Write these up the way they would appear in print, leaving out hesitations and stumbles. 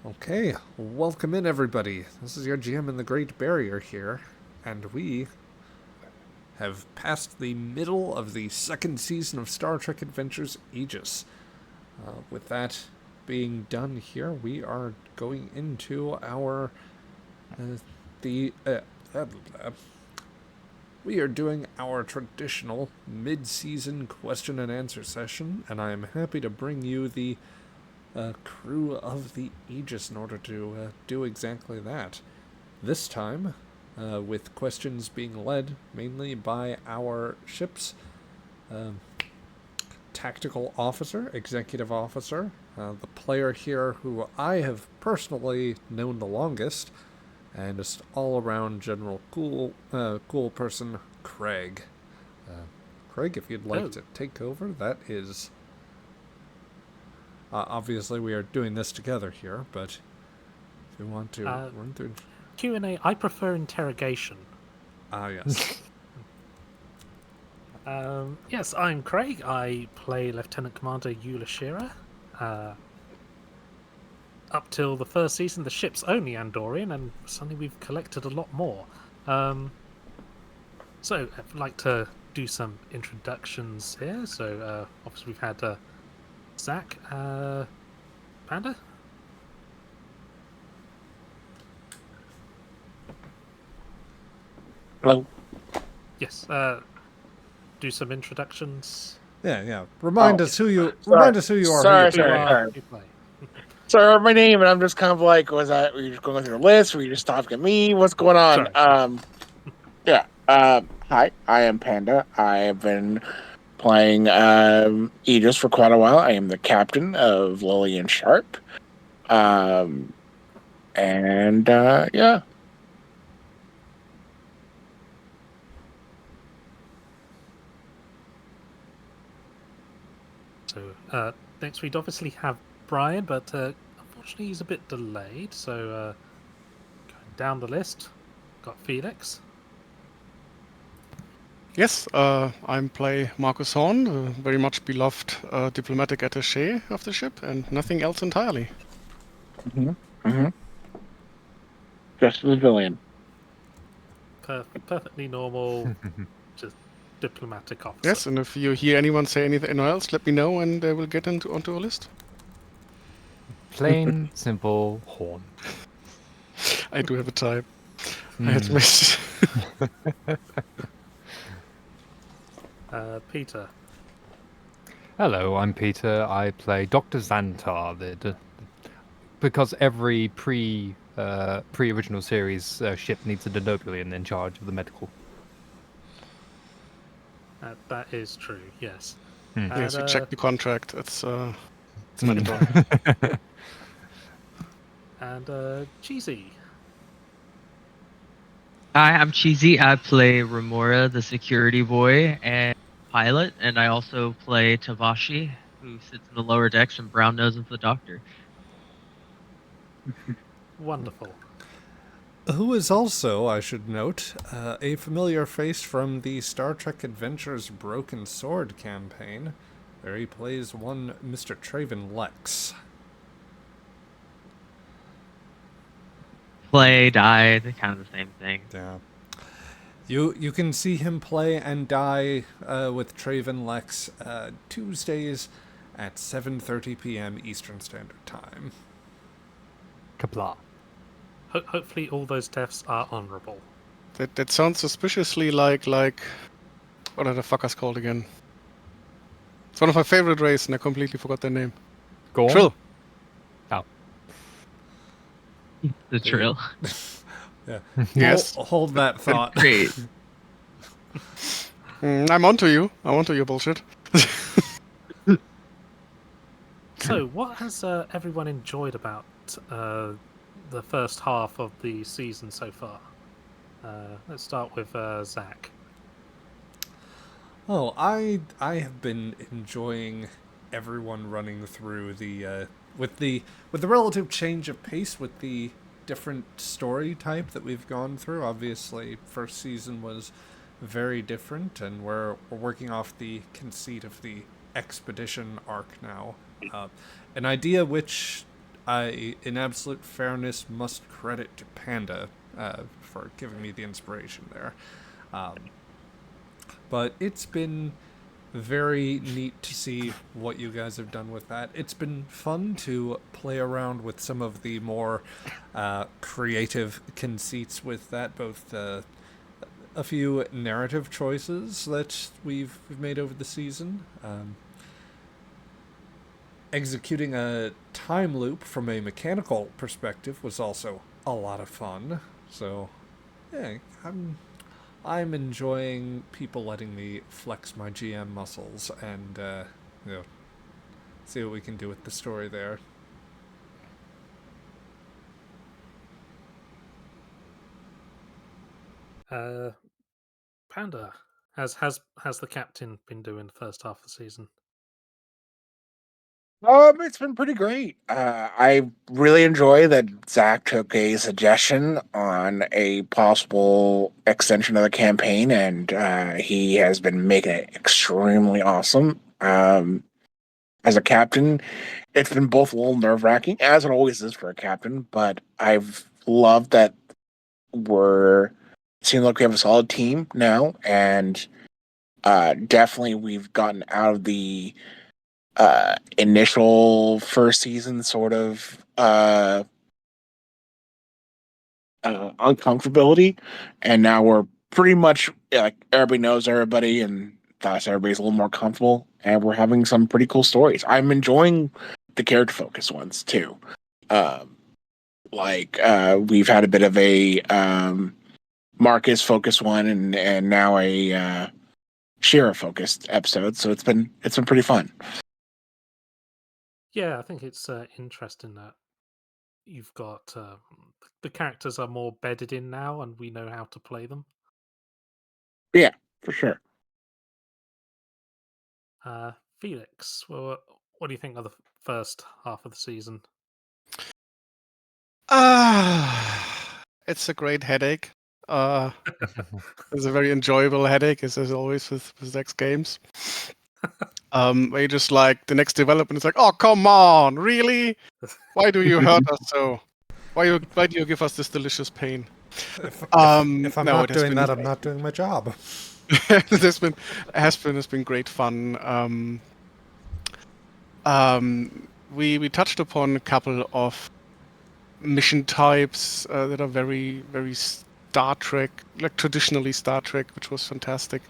Okay, welcome in everybody. This is your GM in the Great Barrier here, and we have passed the middle of the second season of Star Trek Adventures Aegis. With that being done here, we are going into our the we are doing our traditional mid-season question and answer session, and I am happy to bring you the crew of the Aegis in order to do exactly that. This time, with questions being led mainly by our ship's tactical officer, executive officer, the player here who I have personally known the longest, and just all-around general cool person, Craig. Craig, if you'd like to take over, that is... obviously, we are doing this together here, but if you want to run through... Q&A, I prefer interrogation. Yes. Yes, I'm Craig. I play Lieutenant Commander Eula Shearer. Up till the first season, the ship's only Andorian, and suddenly we've collected a lot more. So I'd like to do some introductions here. So obviously we've had Zach, Panda. Hello. Yes. Do some introductions. Yeah. Remind us who you are. Sorry. Sorry, my name, and I'm just kind of like, were you just going through the list? Were you just talking to me? What's going on? Sorry. Hi, I am Panda. I have been playing Aegis for quite a while. I am the captain of Lillian Sharp. Yeah. So next we'd obviously have Brian, but unfortunately he's a bit delayed. So going down the list, got Felix. Yes, I'm play Marcus Horn, the very much beloved diplomatic attaché of the ship, and nothing else entirely. Just a civilian. Perfectly normal, just diplomatic officer. Yes, and if you hear anyone say anything else, let me know, and we'll get onto a list. Plain, simple Horn. I do have a type. I had missed. Peter. Hello, I'm Peter. I play Dr. Xantar, because every pre-original series ship needs a Denobulan in charge of the medical. That is true, yes. Yes, we checked the contract. It's mandatory. And Cheesy. Hi, I'm Cheesy. I play Remora, the security boy and pilot, and I also play Tavashi, who sits in the lower decks, and Brown Nose is the doctor. Wonderful. Who is also, I should note, a familiar face from the Star Trek Adventures Broken Sword campaign, where he plays one Mr. Traven Lex. Play, died, kind of the same thing. Yeah. You can see him play and die with Traven Lex Tuesdays at 7:30 p.m. Eastern Standard Time. Kapla. Hopefully all those deaths are honorable. That sounds suspiciously like what are the fuckers called again? It's one of my favorite races, and I completely forgot their name. Go on. Trill. Oh. The Trill. Yeah. Yes. Hold that thought. Great. I'm onto you. I'm onto your bullshit. So, what has everyone enjoyed about the first half of the season so far? Let's start with Zach. Oh, I have been enjoying everyone running through the with the relative change of pace with the different story type that we've gone through. Obviously, first season was very different, and we're working off the conceit of the expedition arc now. An idea which I, in absolute fairness, must credit to Panda for giving me the inspiration there. But it's been very neat to see what you guys have done with that. It's been fun to play around with some of the more creative conceits with that, both a few narrative choices that we've made over the season. Executing a time loop from a mechanical perspective was also a lot of fun. So, yeah, I'm enjoying people letting me flex my GM muscles and see what we can do with the story there. Panda, has the captain been doing the first half of the season? It's been pretty great. I really enjoy that Zach took a suggestion on a possible extension of the campaign, and he has been making it extremely awesome. As a captain, it's been both a little nerve wracking, as it always is for a captain, but I've loved that we're seem like we have a solid team now, and definitely we've gotten out of the initial first season sort of uncomfortability, and now we're pretty much like everybody knows everybody, and thus everybody's a little more comfortable, and we're having some pretty cool stories. I'm enjoying the character focus ones too. Um, we've had a bit of a Marcus focused one, and now a Shira focused episode. So it's been pretty fun. Yeah, I think it's interesting that you've got the characters are more bedded in now, and we know how to play them. Yeah, for sure. Felix, well, what do you think of the first half of the season? It's a great headache. It's a very enjoyable headache, as always with Zach's games. Where you just like the next development is like, oh come on, really? Why do you hurt us so? Why do you give us this delicious pain? If I'm No, not it has doing been that, I'm not doing my job. it has been great fun. We touched upon a couple of mission types that are very very Star Trek, like traditionally Star Trek, which was fantastic.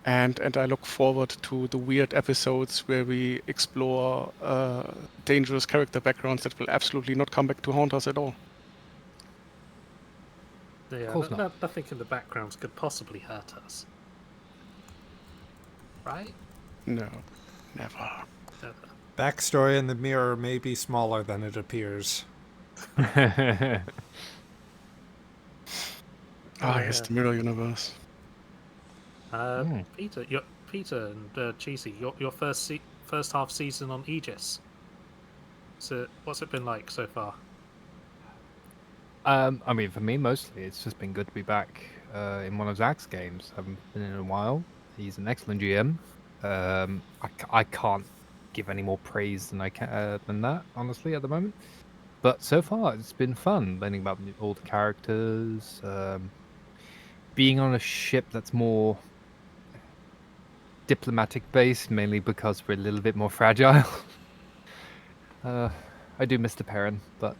And I look forward to the weird episodes where we explore dangerous character backgrounds that will absolutely not come back to haunt us at all. Yeah, course not. nothing in the backgrounds could possibly hurt us, right? No, never. Never. Backstory in the mirror may be smaller than it appears. Yes, the mirror universe. Peter, Peter and Cheesy, your first half season on Aegis. So, what's it been like so far? I mean, for me, mostly, it's just been good to be back in one of Zach's games. Haven't been in a while. He's an excellent GM. I can't give any more praise than I can than that, honestly, at the moment. But so far, it's been fun learning about all the characters. Being on a ship that's more diplomatic based, mainly because we're a little bit more fragile. I do miss the Perrin, but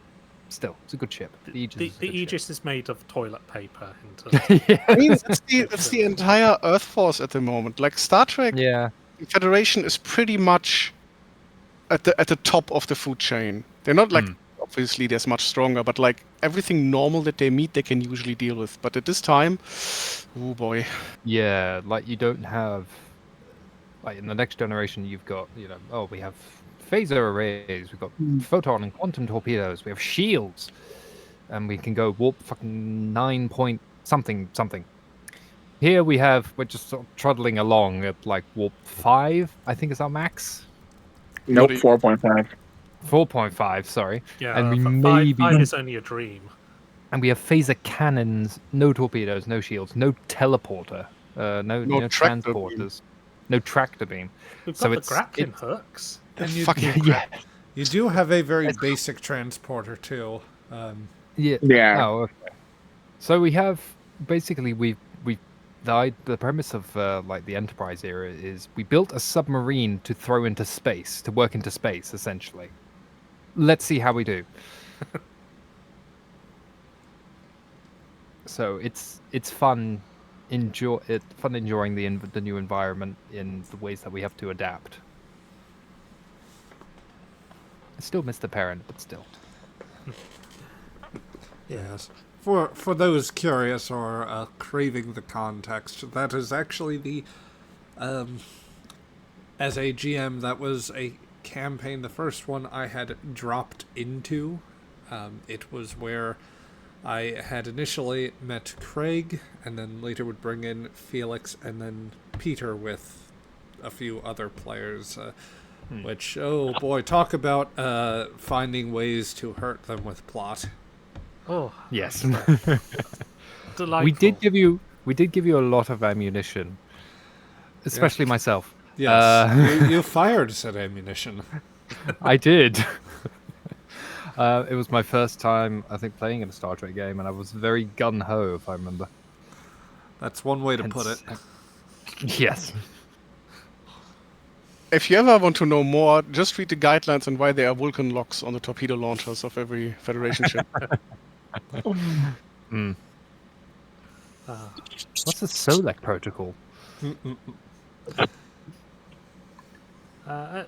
still, it's a good ship. The Aegis is made of toilet paper. Yeah. I mean, that's the entire Earth Force at the moment. Like Star Trek, Yeah. Federation is pretty much at the top of the food chain. They're not like obviously they're much stronger, but like everything normal that they meet, they can usually deal with. But at this time, oh boy. Yeah, like you don't have like in the next generation you've got, we have phaser arrays, we've got photon and quantum torpedoes, we have shields, and we can go warp fucking 9 point something. Here we're just sort of trundling along at like warp 5, I think is our max. Nope, 4.5. 4.5, sorry. Yeah, and we five is only a dream. And we have phaser cannons, no torpedoes, no shields, no teleporter, no transporters, no tractor beam. We've So got the grappling hooks. yeah. You do have a very basic transporter too. Yeah. Yeah. Oh, okay. So we have basically the premise of like the Enterprise era is we built a submarine to throw into space, to work into space, essentially. Let's see how we do. So it's fun, enjoying the new environment in the ways that we have to adapt. I still miss the parent, but still. Yes. For those curious or craving the context, that is actually the as a GM, that was a campaign, the first one I had dropped into. It was where I had initially met Craig, and then later would bring in Felix, and then Peter with a few other players. Which, oh boy, talk about finding ways to hurt them with plot. Oh, Yes. delightful. we did give you a lot of ammunition, especially myself. Yes, you fired said ammunition. I did. It was my first time, I think, playing in a Star Trek game, and I was very gung-ho, if I remember. That's one way to put it. Yes. If you ever want to know more, just read the guidelines and why there are Vulcan locks on the torpedo launchers of every Federation ship. What's the Solek protocol?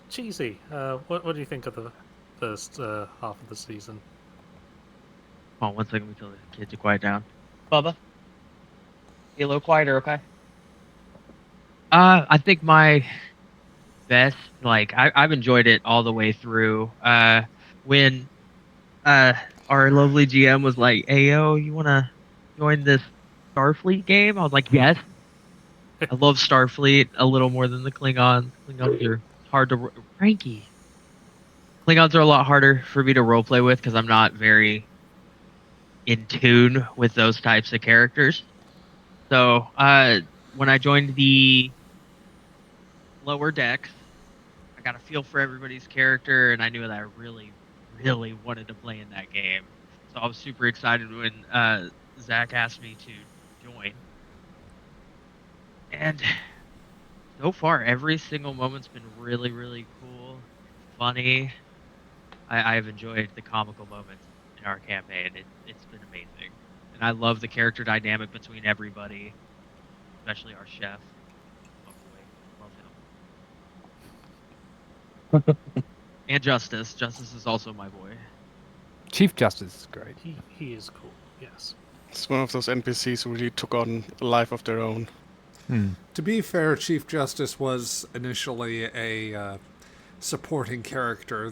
Cheesy, what do you think of the first half of the season? Hold on 1 second, we tell the kid to quiet down. Bubba, be a little quieter, okay? I think my best, like, I've enjoyed it all the way through. When our lovely GM was like, "Hey, yo, you wanna join this Starfleet game?" I was like, "Yes." I love Starfleet a little more than the Klingons. Klingons are hard to Frankie. Klingons are a lot harder for me to roleplay with because I'm not very in tune with those types of characters. So when I joined the lower decks, I got a feel for everybody's character, and I knew that I really, really wanted to play in that game. So I was super excited when Zach asked me to join. And so far, every single moment's been really, really cool, funny. I've enjoyed the comical moments in our campaign. It's been amazing. And I love the character dynamic between everybody, especially our chef. Oh boy, love him. And Justice. Justice is also my boy. Chief Justice is great. He is cool, yes. It's one of those NPCs who really took on a life of their own. To be fair, Chief Justice was initially a supporting character,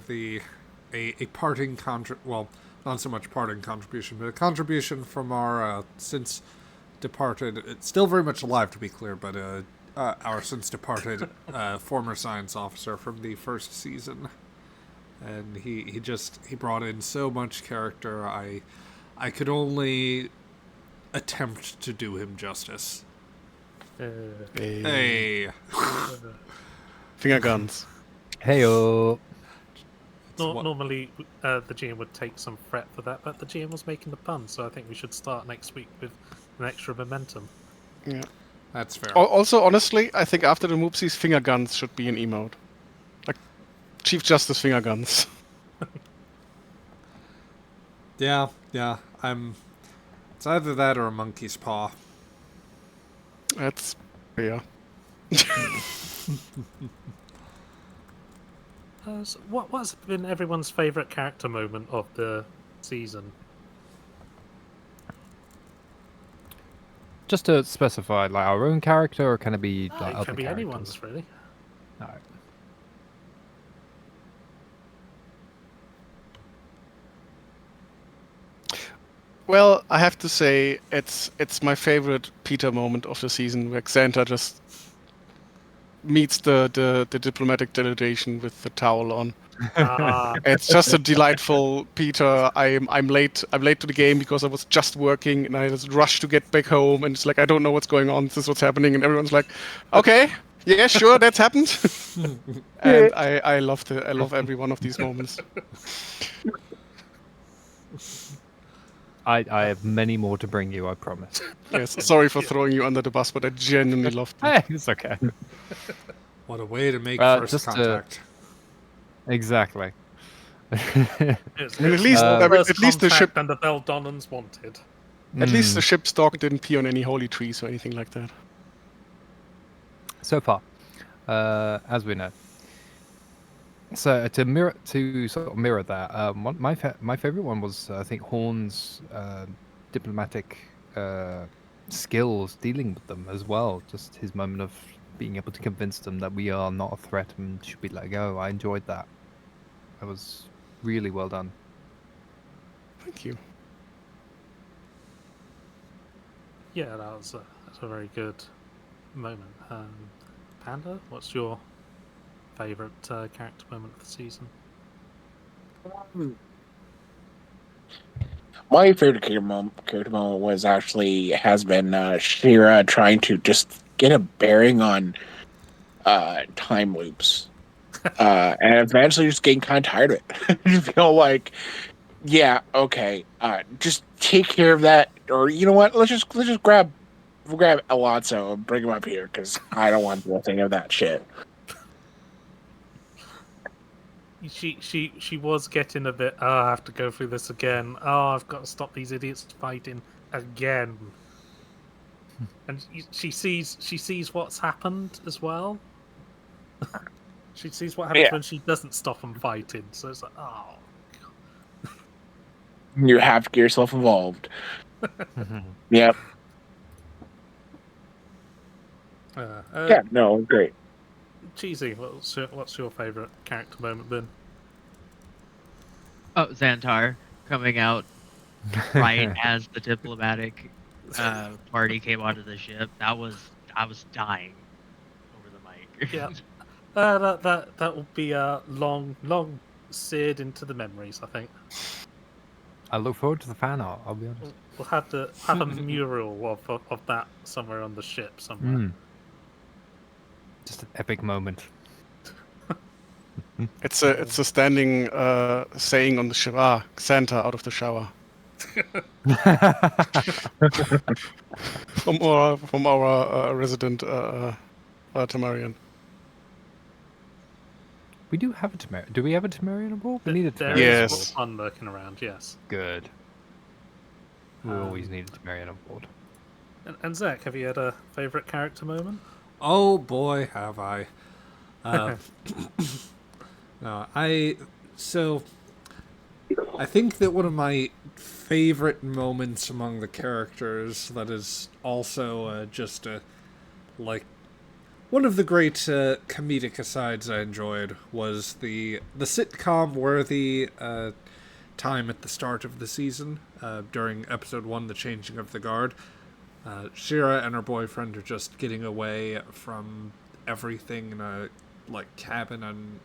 a parting well, not so much parting contribution, but a contribution from our since departed, it's still very much alive to be clear, but our since departed former science officer from the first season. And he brought in so much character, I could only attempt to do him justice. Hey. Finger guns. Heyo. Normally, the GM would take some threat for that, but the GM was making the pun, so I think we should start next week with an extra momentum. Yeah. That's fair. Also, honestly, I think after the Moopsies, finger guns should be an emote. Like, Chief Justice finger guns. Yeah. It's either that or a monkey's paw. That's yeah. So what's been everyone's favourite character moment of the season? Just to specify, like our own character, or can it be like It other can be characters? anyone's, really. Alright. Well, I have to say it's my favorite Peter moment of the season, where Xanta just meets the diplomatic delegation with the towel on. It's just a delightful Peter. I'm late to the game because I was just working and I just rushed to get back home, and it's like I don't know what's going on. This is what's happening, and everyone's like, okay, Yeah, sure, that's happened. And I love every one of these moments. I have many more to bring you, I promise. Yes, sorry for throwing you under the bus, but I genuinely loved them. Hey, it's okay. What a way to make first Just contact. exactly. It's, I mean, it's least- more I mean, first at least the ship- contact than the Beldonnans wanted. At least the Mm, ship's dock didn't pee on any holy trees or anything like that. so far, as we know. So to sort of mirror that, my favorite one was I think Horn's diplomatic skills dealing with them as well. Just his moment of being able to convince them that we are not a threat and should be let go. I enjoyed that. That was really well done. Thank you. Yeah, that's a very good moment. Panda, what's your favourite character moment of the season? My favorite character moment has been Shira trying to just get a bearing on time loops, and eventually just getting kind of tired of it. You feel like, yeah, okay, just take care of that, or you know what? Let's just grab Alonso and bring him up here because I don't want to do anything of that shit. She was getting a bit. Oh, I have to go through this again. Oh, I've got to stop these idiots fighting again. And she sees what's happened as well. She sees what happens Yeah. when she doesn't stop them fighting. So it's like, oh, You have to get yourself involved. Yep. Yeah. No. Great. Cheesy. What's your favourite character moment been? Oh, Xantar coming out right as the diplomatic party came onto the ship. I was dying over the mic. Yeah. That will be long seared into the memories. I think I look forward to the fan art. I'll be honest. we'll have a mural of that somewhere on the ship somewhere. Mm. Just an epic moment. It's a standing saying on the ship. Ah, Santa out of the shower. From our resident Tamarian. We do have a Temerian. Do we have a Temerian aboard? We need a There Temerian. Yes. is one lurking around. Yes. Good. We always Um, need a Temerian on board. And Zach, have you had a favourite character moment? Oh boy, have I. No, I think that one of my favorite moments among the characters that is also just like one of the great comedic asides I enjoyed was the sitcom worthy time at the start of the season during episode 1, The Changing of the Guard. Shira and her boyfriend are just getting away from everything in a cabin in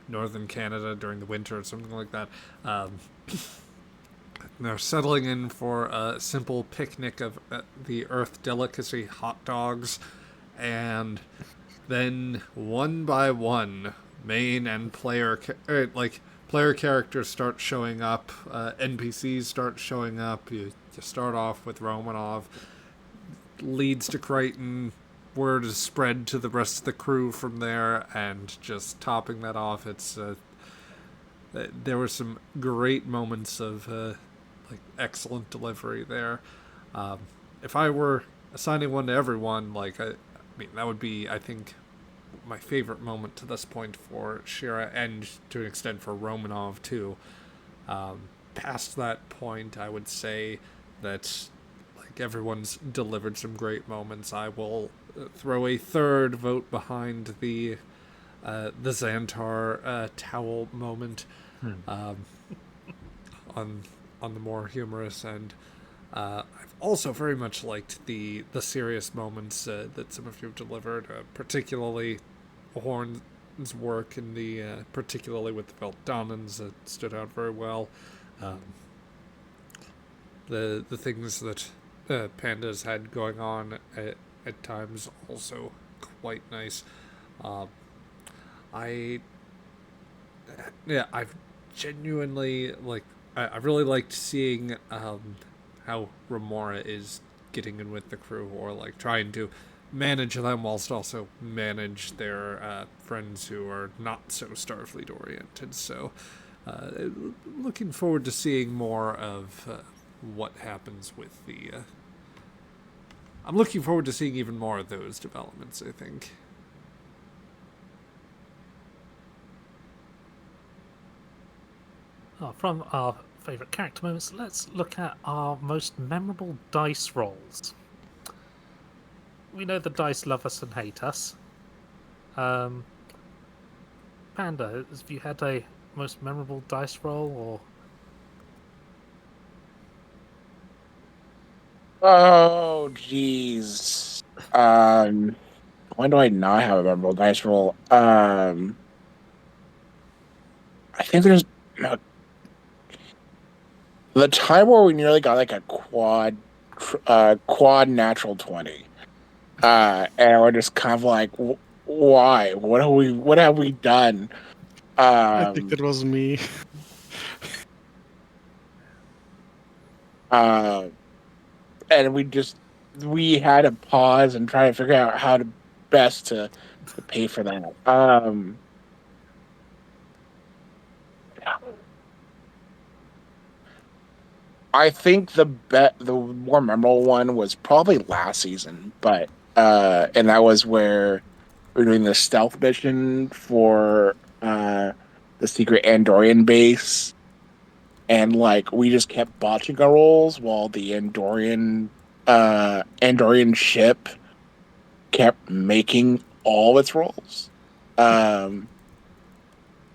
northern Canada during the winter or something like that. They're settling in for a simple picnic of the Earth delicacy hot dogs, and then one by one, main and player characters start showing up. NPCs start showing up. You start off with Romanov, leads to Crichton. Word is spread to the rest of the crew from there, and just topping that off, it's there were some great moments of excellent delivery there. If I were assigning one to everyone, that would be, I think, my favorite moment to this point for Shira, and to an extent for Romanov too. Past that point, I would say that everyone's delivered some great moments. I will throw a third vote behind the Xantar towel moment on the more humorous end. I've also very much liked the serious moments that some of you have delivered, particularly Horn's work in the particularly with the Beldonnans that stood out very well. The things that Panda's had going on at times also quite nice. I've genuinely I really liked seeing how Remora is getting in with the crew, or like trying to manage them whilst also manage their friends who are not so Starfleet oriented. So, looking forward to seeing more of what happens with the. I'm looking forward to seeing even more of those developments, I think. From our favourite character moments, let's look at our most memorable dice rolls. We know the dice love us and hate us. Panda, have you had a most memorable dice roll, or Oh, jeez. When do I not have a memorable dice roll? I think there's the time where we nearly got like a quad natural 20. And we're just kind of like, why? What have we done? I think that was me. And we had to pause and try to figure out how to best to pay for that. I think the more memorable one was probably last season, but and that was where we were doing the stealth mission for the secret Andorian base, and like we just kept botching our rolls while the Andorian ship kept making all its rolls. And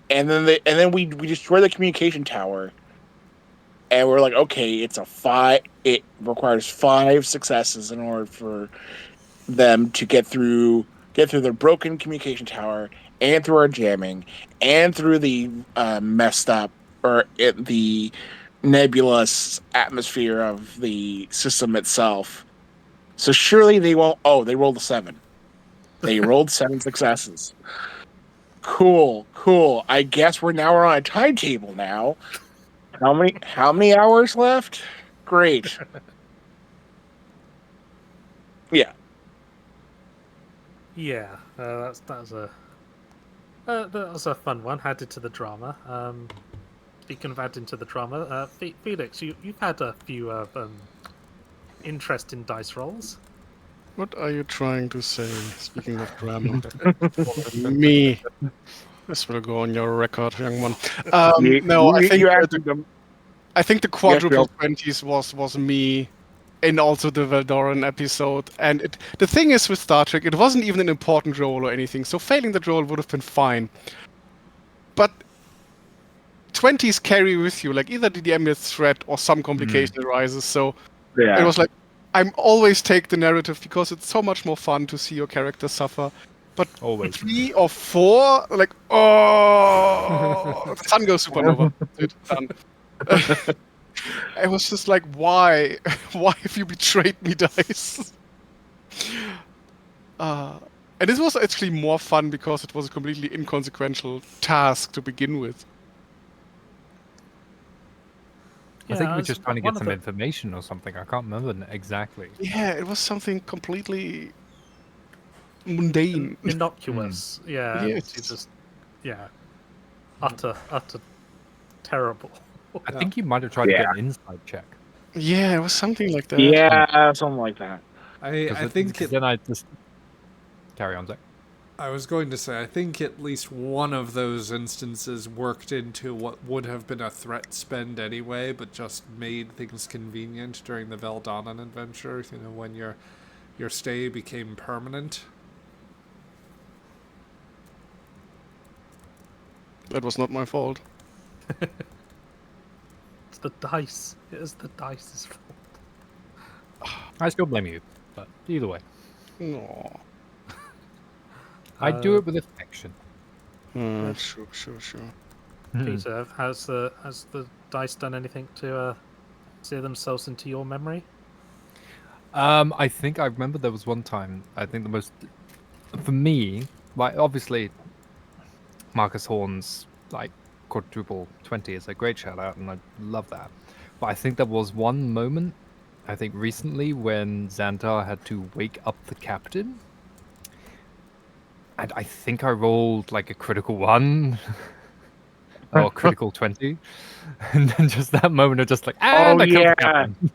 then we destroyed the communication tower, and we're like, okay, it's a 5. It requires 5 successes in order for them to get through their broken communication tower, and through our jamming, and through the messed up the nebulous atmosphere of the system itself. So surely they won't. Oh, they rolled a 7. They rolled 7 successes. Cool. I guess we're on a timetable now. How many hours left? Great. Yeah. yeah, that was a fun one. Added to the drama. Speaking of adding to the drama, Felix, you've had a few interesting dice rolls. What are you trying to say? Speaking of drama, me. This will go on your record, young one. No, I think I think the quadruple 20s was me, and also the Valdoran episode. And the thing is with Star Trek, it wasn't even an important role or anything, so failing that role would have been fine. But 20s carry with you, like either the immediate threat or some complication arises. So it was like, I'm always take the narrative because it's so much more fun to see your character suffer. But Always. 3 or 4, like, oh, the sun goes supernova. Dude, done. I was just like, why? Why have you betrayed me, dice? And this was actually more fun because it was a completely inconsequential task to begin with. I think Yeah, we're it's just trying to one get of some the- information or something. I can't remember exactly. Yeah, it was something completely mundane. innocuous. Yeah, Yes. it's just utter terrible. I think you might have tried to get an inside check. Yeah, it was something like that. Yeah, something like that. I think then I just carry on, Zach. I was going to say, I think at least one of those instances worked into what would have been a threat spend anyway, but just made things convenient during the Veldanan adventure, you know, when your stay became permanent. That was not my fault. It's the dice. It is the dice's fault. I still blame you, but either way. No. I do it with affection. Sure. Peter, has the dice done anything to sear themselves into your memory? I think I remember there was one time. I think the for me, like obviously, Marcus Horn's like quadruple 20 is a great shout out, and I love that. But I think there was one moment, I think recently, when Xantar had to wake up the captain, and I think I rolled like a critical 1 or a critical 20, and then just that moment of just like, and Oh I killed the yeah, captain.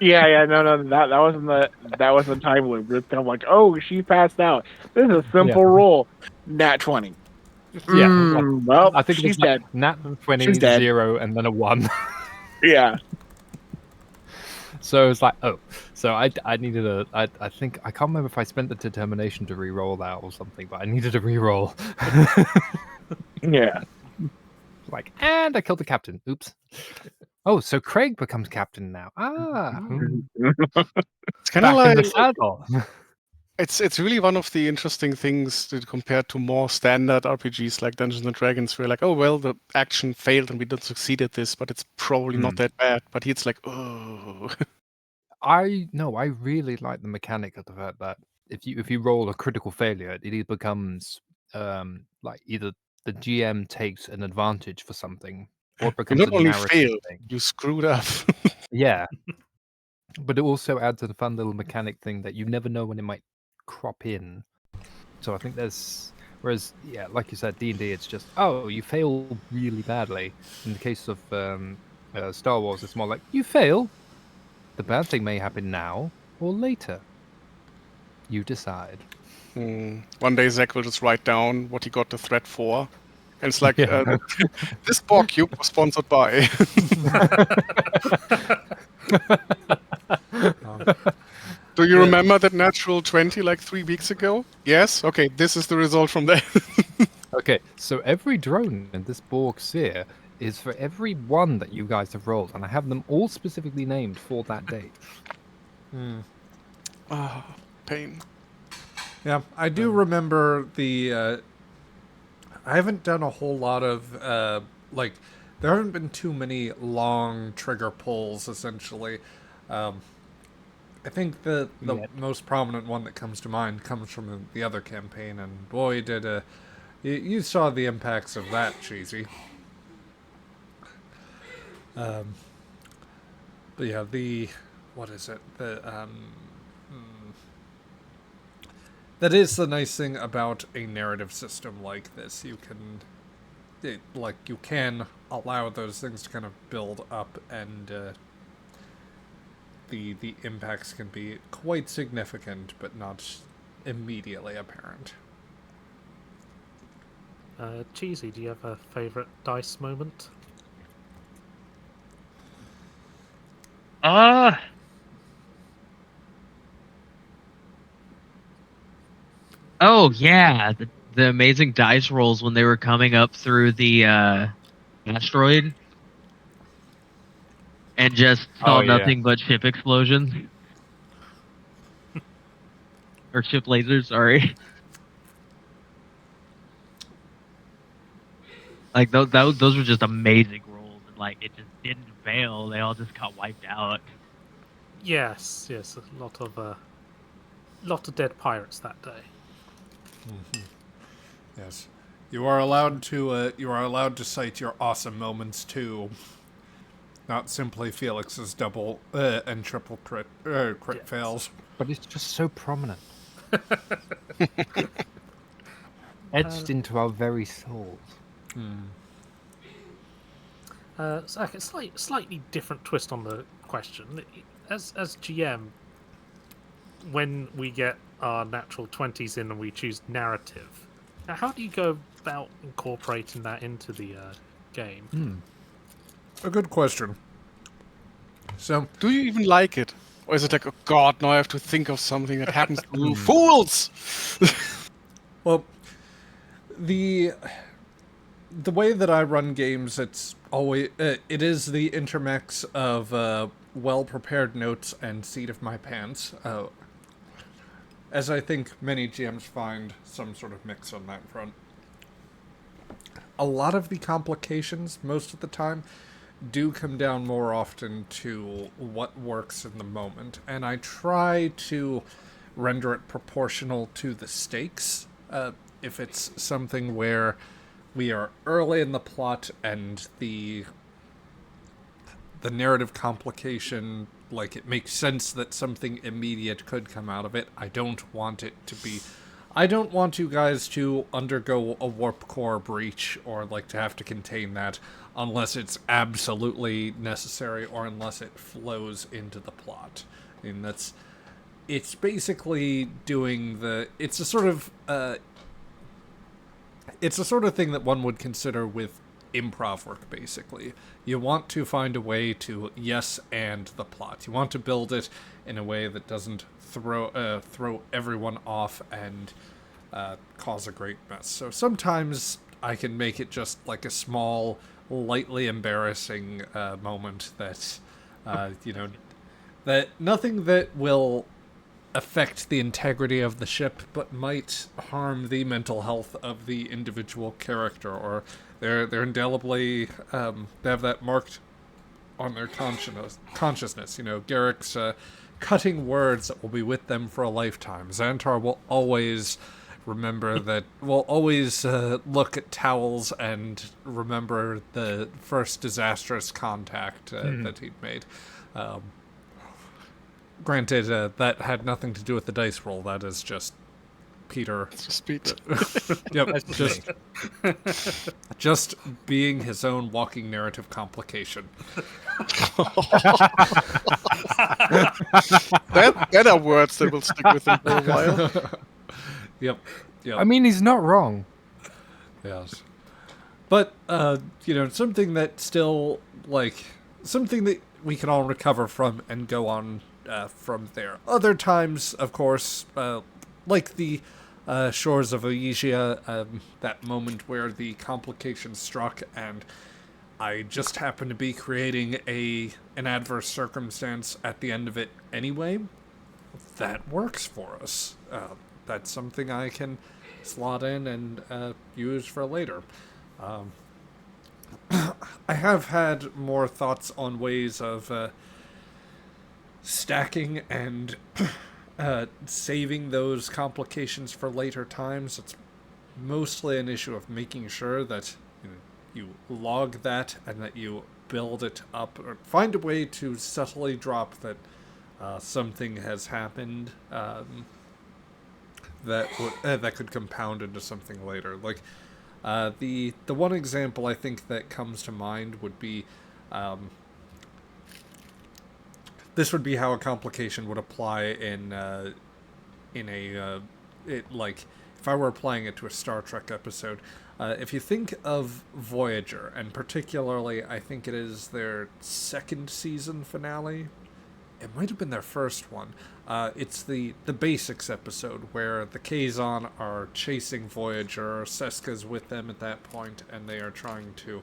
yeah. No. That was the time loop. It's kind of like, oh, she passed out. This is a Yeah. simple roll. Nat 20. Yeah, like, Well, I think it was she's like dead. nat She's 20, dead. 0, and then a 1. Yeah. So it's like, oh, so I needed I think I can't remember if I spent the determination to re-roll that or something, but I needed a re-roll. Yeah. Like, and I killed the captain. Oops. Oh, so Craig becomes captain now. It's kind of Back in the like saddle. it's really one of the interesting things that compared to more standard RPGs like Dungeons and Dragons, where like, oh well, the action failed and we didn't succeed at this, but it's probably not that bad. But here it's like, oh, I really like the mechanic of the fact that if you roll a critical failure, it either becomes like either the GM takes an advantage for something, or it you becomes not a only narrative failed, thing. you screwed up. Yeah, but it also adds a fun little mechanic thing that you never know when it might crop in. So I think there's whereas yeah, like you said, D&D, it's just you fail really badly. In the case of Star Wars, it's more like you fail. The bad thing may happen now or later. You decide. One day Zach will just write down what he got the threat for. And it's like, Yeah. this Borg cube was sponsored by. Do you remember that natural 20 like 3 weeks ago? Yes? Okay, this is the result from that. Okay, so every drone in this Borg sphere is for every one that you guys have rolled, and I have them all specifically named for that date. Pain. Yeah, I do remember the. I haven't done a whole lot of like. There haven't been too many long trigger pulls. Essentially, I think the Yet. most prominent one that comes to mind comes from the other campaign, and boy, did you saw the impacts of that, Cheesy. But yeah, what is it? That is the nice thing about a narrative system like this. You can allow those things to kind of build up, and the impacts can be quite significant, but not immediately apparent. Cheesy, do you have a favourite dice moment? Oh yeah, the amazing dice rolls when they were coming up through the asteroid and just saw nothing but ship explosions or ship lasers. Sorry, like those were just amazing rolls, and like it just didn't fail. They all just got wiped out. Yes, a lot of dead pirates that day. Yes, you are allowed to cite your awesome moments too. Not simply Felix's double and triple crit fails. But it's just so prominent. Etched into our very souls. So a slightly different twist on the question. As GM, when we get our natural 20s in and we choose narrative, now how do you go about incorporating that into the game? A good question. So, Do you even like it? Or is it like, oh god, now I have to think of something that happens to you fools? well, the way that I run games, it's always it is the intermix of well-prepared notes and seat of my pants. As I think many GMs find some sort of mix on that front. A lot of the complications, most of the time, do come down more often to what works in the moment, and I try to render it proportional to the stakes. If it's something where we are early in the plot and the narrative complication, like, it makes sense that something immediate could come out of it. I don't want you guys to undergo a warp core breach or, like, to have to contain that unless it's absolutely necessary or unless it flows into the plot. I mean, it's basically doing it's a sort of thing that one would consider with improv work, basically. You want to find a way to yes and the plot. You want to build it in a way that doesn't throw everyone off and cause a great mess. So sometimes I can make it just like a small, lightly embarrassing moment that, that nothing that will affect the integrity of the ship, but might harm the mental health of the individual character, or they're indelibly they have that marked on their consciousness. Garrick's cutting words that will be with them for a lifetime. Xantar will always remember that. Will always look at towels and remember the first disastrous contact that he'd made. Granted, that had nothing to do with the dice roll. That is just Peter. It's just Pete. Yep, just being his own walking narrative complication. that are words that will stick with him for a while. Yep. I mean, he's not wrong. Yes. But, something that still, something that we can all recover from and go on from there. Other times, of course, like the shores of Aegis, that moment where the complication struck and I just happened to be creating an adverse circumstance at the end of it anyway, that works for us. That's something I can slot in and use for later. I have had more thoughts on ways of stacking and saving those complications for later times. It's mostly an issue of making sure that you log that and that you build it up, or find a way to subtly drop that something has happened that could compound into something later. Like the one example I think that comes to mind would be this would be how a complication would apply in if I were applying it to a Star Trek episode. If you think of Voyager, and particularly I think it is their second season finale, it might have been their first one. It's the Basics episode where the Kazon are chasing Voyager. Seska's with them at that point, and they are trying to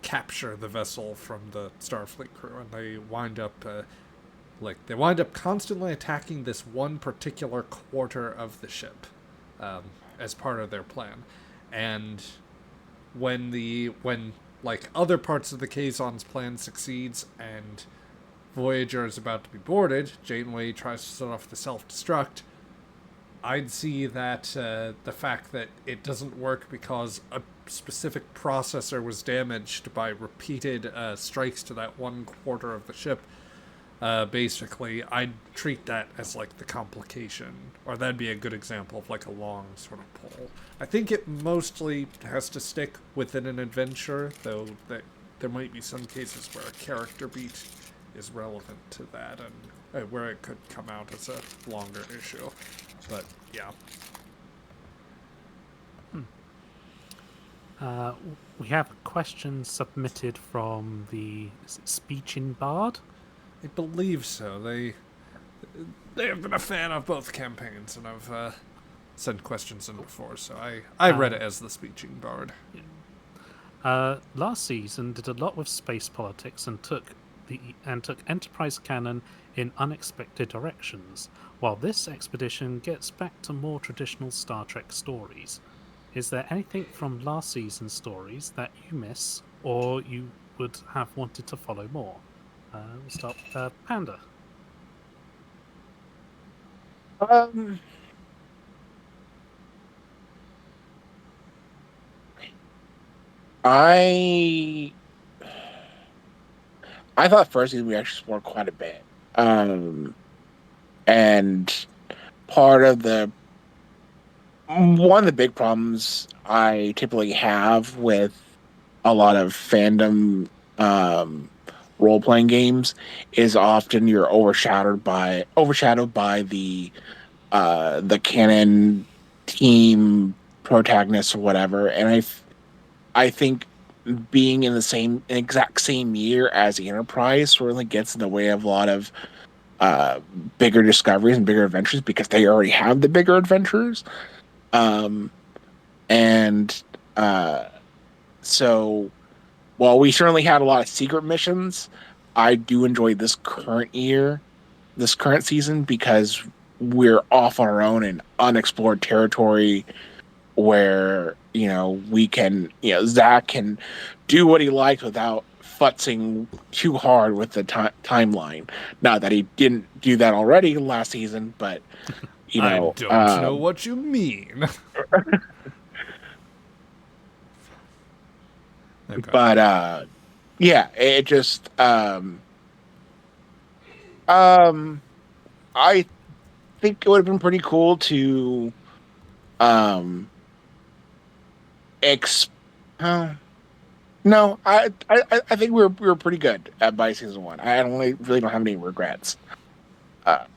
capture the vessel from the Starfleet crew, and they wind up constantly attacking this one particular quarter of the ship as part of their plan. And when other parts of the Kazon's plan succeeds and Voyager is about to be boarded, Janeway tries to set off the self-destruct. I'd see that the fact that it doesn't work because a specific processor was damaged by repeated strikes to that one quarter of the ship, basically, I'd treat that as the complication, or that'd be a good example of a long sort of pull. I think it mostly has to stick within an adventure, though that there might be some cases where a character beat is relevant to that, and where it could come out as a longer issue. But yeah. We have a question submitted from is it Speech in Bard? I believe so. They have been a fan of both campaigns, and I've sent questions in before, so I read it as the Speeching Bard. Last season did a lot with space politics and took Enterprise canon in unexpected directions, while this expedition gets back to more traditional Star Trek stories. Is there anything from last season's stories that you miss, or you would have wanted to follow more? We'll start with Panda. Um, I I thought first season we actually explored quite a bit. And part of the one of the big problems I typically have with a lot of fandom um, role playing games is often you're overshadowed by the canon team protagonist or whatever. And I think being in the exact same year as the Enterprise really gets in the way of a lot of uh, bigger discoveries and bigger adventures because they already have the bigger adventures. Um, and uh, so while we certainly had a lot of secret missions, I do enjoy this current season, because we're off on our own in unexplored territory where, Zach can do what he likes without futzing too hard with the timeline. Not that he didn't do that already last season, but I don't know what you mean. Okay. but yeah, it just I think it would have been pretty cool to um ex no, I think we were pretty good by season one. I really don't have any regrets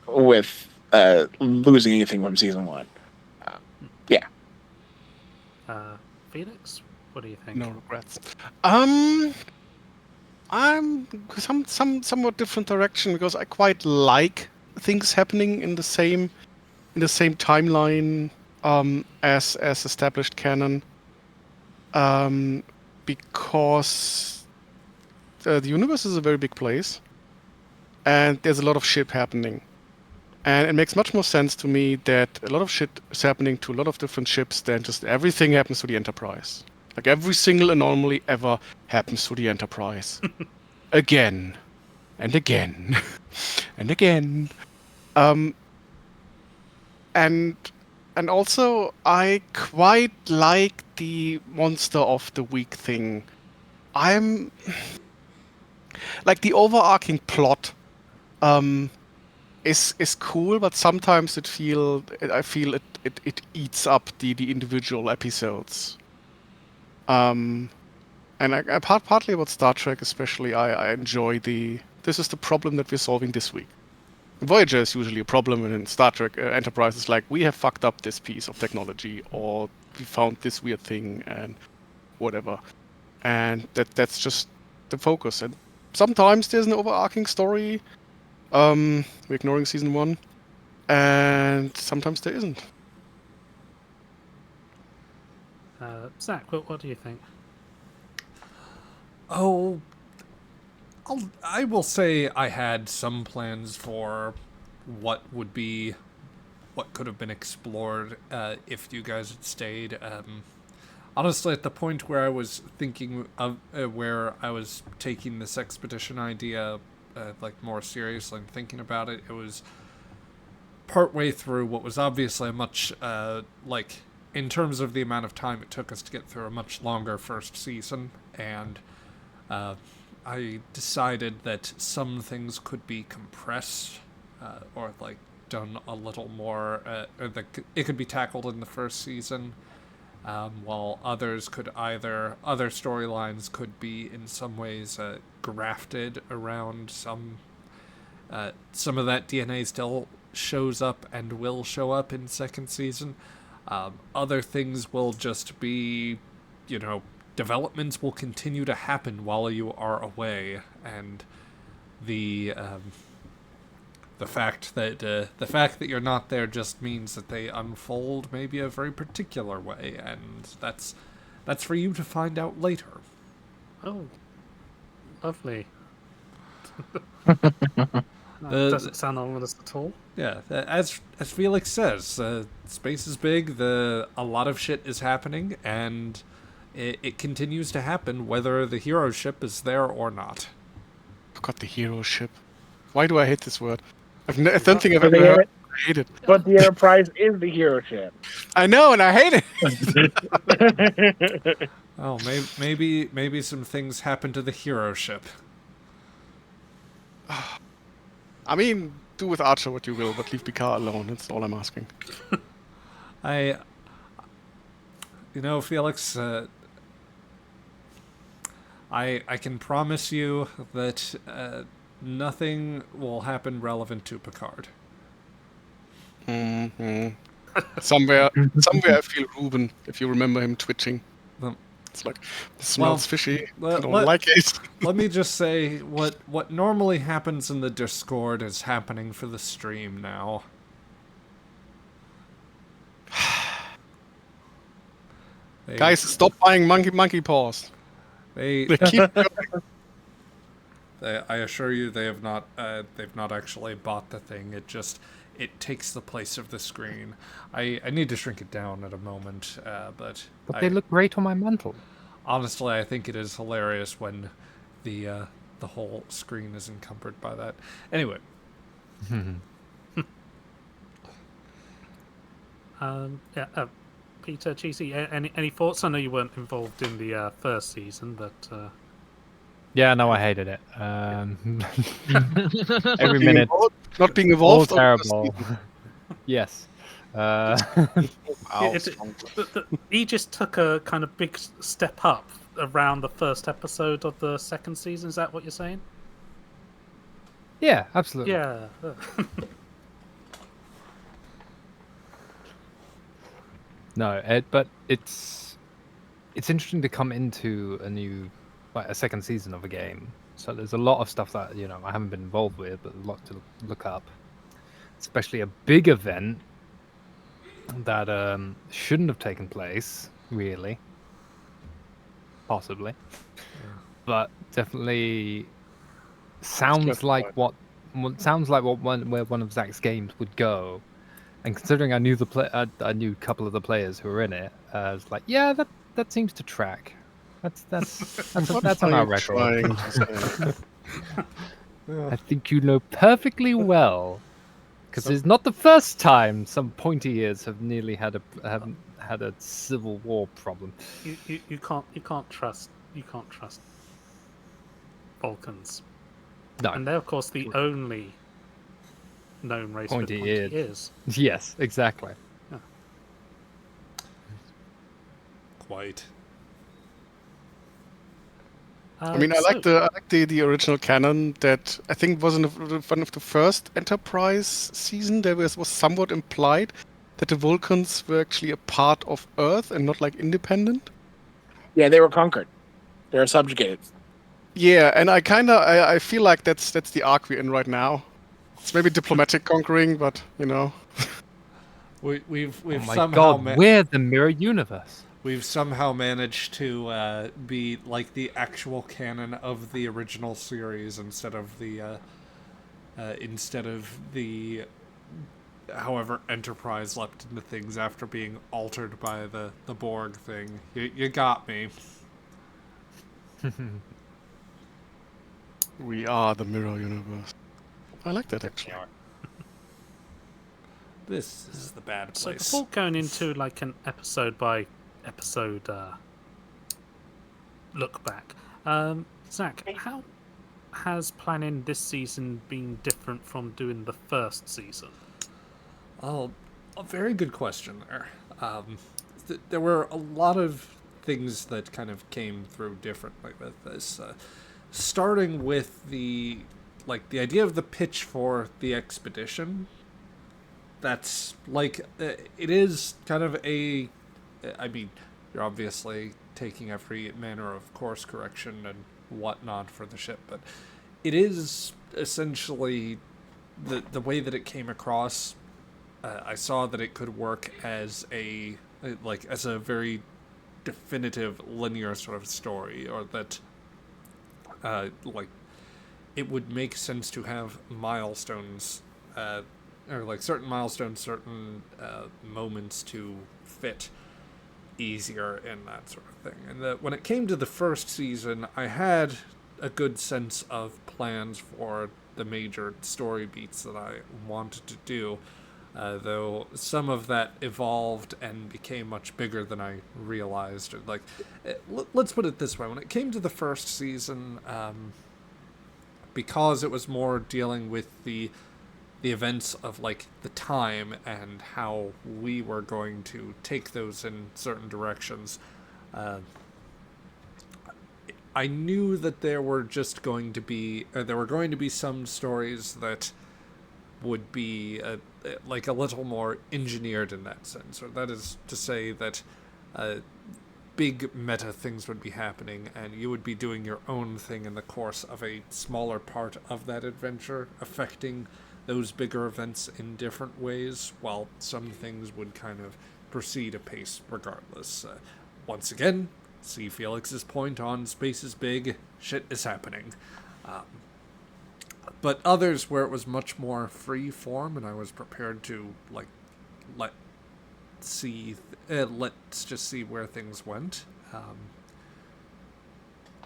with losing anything from season one. Uh, yeah. Felix, what do you think? No regrets. I'm somewhat different direction because I quite like things happening in the same timeline as established canon. Because the universe is a very big place, and there's a lot of shit happening. And it makes much more sense to me that a lot of shit is happening to a lot of different ships than just everything happens to the Enterprise. Like every single anomaly ever happens to the Enterprise. Again. And again. and again. And also I quite like the monster of the week thing. I'm like the overarching plot is cool, but sometimes I feel it eats up the individual episodes. And partly about Star Trek especially, I enjoy this is the problem that we're solving this week. Voyager is usually a problem, and in Star Trek Enterprise is like, we have fucked up this piece of technology, or we found this weird thing, and whatever. And that's just the focus. And sometimes there's an overarching story. We're ignoring season one, and sometimes there isn't. Zach, what do you think? Oh, I will say I had some plans for what could have been explored if you guys had stayed. Honestly, at the point where I was thinking of where I was taking this expedition idea more seriously and thinking about it, it was partway through what was obviously a much in terms of the amount of time it took us to get through a much longer first season, and I decided that some things could be compressed or done a little more, or that it could be tackled in the first season, while other storylines could be in some ways grafted around some of that DNA still shows up and will show up in second season. Other things will just be, developments will continue to happen while you are away, and the fact that you're not there just means that they unfold maybe a very particular way, and that's for you to find out later. Oh, lovely. That The- doesn't sound ominous at all. Yeah, as Felix says, space is big. A lot of shit is happening, and it continues to happen whether the hero ship is there or not. I've got the hero ship. Why do I hate this word? I don't think I've ever heard. I hate it. But the Enterprise is the hero ship. I know, and I hate it. Oh, maybe some things happen to the hero ship. I mean, do with Archer what you will, but leave Picard alone. That's all I'm asking. Felix, I can promise you that nothing will happen relevant to Picard. Mm-hmm. Somewhere I feel Ruben, if you remember him twitching. Well, It's like, this smells fishy. I don't let- like it. Let me just say, what normally happens in the Discord is happening for the stream now. Guys, stop buying monkey paws. They They keep I assure you, they've not actually bought the thing. It takes the place of the screen. I need to shrink it down at a moment, but they look great on my mantle. honestly, I think it is hilarious when the whole screen is encumbered by that. Anyway, Peter, Cheesy, any thoughts? I know you weren't involved in the first season, but Yeah, no, I hated it. Every minute, not being all involved. terrible. Yes. Wow, Aegis took a kind of big step up around the first episode of the second season. Is that what you're saying? Yeah, absolutely. Yeah. No, but it's interesting to come into a second season of a game. So there's a lot of stuff that I haven't been involved with, but a lot to look up. Especially a big event that shouldn't have taken place, really. Possibly, but definitely sounds like where one of Zach's games would go. And considering I knew I knew a couple of the players who were in it, I was like, yeah, that seems to track. That's on our record. I think you know perfectly well, because it's not the first time some pointy ears have nearly had a civil war problem. You can't trust Vulcans. No, And they're of course the only known race with Pointy pointy eared. ears. yes, exactly. quite. I mean, I like the original canon that I think was in one of the first Enterprise season. There was somewhat implied that the Vulcans were actually a part of Earth and not like independent. Yeah, they were conquered. They were subjugated. Yeah, and I feel like that's the arc we're in right now. It's maybe diplomatic conquering, but We've Oh my somehow god, we're the mirror universe. we've somehow managed to be like the actual canon of the original series instead of the however Enterprise leapt into things after being altered by the Borg thing. You got me. we are the mirror universe. I like that actually. This is the bad So place. before going into like an episode by episode look back, Zach, how has planning this season been different from doing the first season? Oh, a very good question there. There were a lot of things that kind of came through differently with this. Starting with the idea of the pitch for the expedition. That's like it is kind of a. I mean, you're obviously taking every manner of course correction and whatnot for the ship, but it is essentially the way that it came across. I saw that it could work as a very definitive linear sort of story, or that it would make sense to have milestones, or like certain milestones, certain moments to fit easier in that sort of thing. And when it came to the first season, I had a good sense of plans for the major story beats that I wanted to do. though some of that evolved and became much bigger than I realized. Like, let's put it this way: when it came to the first season, because it was more dealing with the events of like the time and how we were going to take those in certain directions. I knew that there were just going to be there were going to be some stories that would be like a little more engineered in that sense, or that is to say that big meta things would be happening, and you would be doing your own thing in the course of a smaller part of that adventure, affecting those bigger events in different ways, while some things would kind of proceed apace regardless. Once again, see Felix's point on space is big, shit is happening. But others where it was much more free form, and I was prepared to like let's just see where things went.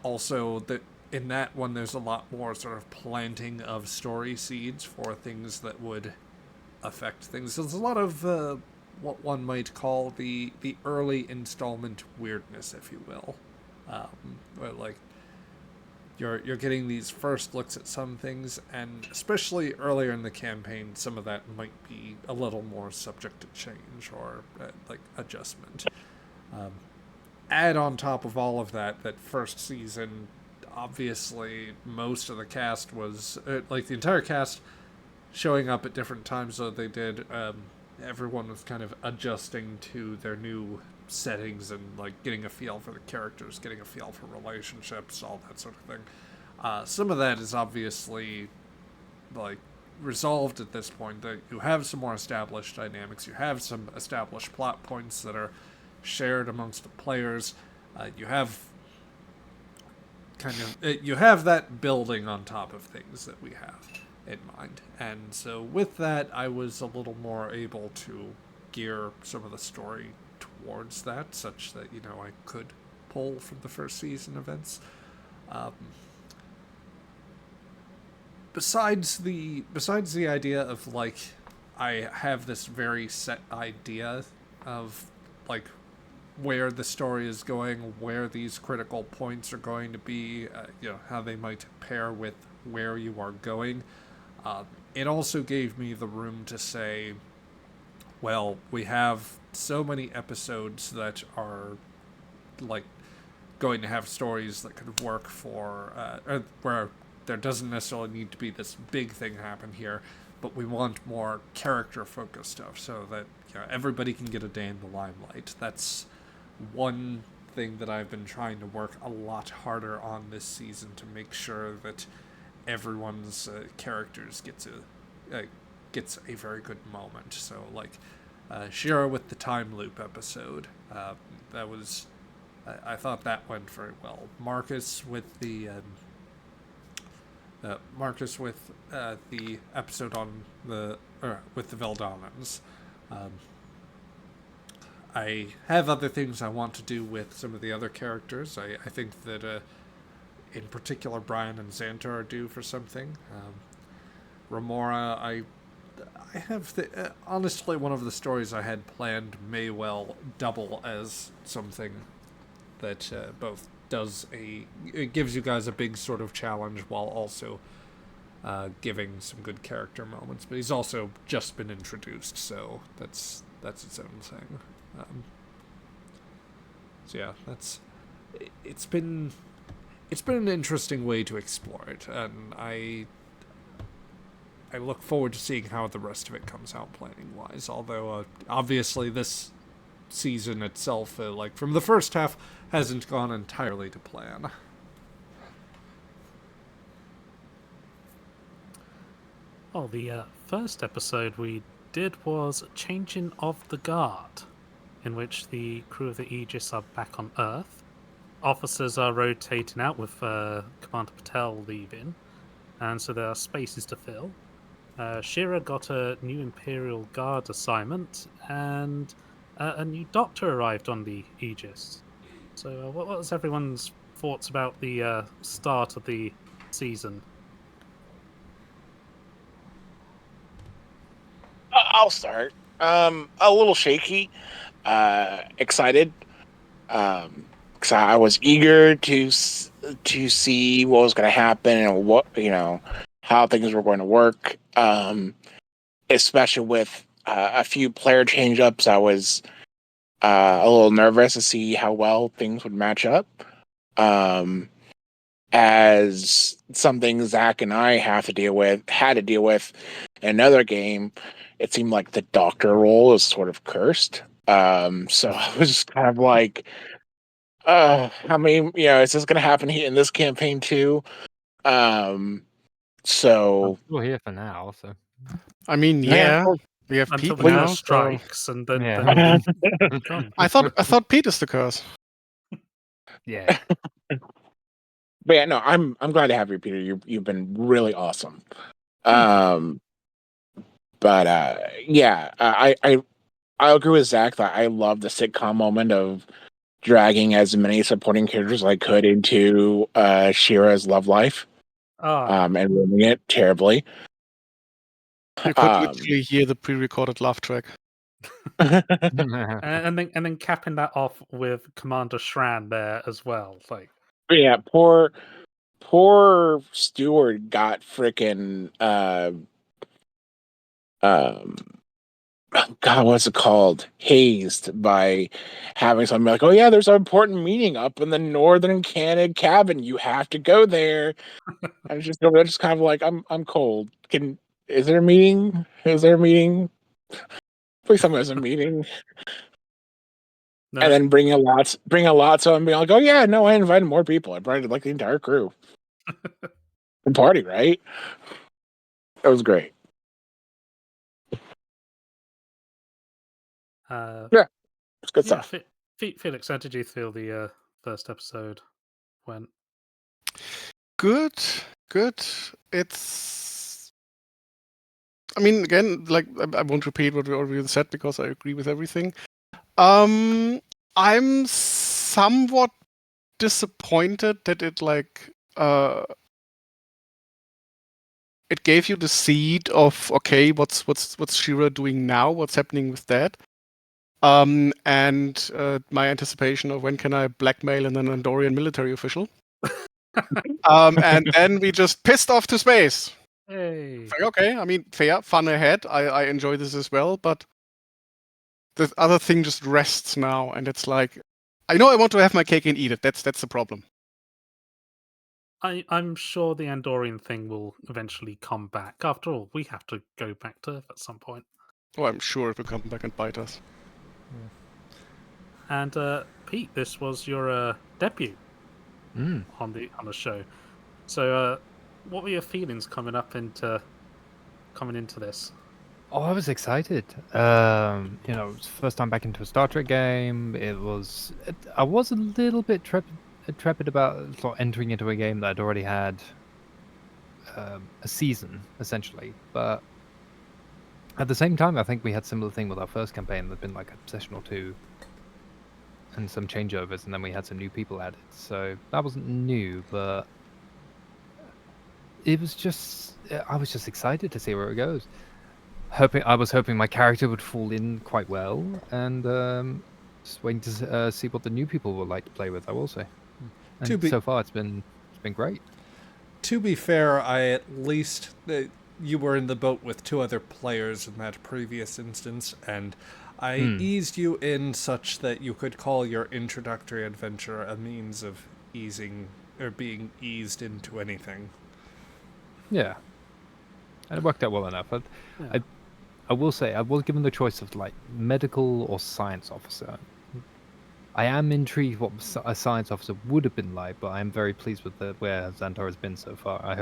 Also, in that one, there's a lot more sort of planting of story seeds for things that would affect things. There's a lot of what one might call the early installment weirdness, if you will. Where, like, you're getting these first looks at some things, and especially earlier in the campaign, some of that might be a little more subject to change or like adjustment. Add on top of all of that first season, obviously most of the cast was like the entire cast showing up at different times, so they did. Everyone was kind of adjusting to their new settings and like getting a feel for the characters, getting a feel for relationships, all that sort of thing. Some of that is obviously like resolved at this point. That you have some more established dynamics, you have some established plot points that are shared amongst the players. You have you have that building on top of things that we have in mind, and so with that, I was a little more able to gear some of the story towards that, such that I could pull from the first season events. Besides the idea of like I have this very set idea of like where the story is going, where these critical points are going to be, how they might pair with where you are going. It also gave me the room to say, well, we have so many episodes that are like going to have stories that could work for where there doesn't necessarily need to be this big thing happen here, but we want more character focused stuff so that everybody can get a day in the limelight. That's one thing that I've been trying to work a lot harder on this season, to make sure that everyone's characters gets a very good moment. So like Shira with the time loop episode, that was I thought that went very well. Marcus with the episode on with the Veldonans. I have other things I want to do with some of the other characters. I think that in particular Brian and Xantar are due for something. Remora, I have honestly, one of the stories I had planned may well double as something that both it gives you guys a big sort of challenge while also giving some good character moments. But he's also just been introduced, so that's its own thing. So yeah, it's been an interesting way to explore it, and I look forward to seeing how the rest of it comes out planning wise. Although obviously this season itself, like from the first half, hasn't gone entirely to plan. Oh, the first episode we did was Changing of the Guard, in which the crew of the Aegis are back on Earth. Officers are rotating out with Commander Patel leaving, and so there are spaces to fill. Shira got a new Imperial Guard assignment, and a new doctor arrived on the Aegis. So what was everyone's thoughts about the start of the season? I'll start. A little shaky, excited. Because I was eager to see what was going to happen and what how things were going to work. Especially with a few player change ups, I was a little nervous to see how well things would match up. As something Zach and I had to deal with in another game, it seemed like the doctor role is sort of cursed. So I was just kind of like, I mean, is this going to happen in this campaign too? So I'm still here for now, so I mean, yeah, we have Until Pete the now. curse So strikes, and then, yeah. then gone. I thought Pete is the curse. Yeah. but yeah, no, I'm glad to have you, Peter. You've been really awesome. But yeah, I agree with Zach that I love the sitcom moment of dragging as many supporting characters as I could into Shira's love life, Ah, and ruining it terribly. You could literally hear the pre-recorded laugh track. and then capping that off with Commander Shran there as well. Like, Yeah, poor Stewart got freaking um God, what's it called? Hazed by having something like, oh yeah, there's an important meeting up in the northern Canada cabin. You have to go there. And just over there, just kind of like, I'm cold. Is there a meeting? Is there a meeting? Please tell me there's a meeting. no, And then bring a lot so and be like, oh yeah, no, I invited more people. I invited like the entire crew. The party, right? It was great. Yeah, it's good yeah, stuff. Felix, how did you feel the first episode went? Good. It's. I mean, again, like I won't repeat what we already said because I agree with everything. I'm somewhat disappointed that it it gave you the seed of okay, what's Shira doing now? What's happening with that? And my anticipation of when can I blackmail an Andorian military official? And then we just pissed off to space. Hey, It's like, okay, I mean, fair, fun ahead. I enjoy this as well, but the other thing just rests now, and it's like, I know I want to have my cake and eat it. That's the problem. I'm sure the Andorian thing will eventually come back. After all, we have to go back to Earth at some point. Oh, I'm sure it will come back and bite us. And Pete, this was your debut Mm. on the show. So, what were your feelings coming into this? Oh, I was excited. You know, it was first time back into a Star Trek game. I was a little bit trepid about sort of entering into a game that had already had a season, essentially. But at the same time, I think we had similar thing with our first campaign. There'd been like a session or two and some changeovers, and then we had some new people added. So that wasn't new, but it was just I was just excited to see where it goes. I was hoping my character would fall in quite well, and just waiting to see what the new people would like to play with. I will say, and so far it's been great. To be fair, I at least you were in the boat with two other players in that previous instance, and I eased you in such that you could call your introductory adventure a means of easing or being eased into anything. Yeah, and it worked out well enough. I will say I was given the choice of like medical or science officer. I am intrigued what a science officer would have been like, but I am very pleased with where Xantar has been so far. I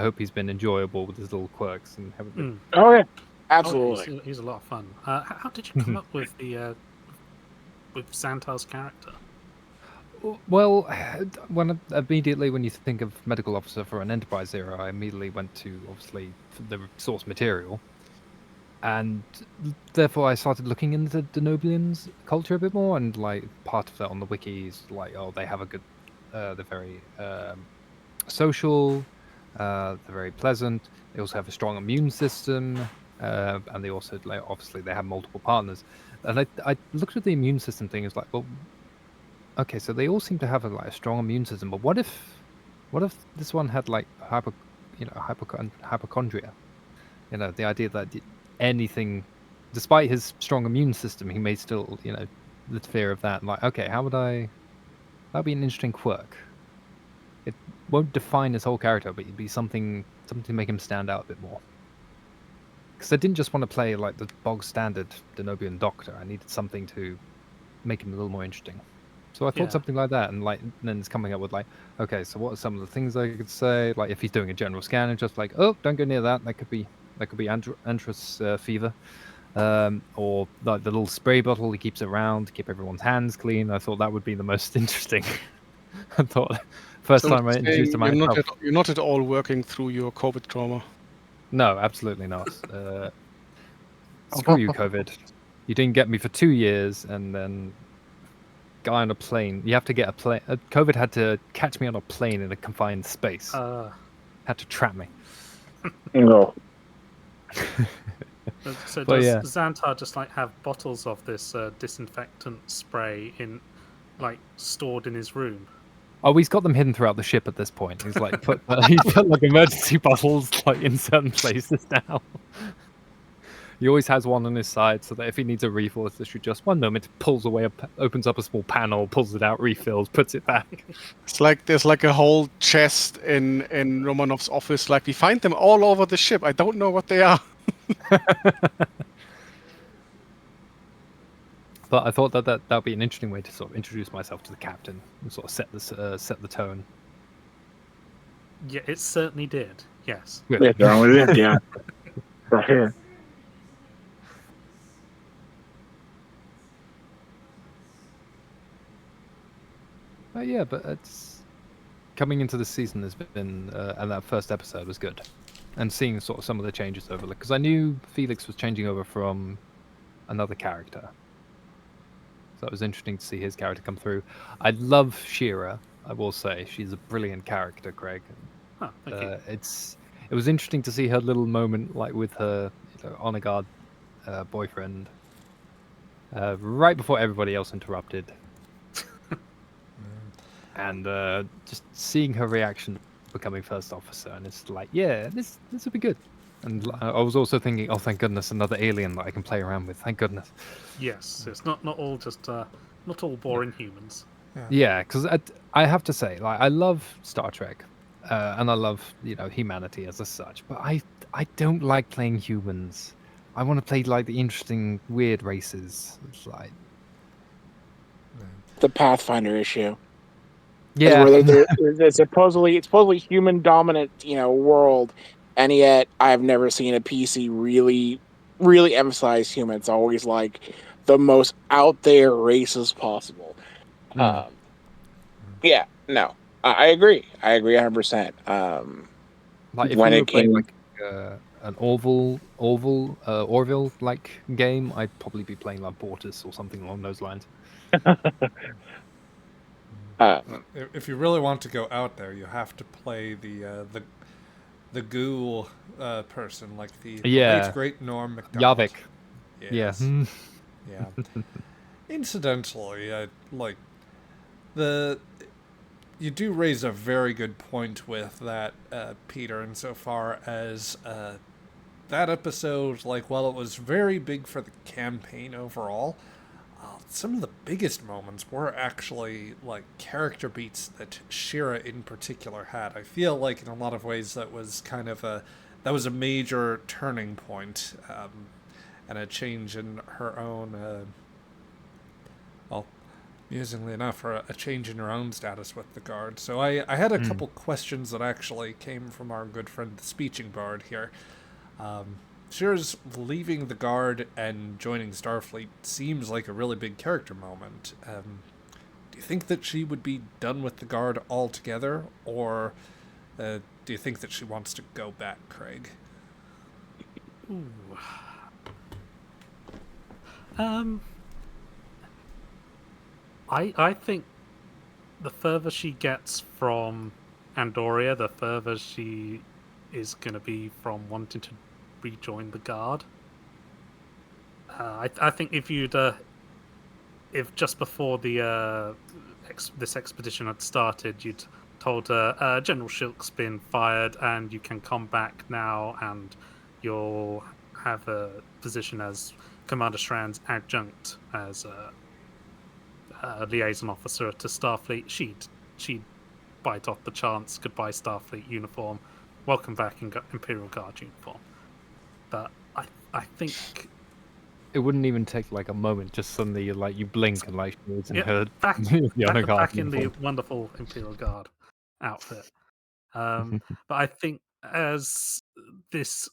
hope he's been enjoyable with his little quirks and everything. Oh yeah, Oh, absolutely. he's a lot of fun. How did you come up with the with Xantar's character? Well, immediately when you think of medical officer for an Enterprise era, I immediately went to obviously the source material, and therefore I started looking into Denobulan's culture a bit more, and like part of that on the wikis, like they have a good, they're very social, they're very pleasant. They also have a strong immune system. and they also like obviously they have multiple partners. And I looked at the immune system thing. It's like, well, okay, so they all seem to have a strong immune system, but what if this one had like hypochondria? You know, the idea that anything, despite his strong immune system, he may still, the fear of that. Like, okay, that'd be an interesting quirk. It won't define his whole character, but it'd be something to make him stand out a bit more. Because I didn't just want to play like the bog standard Denobian Doctor. I needed something to make him a little more interesting. So I thought Yeah. something like that, and then it's coming up with like, okay, so what are some of the things I could say? Like if he's doing a general scan, and just like, oh, don't go near that. That could be anthrus fever, or like the little spray bottle he keeps around to keep everyone's hands clean. I thought that would be the most interesting. I thought first So time I saying introduced him myself. you're not at all working through your COVID trauma. No, absolutely not. Screw you, COVID. You didn't get me for 2 years, and then guy on a plane. You have to get a plane. COVID had to catch me on a plane in a confined space. Had to trap me. No. So But does yeah. Xantar just like have bottles of this disinfectant spray stored in his room? Oh, he's got them hidden throughout the ship at this point. He's like he's put like emergency bottles like in certain places now. He always has one on his side so that if he needs a refill, it's literally just 1 moment, pulls away, opens up a small panel, pulls it out, refills, puts it back. It's like there's like a whole chest in Romanov's office. Like we find them all over the ship. I don't know what they are. But I thought that would be an interesting way to sort of introduce myself to the captain and sort of set the tone. Yeah, it certainly did. Yes. Good. Yeah, they're only this, yeah. For sure. Yeah, but it's coming into this season has been, and that first episode was good, and seeing sort of some of the changes over, because I knew Felix was changing over from another character, so it was interesting to see his character come through. I love Shira. I will say she's a brilliant character, Craig. Oh, thank you. It was interesting to see her little moment, like with her honor guard boyfriend, right before everybody else interrupted. And just seeing her reaction becoming first officer, and it's like, yeah, this would be good. And I was also thinking, oh, thank goodness, another alien that I can play around with. Thank goodness. Yes, it's not all just not all boring humans. Yeah, because I have to say, like, I love Star Trek, and I love humanity as such, but I don't like playing humans. I want to play like the interesting, weird races. It's like The Pathfinder issue. yeah, Where it's supposedly human dominant, world, and yet I've never seen a PC really emphasize humans. It's always like the most out there races possible. Yeah, no, I agree. I agree 100%. like if when we it were playing came- like an Orville like game, I'd probably be playing like Bortus or something along those lines. If you really want to go out there, you have to play the ghoul person, like the late great Norm Macdonald. Yavik. Yes. Yeah. Yeah. Incidentally, you do raise a very good point with that, Peter, insofar as that episode, like, while it was very big for the campaign overall, some of the biggest moments were actually like character beats that Shira in particular had. I feel like in a lot of ways that was kind of a major turning point, and a change in her own. Amusingly enough, a change in her own status with the guard. So I had a couple questions that actually came from our good friend the Speeching Bard here. Shira's leaving the guard and joining Starfleet seems like a really big character moment. Do you think that she would be done with the guard altogether, or do you think that she wants to go back, Craig? Ooh. I think the further she gets from Andoria, the further she is going to be from wanting to rejoin the guard. I think if you'd if just before the this expedition had started, you'd told her General Shilk's been fired and you can come back now, and you'll have a position as Commander Strand's adjunct as a liaison officer to Starfleet, she'd bite off the chance. Goodbye, Starfleet uniform. Welcome back in Imperial Guard uniform. But I think It wouldn't even take like a moment. Just suddenly, like you blink and like she was in Yep, her back, the honor guard back in the uniform. wonderful Imperial Guard outfit. But I think as this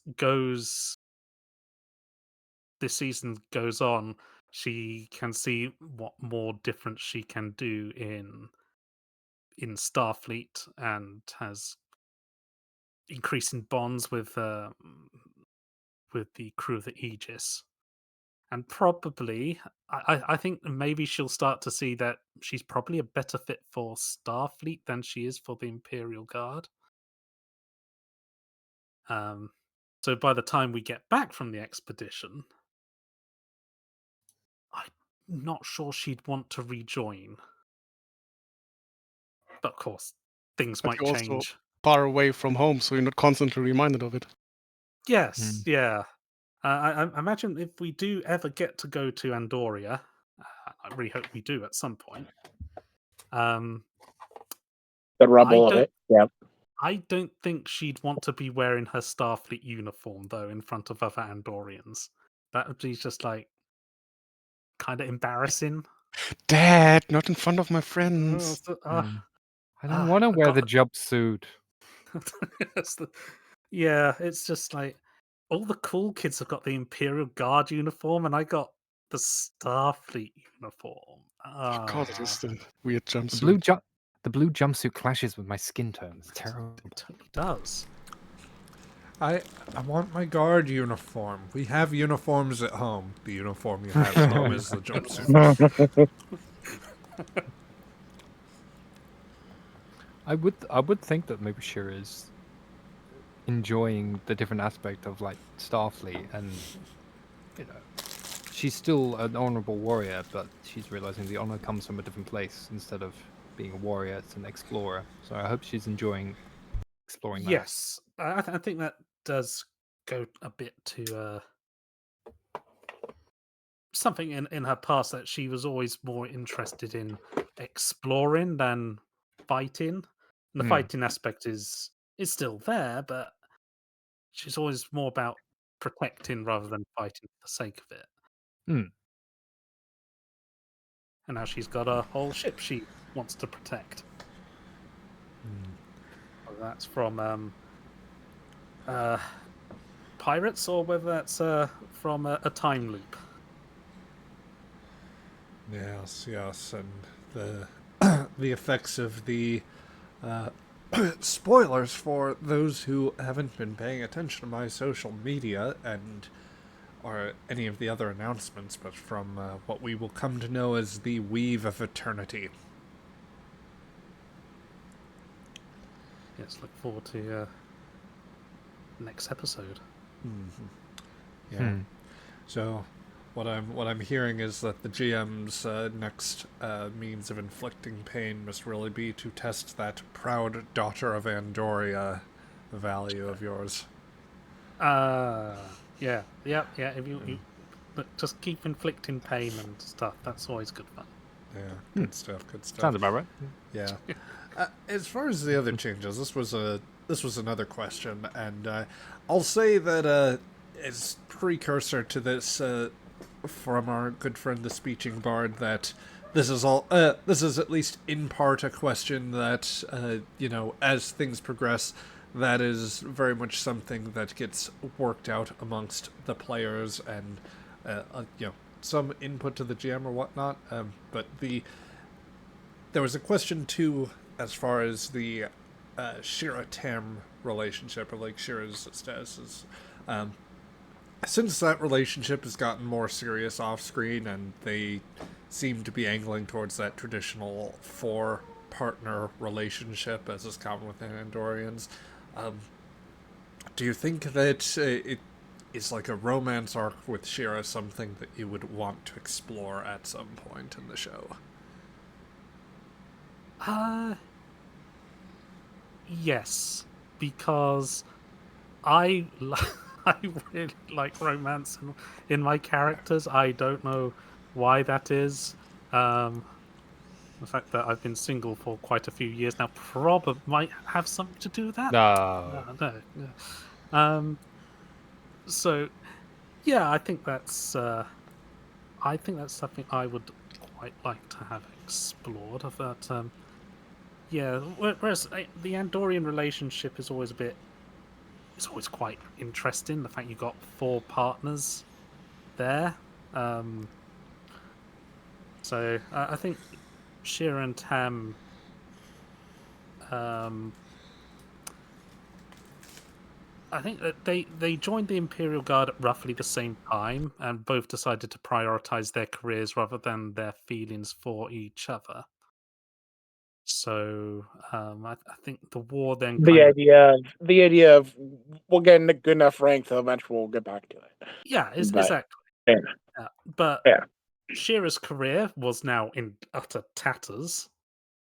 season goes on, she can see what more difference she can do in Starfleet, and has increasing bonds with the crew of the Aegis. And probably, I think maybe she'll start to see that she's probably a better fit for Starfleet than she is for the Imperial Guard. So by the time we get back from the expedition, I'm not sure she'd want to rejoin. But of course, things But might you're also change. far away from home, so you're not constantly reminded of it. Yes, yeah. I imagine if we do ever get to go to Andoria, I really hope we do at some point. The rubble I of don't it. Yep. I don't think she'd want to be wearing her Starfleet uniform, though, in front of other Andorians. That would be just like kind of embarrassing. Dad, not in front of my Oh, friends. I don't want to wear the jumpsuit. Yeah, it's just like all the cool kids have got the Imperial Guard uniform, and I got the Starfleet uniform. Of course, it is the weird The jumpsuit. blue jumpsuit clashes with my skin tone. It's terrible. It totally does. I want my guard uniform. We have uniforms at home. The uniform you have at home is the jumpsuit. I would think that maybe Shira's enjoying the different aspect of like Starfleet, and you know, she's still an honorable warrior, but she's realizing the honor comes from a different place. Instead of being a warrior, it's an explorer. So I hope she's enjoying exploring that. Yes, I think that does go a bit to something in her past, that she was always more interested in exploring than fighting. And the fighting aspect is still there, but she's always more about protecting rather than fighting for the sake of it. Hmm. And now she's got a whole ship she wants to protect. Whether that's from pirates, or whether that's from a time loop. Yes, and the the effects of the spoilers for those who haven't been paying attention to my social media and or any of the other announcements, but from what we will come to know as the Weave of Eternity. Yes, look forward to next episode. Yeah. So, what I'm hearing is that the GM's next means of inflicting pain must really be to test that proud daughter of Andoria value of yours. Yeah. If you look, just keep inflicting pain and stuff. That's always good fun. Yeah, good stuff. Sounds about right. Yeah. As far as the other changes, this was another question, and I'll say that as precursor to this, from our good friend the Speeching Bard, that this is at least in part a question that as things progress, that is very much something that gets worked out amongst the players, and some input to the GM or whatnot. But there was a question too, as far as the Shira-Tam relationship, or like Shira's status is. Since that relationship has gotten more serious off-screen, and they seem to be angling towards that traditional four-partner relationship, as is common within Andorians, do you think that is like a romance arc with Shira something that you would want to explore at some point in the show? Yes, because I I really like romance in my characters. I don't know why that is. The fact that I've been single for quite a few years now probably might have something to do with that. No. No. So yeah, I think that's something I would quite like to have explored. But yeah, whereas the Andorian relationship is always it's always quite interesting. The fact you got 4 partners there. So I think Shira and Tam. I think that they joined the Imperial Guard at roughly the same time, and both decided to prioritize their careers rather than their feelings for each other. So I think the war then The kind of idea of we'll get in a good enough rank, so eventually we'll get back to it. But exactly. yeah, But yeah. Shira's career was now in utter tatters,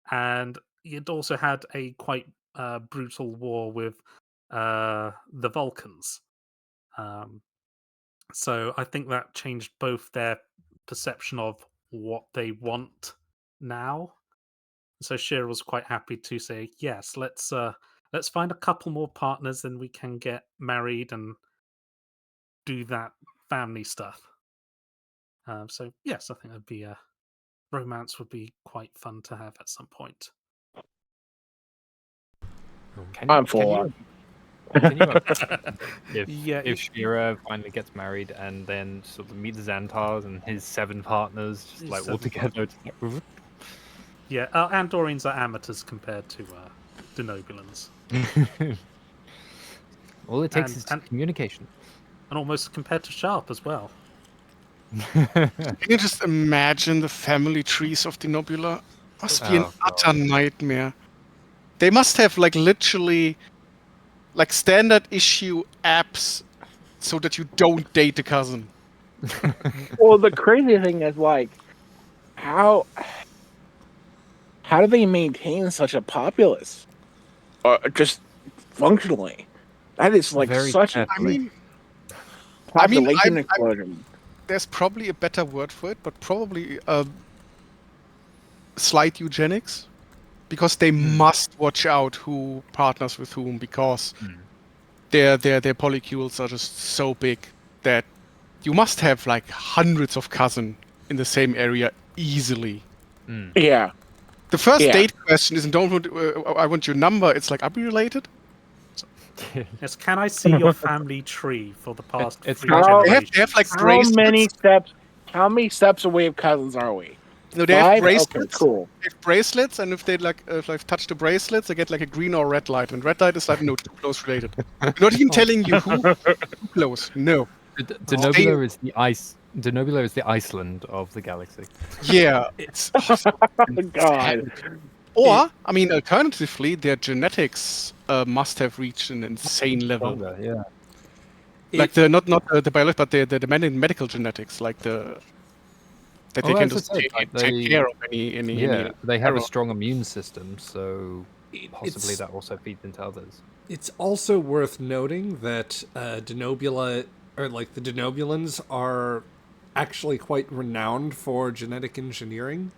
and it also had a quite brutal war with the Vulcans. So I think that changed both their perception of what they want now. So Shira was quite happy to say, "Yes, let's find a couple more partners, then we can get married and do that family stuff." So yes, I think that'd be a romance would be quite fun to have at some point. I'm full on. Can you imagine if Yeah, if Shira finally gets married and then sort of meets Xantar and his 7 partners just His like all 7 together? Just like, yeah, Andorians are amateurs compared to Denobulans, all it takes And- is and- communication. and almost compared to Sharp as well. Can you just imagine the family trees of Denobula? Must be an Oh, utter nightmare. They must have like literally like standard issue apps so that you don't date a cousin. Well, the crazy thing is like how do they maintain such a populace? Just functionally, that is like Very such a carefully. population explosion. There's probably a better word for it, but probably slight eugenics, because they must watch out who partners with whom, because their polycules are just so big that you must have like hundreds of cousins in the same area easily. Yeah, The first Yeah. date question isn't I want your number. It's like, are we related? Yes, can I see your family tree for the past It's 3 how- generations? They have like how bracelets. many steps? How many steps away of cousins are we? No, they have 5? bracelets. Okay, cool. They have bracelets, and if they like touch the bracelets, they get like a green or red light. And red light is like, no, too close related. Not even telling you who close. No. Denobula is the ice. Denobula is the Iceland of the galaxy. Yeah. It's God. Or, I mean, alternatively, their genetics must have reached an insane level. Stronger, yeah. Like the not the biological, but the medical genetics, like that they Well, can as I just said, take, like take they- care of any Yeah, they have error. a strong immune system, so possibly It's- that also feeds into others. It's also worth noting that Denobula, or like the Denobulans, are actually quite renowned for genetic engineering.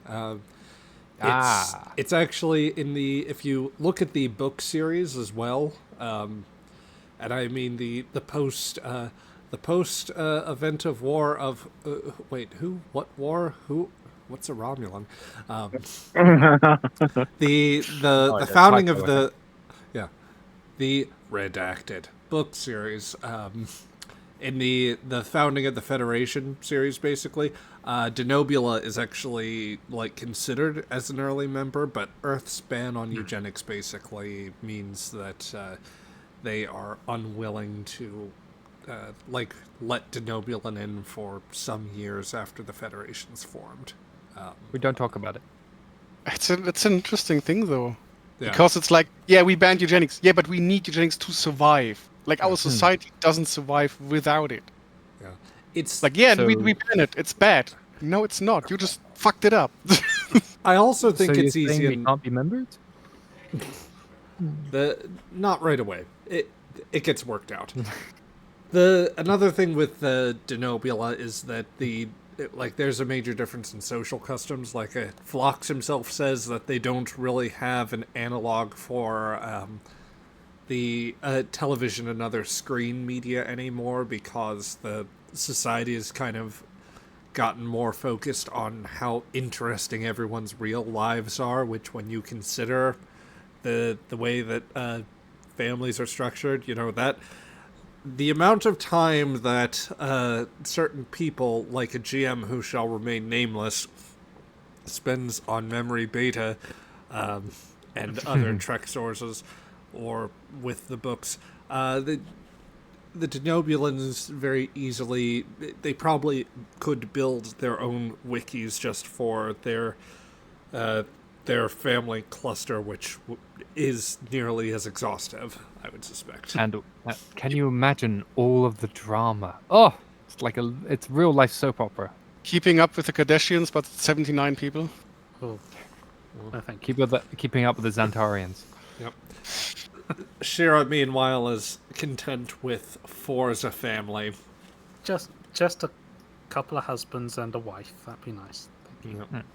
It's actually in the, if you look at the book series as well, and I mean the post event of war of wait, who, what war, who, what's a Romulan? The founding of the the redacted book series, in the founding of the Federation series, basically, Denobula is actually like considered as an early member, but Earth's ban on eugenics basically means that they are unwilling to like let Denobulan in for some years after the Federation's formed. We don't talk about it. It's an interesting thing though, Yeah. because it's like, yeah, we banned eugenics, yeah, but we need eugenics to survive. Like our society doesn't survive without it. Yeah. It's Like, yeah, So- we ban it. It's bad. No, it's not. You just fucked it up. I also think so it's you're saying easy we and can't be members? not right away. It gets worked out. Another thing with the Denobula is that there's a major difference in social customs. Like Phlox himself says that they don't really have an analog for the television and other screen media anymore because the society has kind of gotten more focused on how interesting everyone's real lives are, which when you consider the way that families are structured, that the amount of time that certain people, like a GM who shall remain nameless, spends on memory beta and other Trek sources, or with the books, the Denobulans very easily, they probably could build their own wikis just for their family cluster, which is nearly as exhaustive, I would suspect. And can you imagine all of the drama? Oh, it's real life soap opera. Keeping up with the Kardashians, but 79 people. Oh, no, thank you. Keeping up with the Xantarians. Yep. Shira, meanwhile, is content with 4 as a family. Just a couple of husbands and a wife. That'd be nice. Yep.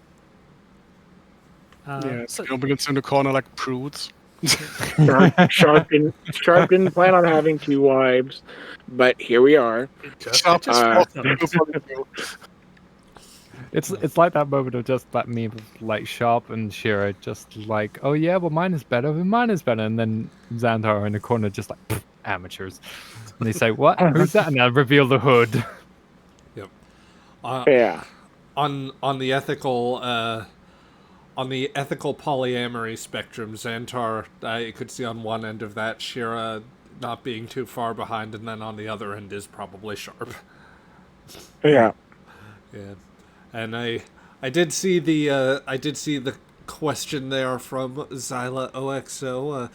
Yeah, So, Nobulans in the corner like prudes. Sharp didn't plan on having 2 wives, but here we are. Sharp just is It's like that moment of just that meme of like Sharp and Shira just like, oh yeah, well mine is better, and then Xantar in the corner just like "Pfft, amateurs. And they say, what? Who's that? And I reveal the hood. Yep. Yeah. On the ethical polyamory spectrum, Xantar, you could see on one end of that Shira not being too far behind, and then on the other end is probably Sharp. Yeah. Yeah. And I did see the question there from Xyla OXO.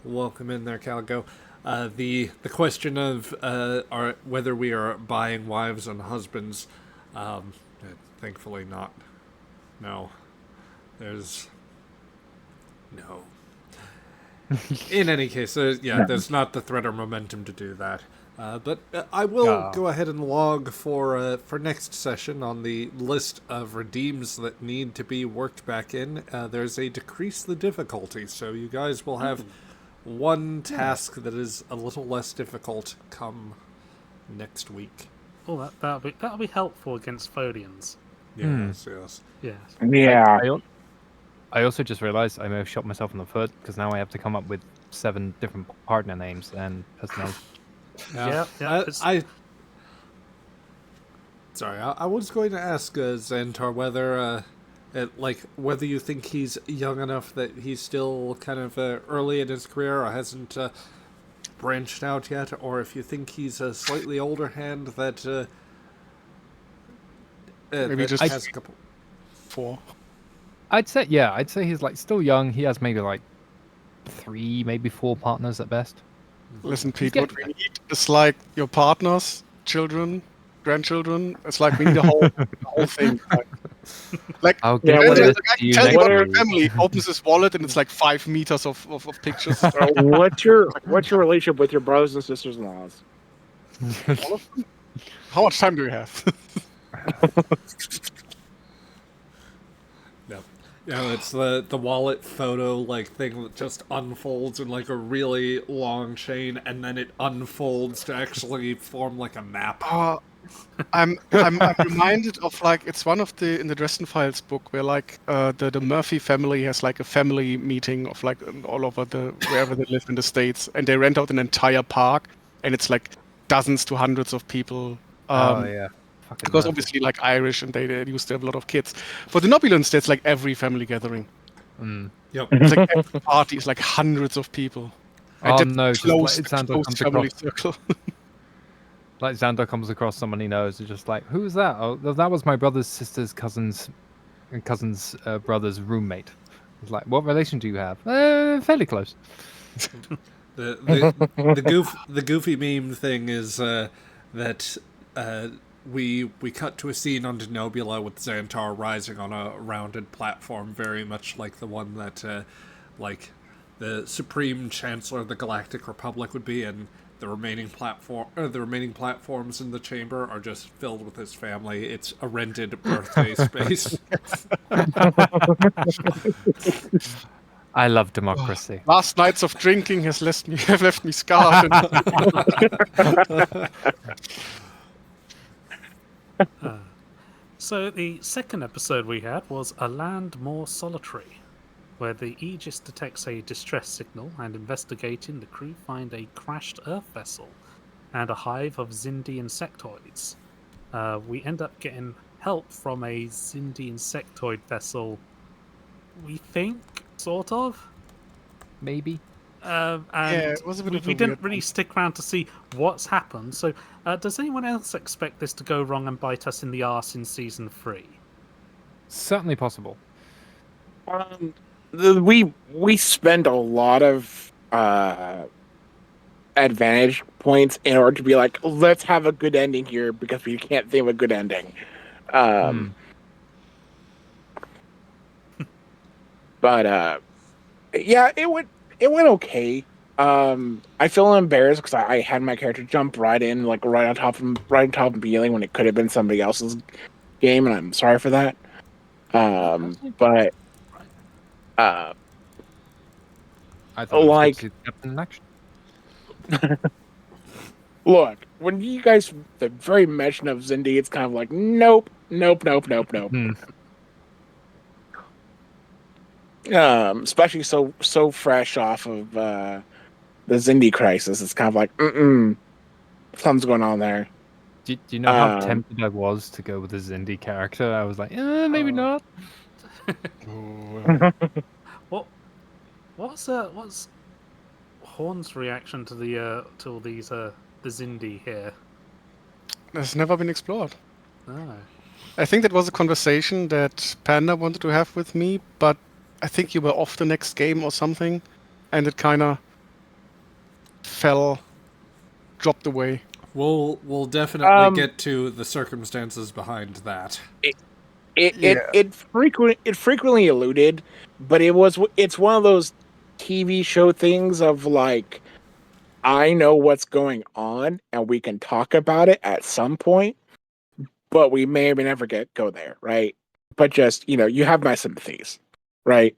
Welcome in there, Calico. The question of whether we are buying wives and husbands. Thankfully not. No. There's no. In any case, there's not the threat or momentum to do that. But I will go ahead and log for next session on the list of redeems that need to be worked back in. There's a decrease the difficulty, so you guys will have one task that is a little less difficult come next week. oh, that'll be helpful against Fodians. Yes, yes. Yes. Yeah. I also just realized I may have shot myself in the foot because now I have to come up with 7 different partner names and personalities. Yeah. I was going to ask Xantar whether you think he's young enough that he's still kind of early in his career or hasn't branched out yet, or if you think he's a slightly older hand that Maybe that just has a couple. 4. I'd say he's like still young. He has maybe like 3, maybe 4 partners at best. Listen, Pete, what we need is like your partners, children, grandchildren. It's like we need the whole thing. Like, I'll get Yeah, a what list I to you tell you next what, my week. family opens his wallet and it's like 5 meters of pictures. What's your relationship with your brothers and sisters-in-laws? All of them? How much time do we have? No, it's the wallet photo thing that just unfolds in like a really long chain, and then it unfolds to actually form like a map. I'm reminded of like it's one of in the Dresden Files book where like the Murphy family has like a family meeting of like all over wherever they live in the States, and they rent out an entire park, and it's like dozens to hundreds of people. Oh yeah. Fucking Because Murphy. obviously, like Irish, and they used to have a lot of kids. For the Nobulans, that's like every family gathering. Yep. It's like every party is like hundreds of people. And Oh that's no, just like close, Xander close comes family across, circle. like Xander comes across someone he knows, and just like, who's that? Oh, that was my brother's sister's cousin's brother's roommate. He's like, what relation do you have? Fairly close. The goofy meme thing is that we cut to a scene on Denobula with Xantar rising on a rounded platform, very much like the one that like the Supreme Chancellor of the Galactic Republic would be, and the remaining platforms in the chamber are just filled with his family. It's a rented birthday space. I love democracy. Last nights of drinking have left me scarred. So the second episode we had was A Land More Solitary, where the Aegis detects a distress signal, and investigating, the crew find a crashed Earth vessel and a hive of Xindi insectoids. We end up getting help from a Xindi insectoid vessel, we think, sort of. Maybe. And it was a bit of a we didn't weird really one. stick around to see what's happened. So, does anyone else expect this to go wrong and bite us in the arse in season 3? Certainly possible. We spend a lot of advantage points in order to be like, let's have a good ending here because we can't think of a good ending. But yeah, it went okay. I feel embarrassed because I had my character jump right in, like right on top of the beginning when it could have been somebody else's game, and I'm sorry for that. But I thought it was good to see the captain in action. look, when you guys the very mention of Xindi, it's kind of like nope. Especially so fresh off of the Xindi crisis, it's kind of like something's going on there. Do you know how tempted I was to go with the Xindi character? I was like, maybe not. What's Horn's reaction to all these the Xindi here? It's never been explored. Oh. I think that was a conversation that Panda wanted to have with me, but I think you were off the next game or something, and it kind of dropped away. We'll definitely get to the circumstances behind that. It frequently alluded, but it's one of those TV show things of like, I know what's going on and we can talk about it at some point, but we may or may never go there, right? But just, you have my sympathies, right?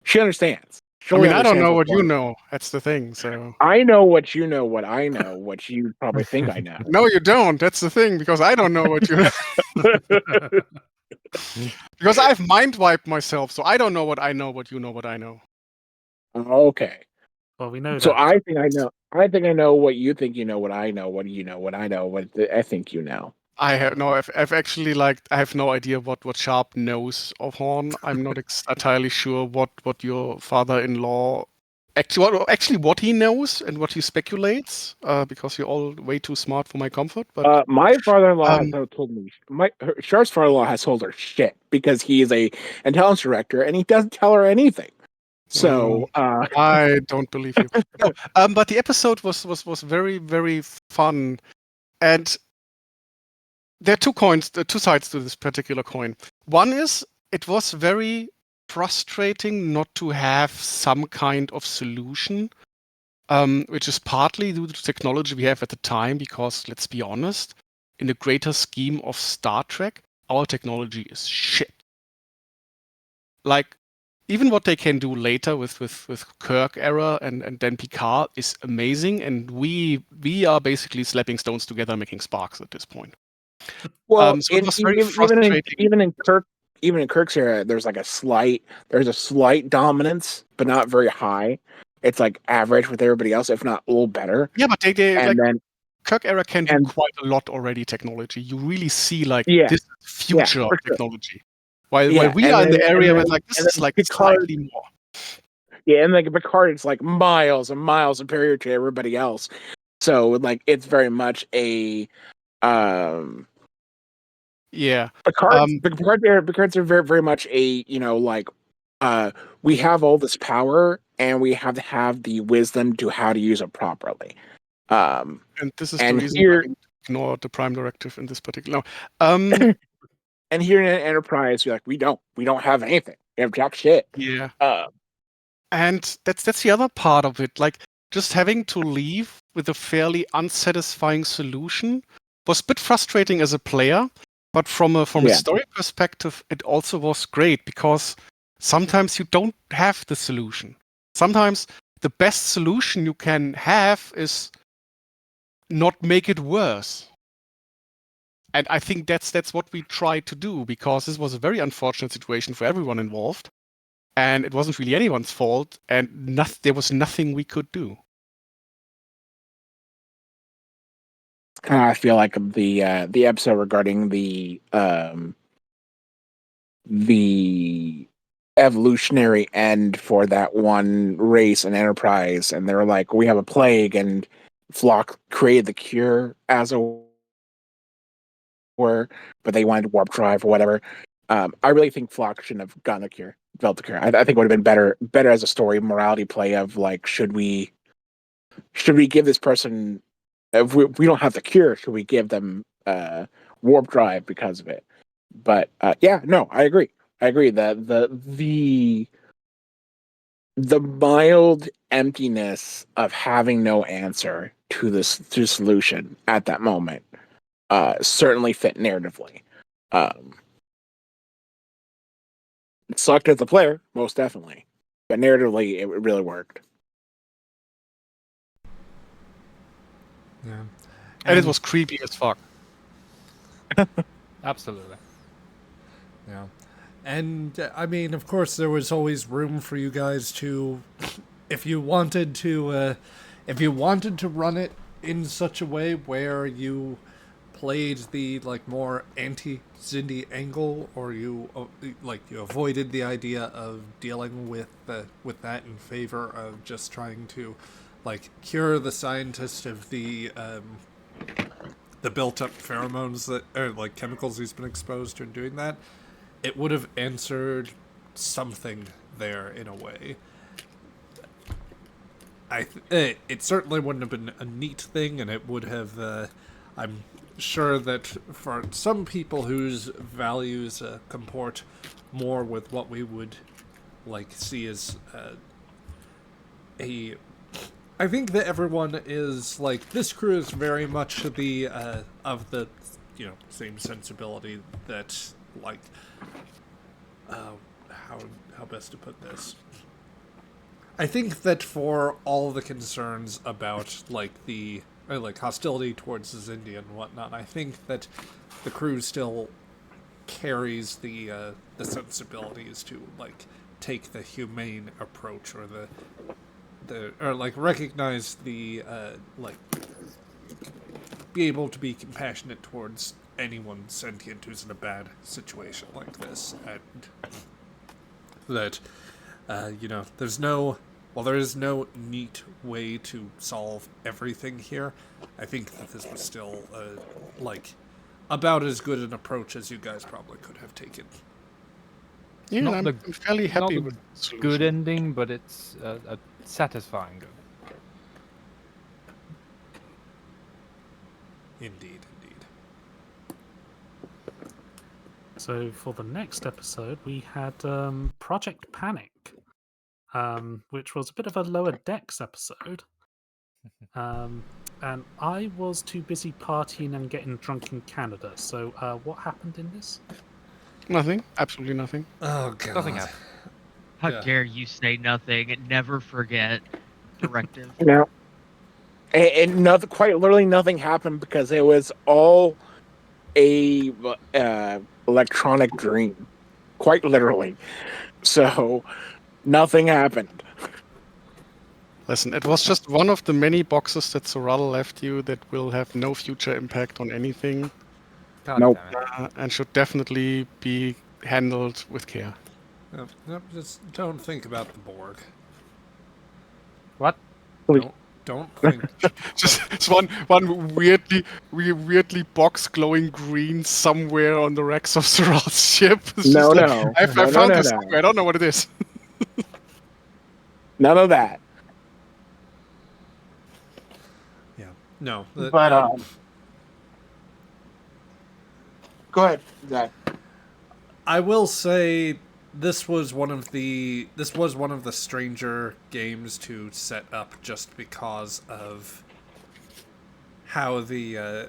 She understands. I don't know what you know. That's the thing. So I know what you know, what I know, what you probably think I know. No, you don't. That's the thing, because I don't know what you know. Because I've mind wiped myself, so I don't know what I know, what you know, what I know. Okay. Well, we know so that. I think I know. I think I know what you think you know, what I know, what you know, what I know, what I think you know. I have no. I've actually I have no idea what Sharp knows of Horn. I'm not entirely sure what your father-in-law actually what he knows and what he speculates. Because you're all way too smart for my comfort. But my father-in-law has told me. Sharp's father-in-law has told her shit because he is a intelligence director and he doesn't tell her anything. So I don't believe you. No, but the episode was very, very fun, and there are two sides to this particular coin. One is it was very frustrating not to have some kind of solution, which is partly due to the technology we have at the time, because let's be honest, in the greater scheme of Star Trek, our technology is shit. Like, even what they can do later with Kirk era and then Picard is amazing, and we are basically slapping stones together making sparks at this point. Well, so it was very frustrating. Even in Kirk's era, there's a slight dominance, but not very high. It's like average with everybody else, if not a little better. Yeah, but they and then Kirk era can do quite a lot already. Technology, you really see this future of technology. Sure. While we are in the area where this is Picard, slightly more. Yeah, and Picard is miles and miles superior to everybody else. So it's very much a Picard's are very very much a we have all this power and we have to have the wisdom to how to use it properly. And this is and the reason here- I ignore the Prime Directive in this particular. No. And here in an enterprise, you're like, we don't have anything. We have jack shit. Yeah. Uh, And that's the other part of it. Like, just having to leave with a fairly unsatisfying solution was a bit frustrating as a player, but from a Yeah. story perspective, it also was great because sometimes you don't have the solution. Sometimes the best solution you can have is not make it worse. And I think that's what we tried to do, because this was a very unfortunate situation for everyone involved. And it wasn't really anyone's fault, and there was nothing we could do. kind of I feel like the episode regarding the evolutionary end for that one race and enterprise, and they were like, we have a plague, and Flock created the cure as a were, but they wanted warp drive or whatever. I really think Flock shouldn't have gotten the cure, developed the cure. I think it would have been better as a story morality play of like, should we give this person, if we don't have the cure, should we give them warp drive because of it? But yeah, no, I agree. That the mild emptiness of having no answer to the solution at that moment certainly fit narratively. It sucked as a player, most definitely, but narratively, it really worked. Yeah. And it was creepy as fuck. Absolutely. Yeah. And I mean, of course, there was always room for you guys to, if you wanted to run it in such a way where you played the like more anti-Zindi angle, or you you avoided the idea of dealing with that in favor of just trying to like cure the scientist of the built-up pheromones that or like chemicals he's been exposed to, and doing that, it would have answered something there in a way. It certainly wouldn't have been a neat thing, and it would have. I'm sure that for some people whose values comport more with what we would like see as a. I think that everyone is like, this crew is very much the of the same sensibility that like how best to put this. I think that for all the concerns about like the hostility towards the Zindi and whatnot, I think that the crew still carries the sensibilities to like take the humane approach, or or like recognize the be able to be compassionate towards anyone sentient who's in a bad situation like this, and that there is no neat way to solve everything here. I think that this was still about as good an approach as you guys probably could have taken. Yeah, Not I'm the- fairly happy not with the the solution. good ending, but it's a satisfying good. Indeed. So for the next episode, we had Project Panic, which was a bit of a lower decks episode. And I was too busy partying and getting drunk in Canada. So what happened in this? Nothing. Absolutely nothing. Oh god. Nothing happened. How Yeah. dare you say nothing and never forget directive? No, and nothing, quite literally nothing happened because it was all a electronic dream, quite literally. So nothing happened. Listen, it was just one of the many boxes that Soral left you that will have no future impact on anything, God Nope. damn it. and should definitely be handled with care. Nope, just don't think about the Borg. What? Don't think. Just one weirdly box glowing green somewhere on the wrecks of Soral's ship. It's No, just like, no. I No, found no, this no. somewhere. I don't know what it is. None of that. Yeah. No. But go ahead, Zach. I will say this was one of the stranger games to set up just because of how the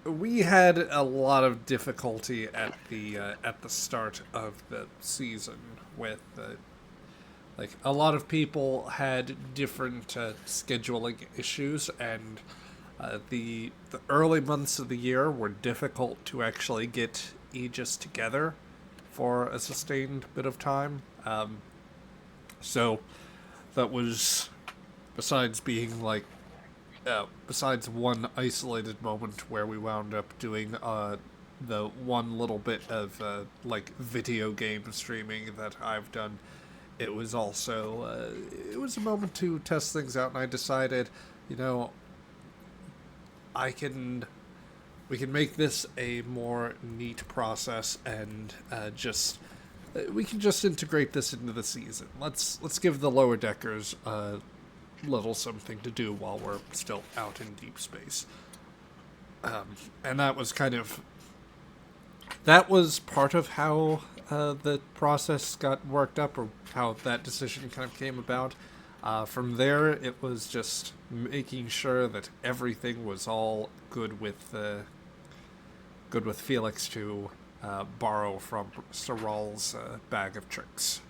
we had a lot of difficulty at the start of the season with a lot of people had different scheduling issues, and the early months of the year were difficult to actually get Aegis together for a sustained bit of time. So that was, besides being besides one isolated moment where we wound up doing the one little bit of video game streaming that I've done, it was also it was a moment to test things out, and I decided, you know, we can make this a more neat process, and we can just integrate this into the season. Let's give the lower deckers a little something to do while we're still out in deep space. And that was part of how the process got worked up, or how that decision kind of came about. From there, it was just making sure that everything was all good with Felix to borrow from Soral's bag of tricks.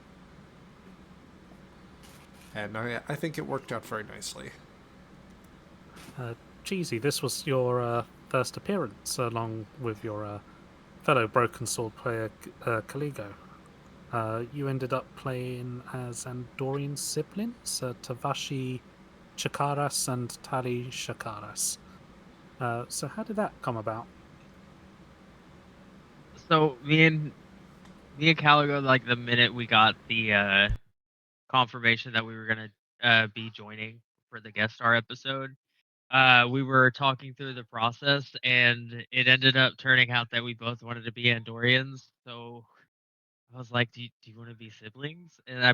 And I think it worked out very nicely. Cheesy, this was your first appearance along with your fellow Broken Sword player, Kaligo. You ended up playing as Andorian siblings, Tavashi Chakaras and Tali Chakaras. So how did that come about? So me and Caligo, like the minute we got the confirmation that we were gonna be joining for the guest star episode, we were talking through the process, and it ended up turning out that we both wanted to be Andorians. So I was like, "Do you want to be siblings?" And then I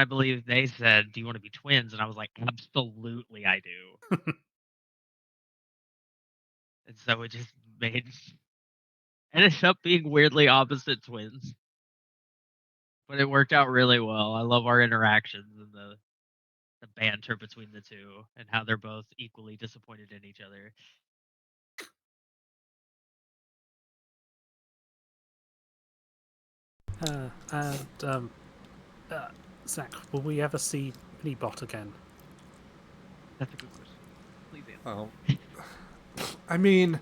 believe they said, "Do you want to be twins?" And I was like, "Absolutely, I do." And so it just ended up being weirdly opposite twins, but it worked out really well. I love our interactions and the banter between the two, and how they're both equally disappointed in each other. Zach, will we ever see Minibot again? That's a good question. Please answer. Well, I mean,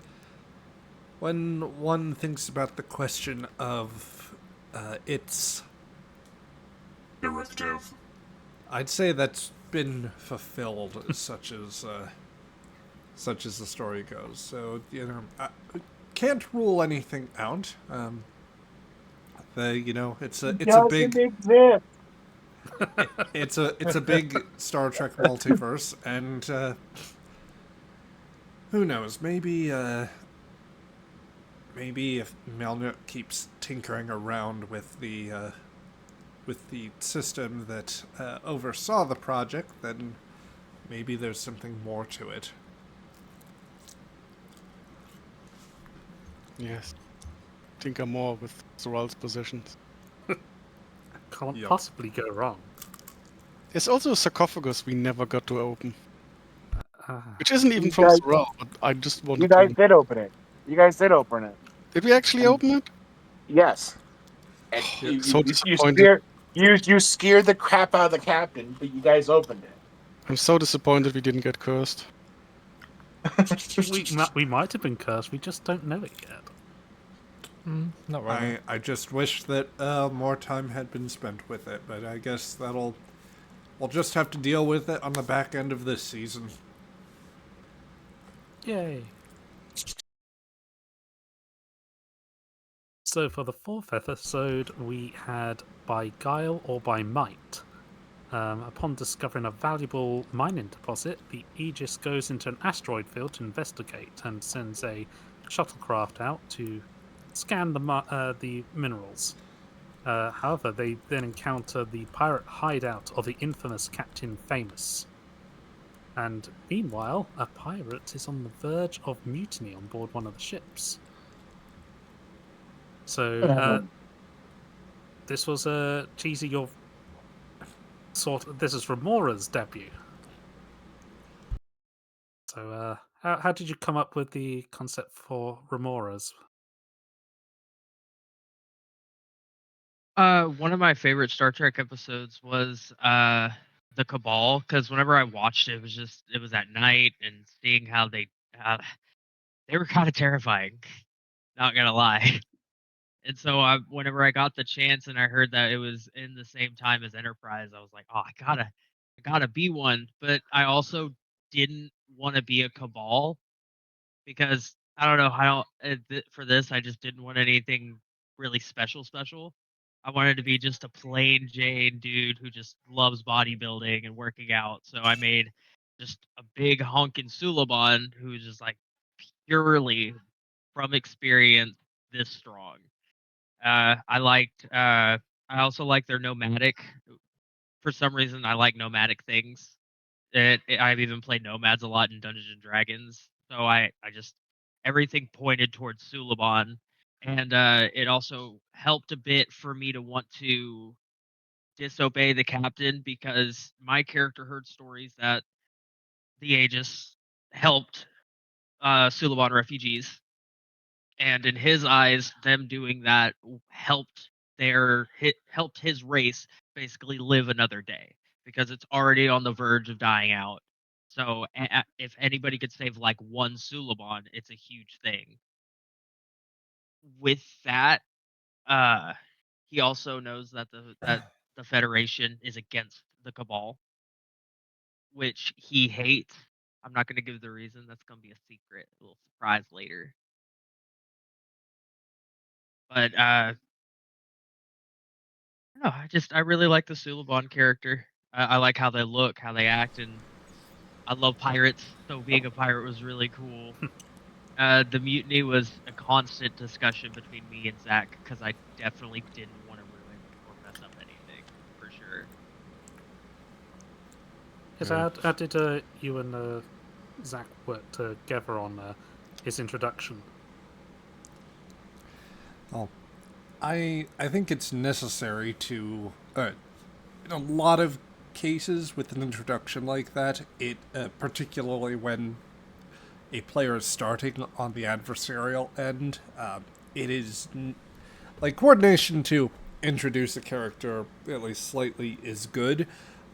when one thinks about the question of its directive, I'd say that's been fulfilled, such as the story goes. So, you know, I can't rule anything out. It's a big exist. it's a big Star Trek multiverse, and who knows? Maybe if Melnuk keeps tinkering around with the system that oversaw the project, then maybe there's something more to it. Yes. Tinker more with Soral's positions. Can't Yep. possibly go wrong. There's also a sarcophagus we never got to open, Ah, which isn't even You from guys- Soral, but I just You wanted guys to. did open it. You guys did open it. Did we actually open it? Yes. And So disappointed. you scared the crap out of the captain, but you guys opened it. I'm so disappointed we didn't get cursed. we might have been cursed, we just don't know it yet. Not right. I just wish that more time had been spent with it, but I guess we'll just have to deal with it on the back end of this season. Yay. So for the fourth episode, we had By Guile or By Might. Upon discovering a valuable mining deposit, the Aegis goes into an asteroid field to investigate and sends a shuttlecraft out to scan the minerals. However, they then encounter the pirate hideout of the infamous Captain Famous. And meanwhile, a pirate is on the verge of mutiny on board one of the ships. So, this was Cheesy, your this is Remora's debut. So, how did you come up with the concept for Remora's? One of my favorite Star Trek episodes was the Cabal, because whenever I watched it, it was at night, and seeing how they were kind of terrifying. Not gonna lie. And so whenever I got the chance and I heard that it was in the same time as Enterprise, I was like, oh, I gotta be one. But I also didn't want to be a Cabal because I don't know how for this I just didn't want anything really special. I wanted to be just a plain Jane dude who just loves bodybuilding and working out. So I made just a big honkin' Suliban who's just like purely from experience this strong. I liked. I also like their nomadic. For some reason, I like nomadic things. I've even played nomads a lot in Dungeons and Dragons. So I just everything pointed towards Suliban, and it also helped a bit for me to want to disobey the captain because my character heard stories that the Aegis helped Suliban refugees, and in his eyes, them doing that helped his race basically live another day because it's already on the verge of dying out. So if anybody could save like one Suliban, it's a huge thing. With that, uh, he also knows that the Federation is against the Cabal, which he hates. I'm not going to give the reason. That's going to be a secret, a little surprise later. But no, I really like the Suliban character. I like how they look, how they act, and I love pirates. So being a pirate was really cool. The mutiny was a constant discussion between me and Zach because I definitely didn't want to ruin or mess up anything for sure. Yes, how did you and Zach work together on his introduction? Well, I think it's necessary to, in a lot of cases with an introduction like that, it particularly when a player is starting on the adversarial end, it is like coordination to introduce a character at least slightly is good,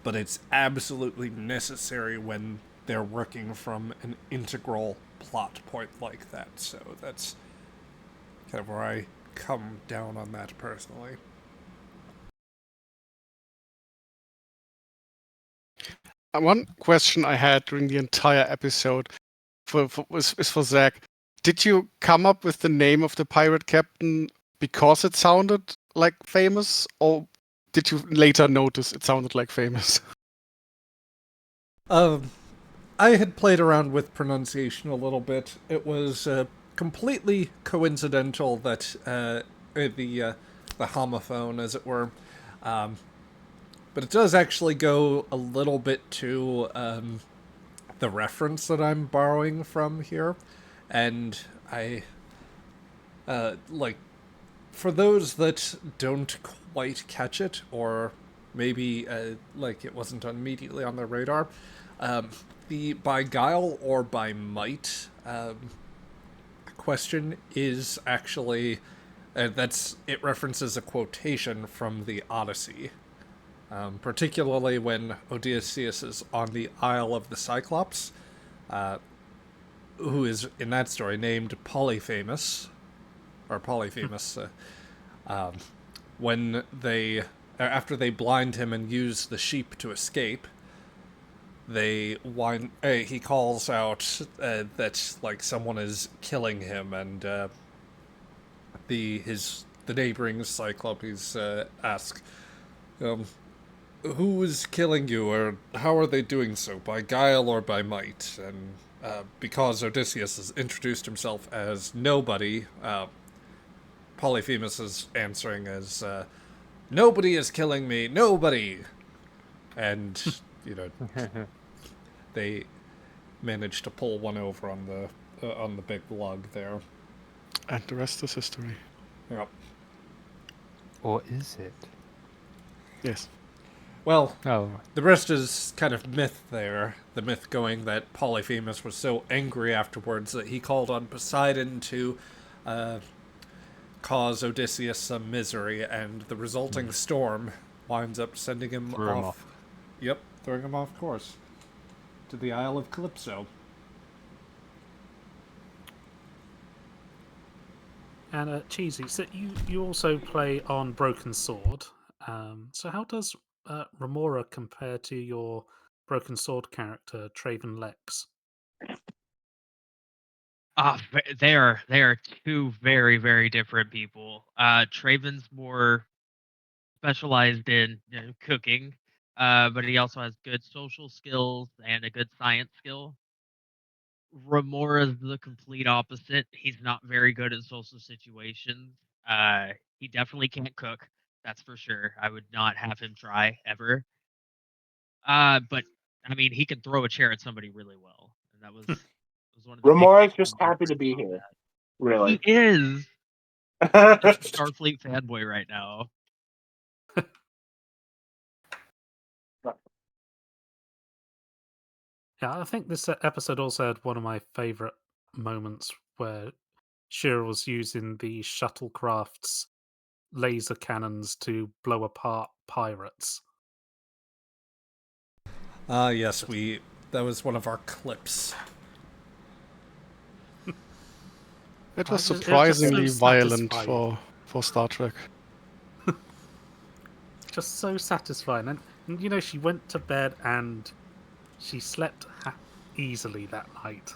but it's absolutely necessary when they're working from an integral plot point like that. So that's kind of where I come down on that personally. One question I had during the entire episode is for Zach. Did you come up with the name of the pirate captain because it sounded like Famous, or did you later notice it sounded like Famous? I had played around with pronunciation a little bit. It was completely coincidental that the homophone, as it were, but it does actually go a little bit to the reference that I'm borrowing from here, and I like for those that don't quite catch it, or maybe like it wasn't immediately on their radar, the by guile or by might question is actually it references a quotation from the Odyssey, particularly when Odysseus is on the Isle of the Cyclops, who is in that story named Polyphemus, when they after they blind him and use the sheep to escape, he calls out that like someone is killing him, and the neighboring Cyclopes ask, who is killing you, or how are they doing so, by guile or by might? And because Odysseus has introduced himself as nobody, Polyphemus is answering as Nobody is killing me. Nobody. And, you know, they managed to pull one over on the big lug there. And the rest is history. Yep. Or is it? Yes. Well, Oh, the rest is kind of myth there. The myth going that Polyphemus was so angry afterwards that he called on Poseidon to cause Odysseus some misery, and the resulting storm winds up sending him Threw him off. Yep, throwing him off course to the Isle of Calypso. And Cheesy, so you also play on Broken Sword. So how does Remora compare to your Broken Sword character, Traven Lex? They are two very, very different people. Traven's more specialized in cooking, but he also has good social skills and a good science skill. Remora's the complete opposite. He's not very good at social situations. He definitely can't cook. That's for sure. I would not have him try ever. But I mean, he can throw a chair at somebody really well, and that was one of the big Remora's things just when we happy to first be saw here. that. Really. He is such a Starfleet fanboy right now. Yeah, I think this episode also had one of my favorite moments where Shira was using the shuttlecraft's laser cannons to blow apart pirates. Yes, that was one of our clips. It I was just- it was just so surprisingly violent satisfying. for Star Trek. Just so satisfying. And you know, she went to bed and she slept easily that night.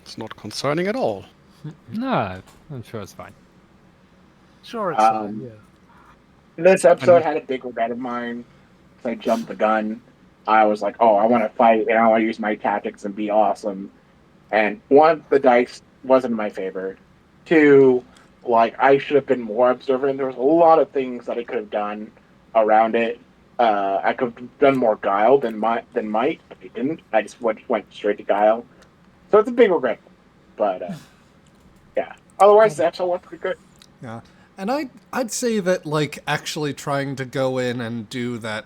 It's not concerning at all. no, I'm sure it's fine. Sure, it's fine, yeah. This episode And had a big regret of mine. So I jumped the gun. I was like, oh, I want to fight and I want to use my tactics and be awesome. And one, the dice wasn't in my favor. Two, like I should have been more observant. There was a lot of things that I could have done around it. I could have done more guile than might, but I didn't. I just went straight to guile. So it's a big regret. But yeah. Otherwise, the episode went pretty good. Yeah. And I'd say that, like, actually trying to go in and do that,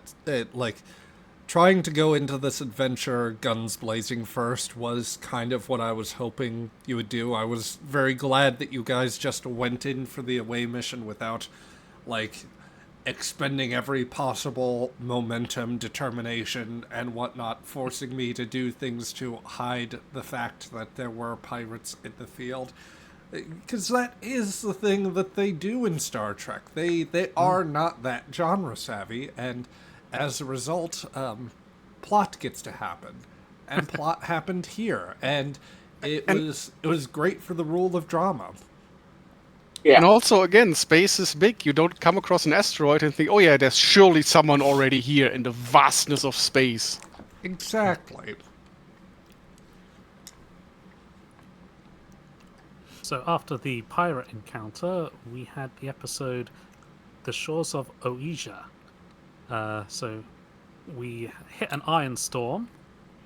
trying to go into this adventure guns blazing first was kind of what I was hoping you would do. I was very glad that you guys just went in for the away mission without, like, expending every possible momentum, determination, and whatnot, forcing me to do things to hide the fact that there were pirates in the field. Because that is the thing that they do in Star Trek. They are not that genre savvy, and as a result, plot gets to happen, and plot happened here, and it was great for the rule of drama. Yeah. And also, again, space is big. You don't come across an asteroid and think, oh yeah, there's surely someone already here in the vastness of space. Exactly. So after the pirate encounter, we had the episode The Shores of Oesia. So we hit an iron storm,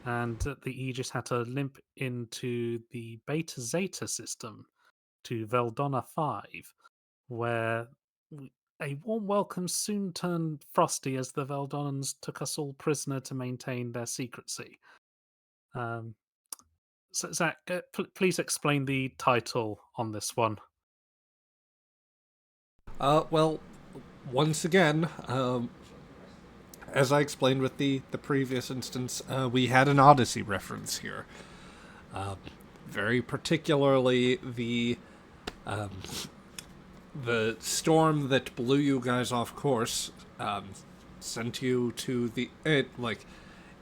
and the Aegis had to limp into the Beta Zeta system to Veldonna 5, where a warm welcome soon turned frosty as the Veldonnans took us all prisoner to maintain their secrecy. So Zach, please explain the title on this one. Well, once again, as I explained with the previous instance, we had an Odyssey reference here. Very particularly the storm that blew you guys off course, sent you to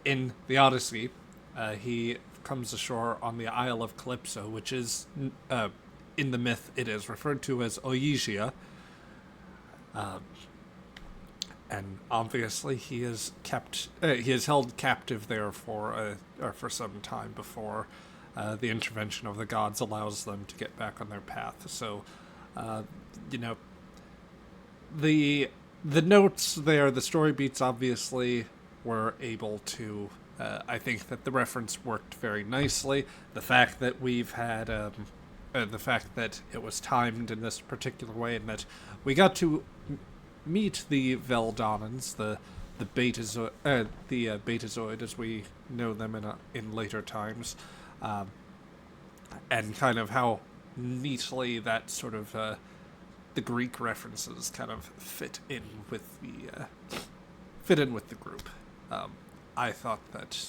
in the Odyssey. He comes ashore on the Isle of Calypso, which is, in the myth, it is referred to as Oesia. And obviously he is held captive there for some time before the intervention of the gods allows them to get back on their path. So You know, the notes there, the story beats obviously were able to. I think that the reference worked very nicely. The fact that we've had, the fact that it was timed in this particular way, and that we got to meet the Veldonans, the Betazoid as we know them in later times, and kind of how neatly that sort of the Greek references kind of fit in with the group. I thought that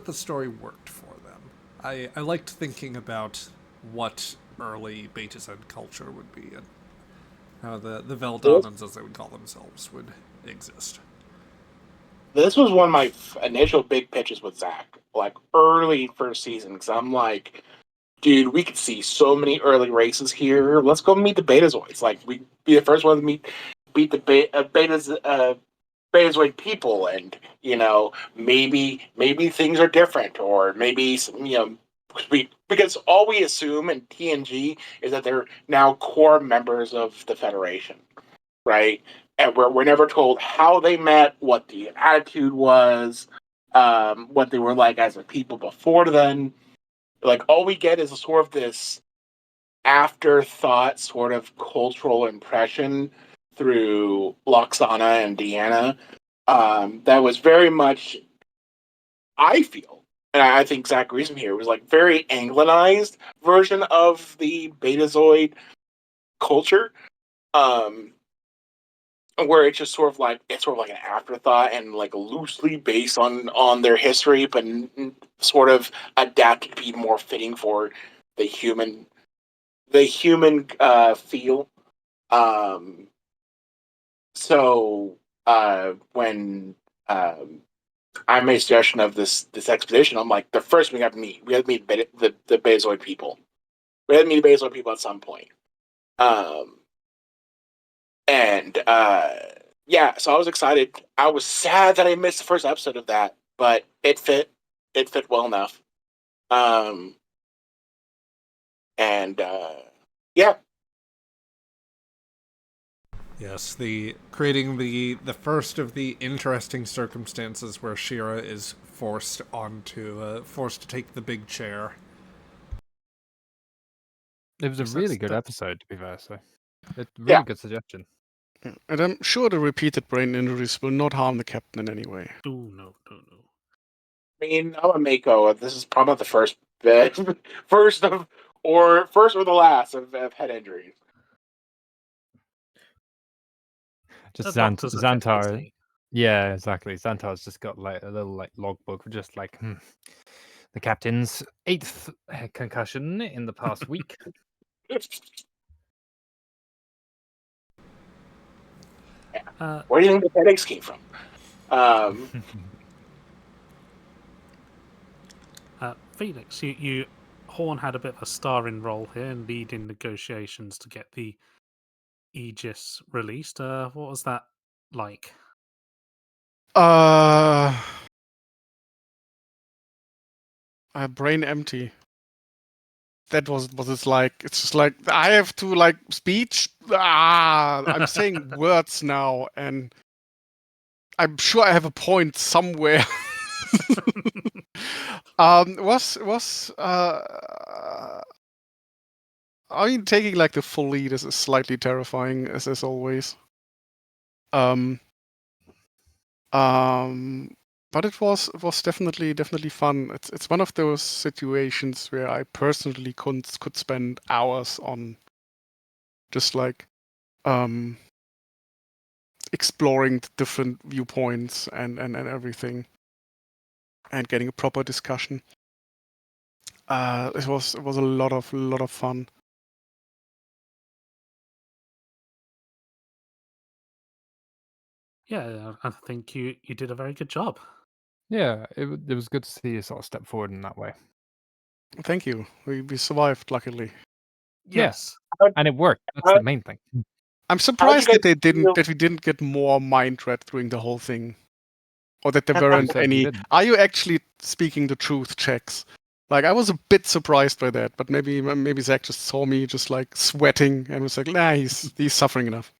the story worked for them. I liked thinking about what early Betazoid culture would be and how the Veldonans, as they would call themselves, would exist. This was one of my initial big pitches with Zach, like early first season, because I'm like, dude, we could see so many early races here. Let's go meet the Betazoids. Like, we be the first one to beat the Betazoid people, and maybe things are different, or maybe because all we assume in TNG is that they're now core members of the Federation, right? And we're never told how they met, what the attitude was, what they were like as a people before then. Like, all we get is a sort of this afterthought sort of cultural impression through Loxana and Deanna, that was very much, I feel, and I think Zach agrees with me here, was like very Anglicized version of the Betazoid culture, where it's just sort of like an afterthought and like loosely based on their history, but sort of adapted to be more fitting for the human feel. So when I made a suggestion of this expedition, I'm like, the first we have to meet the Betazoid people. We have to meet the Betazoid people at some point. Yeah, so I was excited. I was sad that I missed the first episode of that, but it fit well enough. Yeah. Yes, creating the first of the interesting circumstances where Shira is forced to take the big chair. It was a Yes, really good that- episode, to be fair. So, it's a really good suggestion. Yeah, and I'm sure the repeated brain injuries will not harm the captain in any way. No. I mean, I'm a Mako. This is probably not the first or the last of head injuries. Just The doctors are kept Xantar. busy. Yeah, exactly. Xantar's just got like a little like logbook, just like the captain's 8th concussion in the past week. Where do you think the headaches came from? Felix, Horn had a bit of a starring role here in leading negotiations to get the Aegis released. What was that like? Brain empty. That was what it's like. It's just like I have to like speech. I'm saying words now, and I'm sure I have a point somewhere. I mean, taking like the full lead is slightly terrifying, as always. But it was definitely fun. It's one of those situations where I personally could spend hours on just like exploring the different viewpoints and everything, and getting a proper discussion. It was a lot of fun. Yeah, I think you did a very good job. Yeah, it was good to see you sort of step forward in that way. Thank you. We survived, luckily. Yes. And it worked. That's the main thing. I'm surprised guys that feel- we didn't get more mind read during the whole thing, or that there Who weren't said we any. didn't? Are you actually speaking the truth checks? Like I was a bit surprised by that, but maybe Zach just saw me just like sweating and was like, nah, he's suffering enough.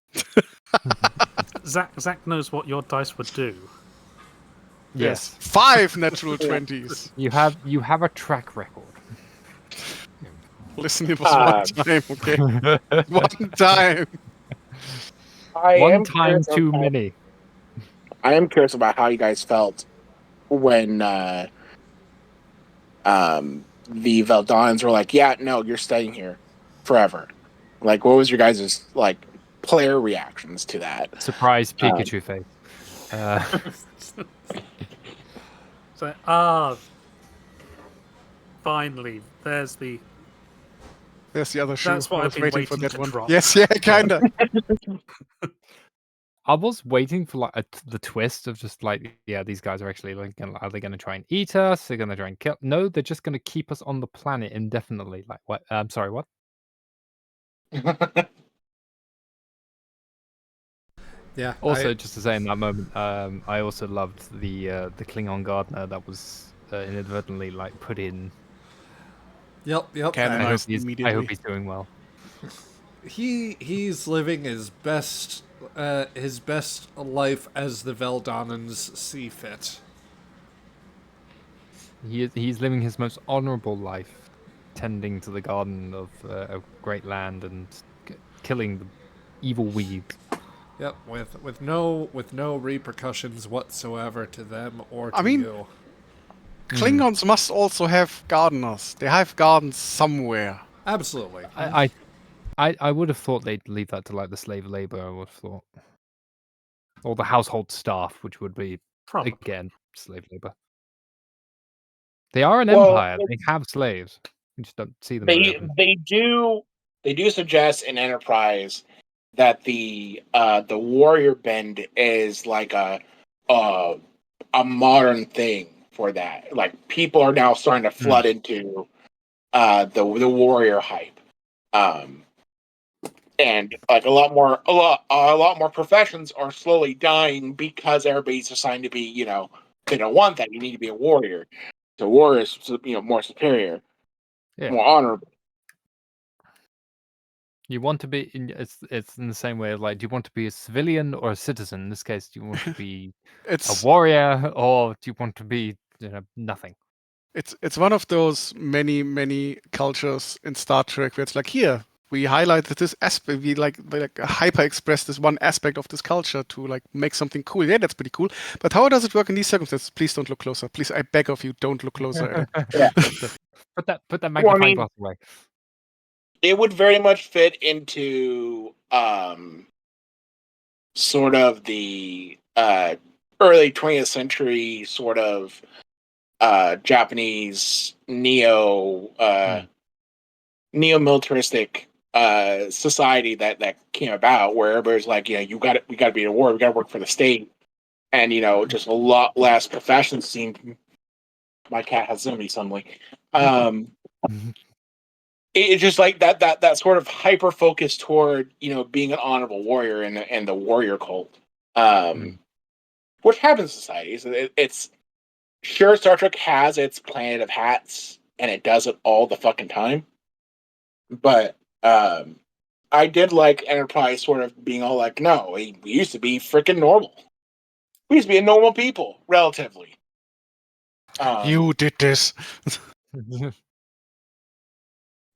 Zach knows what your dice would do. Yes. 5 natural 20s. You have a track record. Listen, it was one time, okay? One time. One time too many. I am curious about how you guys felt when the Veldans were like, "Yeah, no, you're staying here forever." Like, what was your guys' like player reactions to that? Surprise Pikachu face. So, finally, there's the other shoe. That's what I I've was been waiting for waiting that to one. drop. Yes, yeah, kinda. I was waiting for like the twist of just like, yeah, these guys are actually like, are they going to try and eat us? They're going to try and kill? No, they're just going to keep us on the planet indefinitely. Like, what? I'm sorry, what? Yeah. Also, just to say in that moment, I also loved the Klingon gardener that was inadvertently like put in. Yep. Canonized I immediately. hope he's doing well. He's living his best life as the Veldanans see fit. He's living his most honorable life, tending to the garden of a great land and killing the evil weeds. Yep, with no repercussions whatsoever to them or to I mean, you. Klingons must also have gardeners. They have gardens somewhere. Absolutely. I would have thought they'd leave that to like the slave labor. I would have thought, or the household staff, which would be Probably. again slave labor. They are an Well, empire. They have slaves. You just don't see them very they often. they do suggest in Enterprise that the warrior bend is like a modern thing for that. Like people are now starting to flood into the warrior hype. And like a lot more professions are slowly dying because everybody's assigned to be, they don't want that. You need to be a warrior. The warrior is, more superior, Yeah. more honorable. You want to be in it's in the same way of like, do you want to be a civilian or a citizen? In this case, do you want to be a It's warrior or do you want to be nothing? it's one of those many cultures in Star Trek where it's like, here we highlighted this aspect, we like hyper express this one aspect of this culture to like make something cool. Yeah, that's pretty cool. But how does it work in these circumstances? Please don't look closer. Please, I beg of you, don't look closer at it. Yeah. Put that magnifying glass away. It would very much fit into sort of the early 20th century sort of Japanese neo-militaristic society that came about, where everybody's like, we got to be in a war, we got to work for the state, and just a lot less professions seemed. My cat has zoomies suddenly. It's just like that sort of hyper focus toward being an honorable warrior and the warrior cult, which happens in societies. It's sure Star Trek has its Planet of Hats and it does it all the fucking time, but I did like Enterprise sort of being all like, no, we used to be freaking normal. We used to be a normal people, relatively. You did this.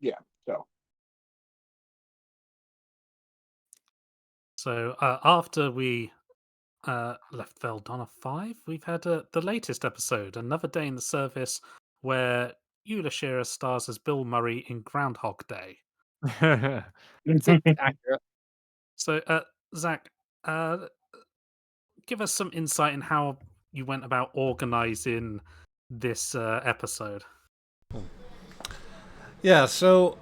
Yeah. So after we left Veldonna 5, we've had the latest episode, Another Day in the Service, where Eula Shearer stars as Bill Murray in Groundhog Day. It's accurate. So, Zach, give us some insight in how you went about organizing this episode. Yeah, so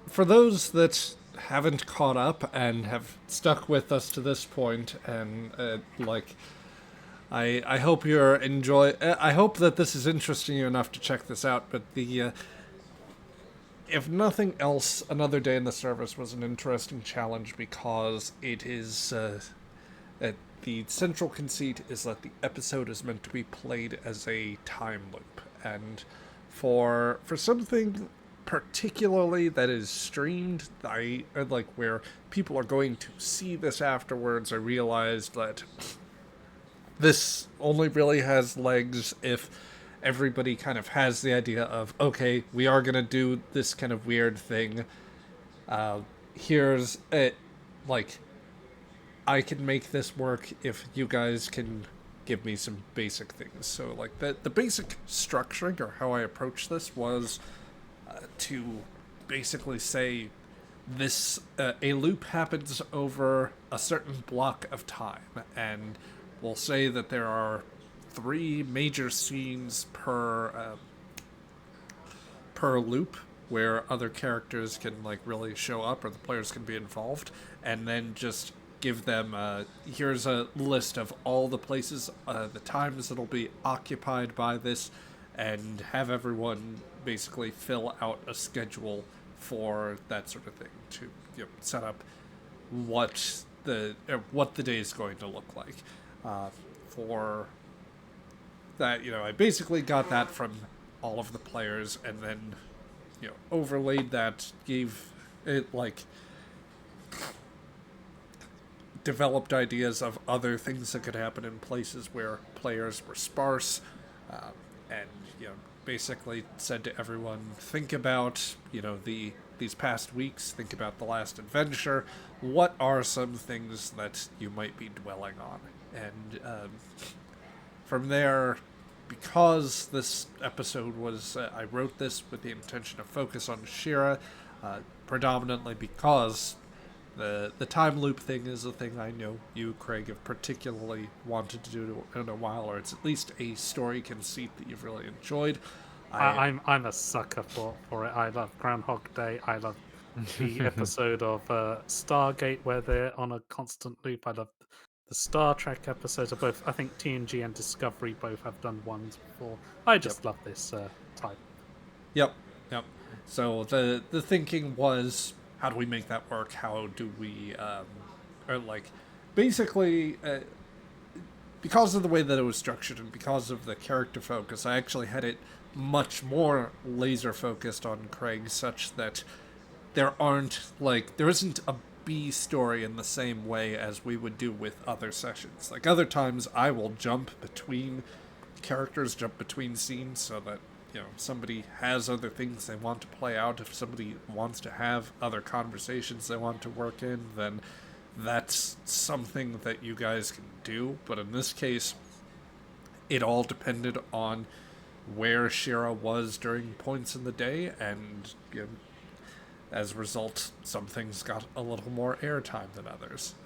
for those that haven't caught up and have stuck with us to this point, and I hope you're I hope that this is interesting you enough to check this out. But if nothing else, Another Day in the Service was an interesting challenge because it is the central conceit is that the episode is meant to be played as a time loop, and for something particularly that is streamed, like where people are going to see this afterwards, I realized that this only really has legs if everybody kind of has the idea of, okay, we are gonna do this kind of weird thing. Here's it, like, I can make this work if you guys can give me some basic things. So, like, the basic structuring or how I approached this was to basically say this a loop happens over a certain block of time, and we'll say that there are 3 major scenes per loop where other characters can like really show up or the players can be involved, and then just give them here's a list of all the places, the times it'll be occupied by this, and have everyone basically fill out a schedule for that sort of thing to set up what the day is going to look like. For that, I basically got that from all of the players, and then overlaid that, gave it like developed ideas of other things that could happen in places where players were sparse, and basically said to everyone, think about these past weeks, think about the last adventure, what are some things that you might be dwelling on, and from there, because this episode was, I wrote this with the intention to focus on Shira, predominantly because the time loop thing is a thing I know you, Craig, have particularly wanted to do in a while, or it's at least a story conceit that you've really enjoyed. I'm a sucker for it. I love Groundhog Day. I love the episode of Stargate where they're on a constant loop. I love the Star Trek episodes of both. I think TNG and Discovery both have done ones before. I just love this type. Yep. So the thinking was, how do we make that work? How do we, or like, basically, because of the way that it was structured and because of the character focus, I actually had it much more laser focused on Craig, such that there isn't a B story in the same way as we would do with other sessions. Like, other times I will jump between characters, jump between scenes, so that somebody has other things they want to play out. If somebody wants to have other conversations they want to work in, then that's something that you guys can do. But in this case, it all depended on where Shira was during points in the day, and as a result, some things got a little more airtime than others.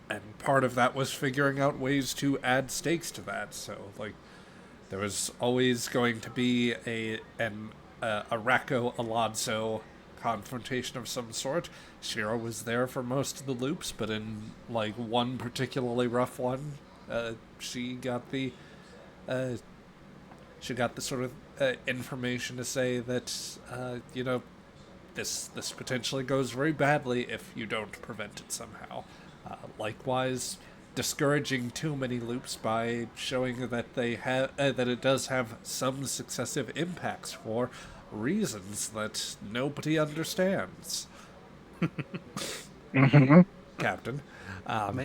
And part of that was figuring out ways to add stakes to that. So, like, there was always going to be a Racco Alonso confrontation of some sort. Shira was there for most of the loops, but in like one particularly rough one, she got the sort of information to say that this potentially goes very badly if you don't prevent it somehow. Likewise, discouraging too many loops by showing that they have that it does have some successive impacts for reasons that nobody understands. Mm-hmm. Captain.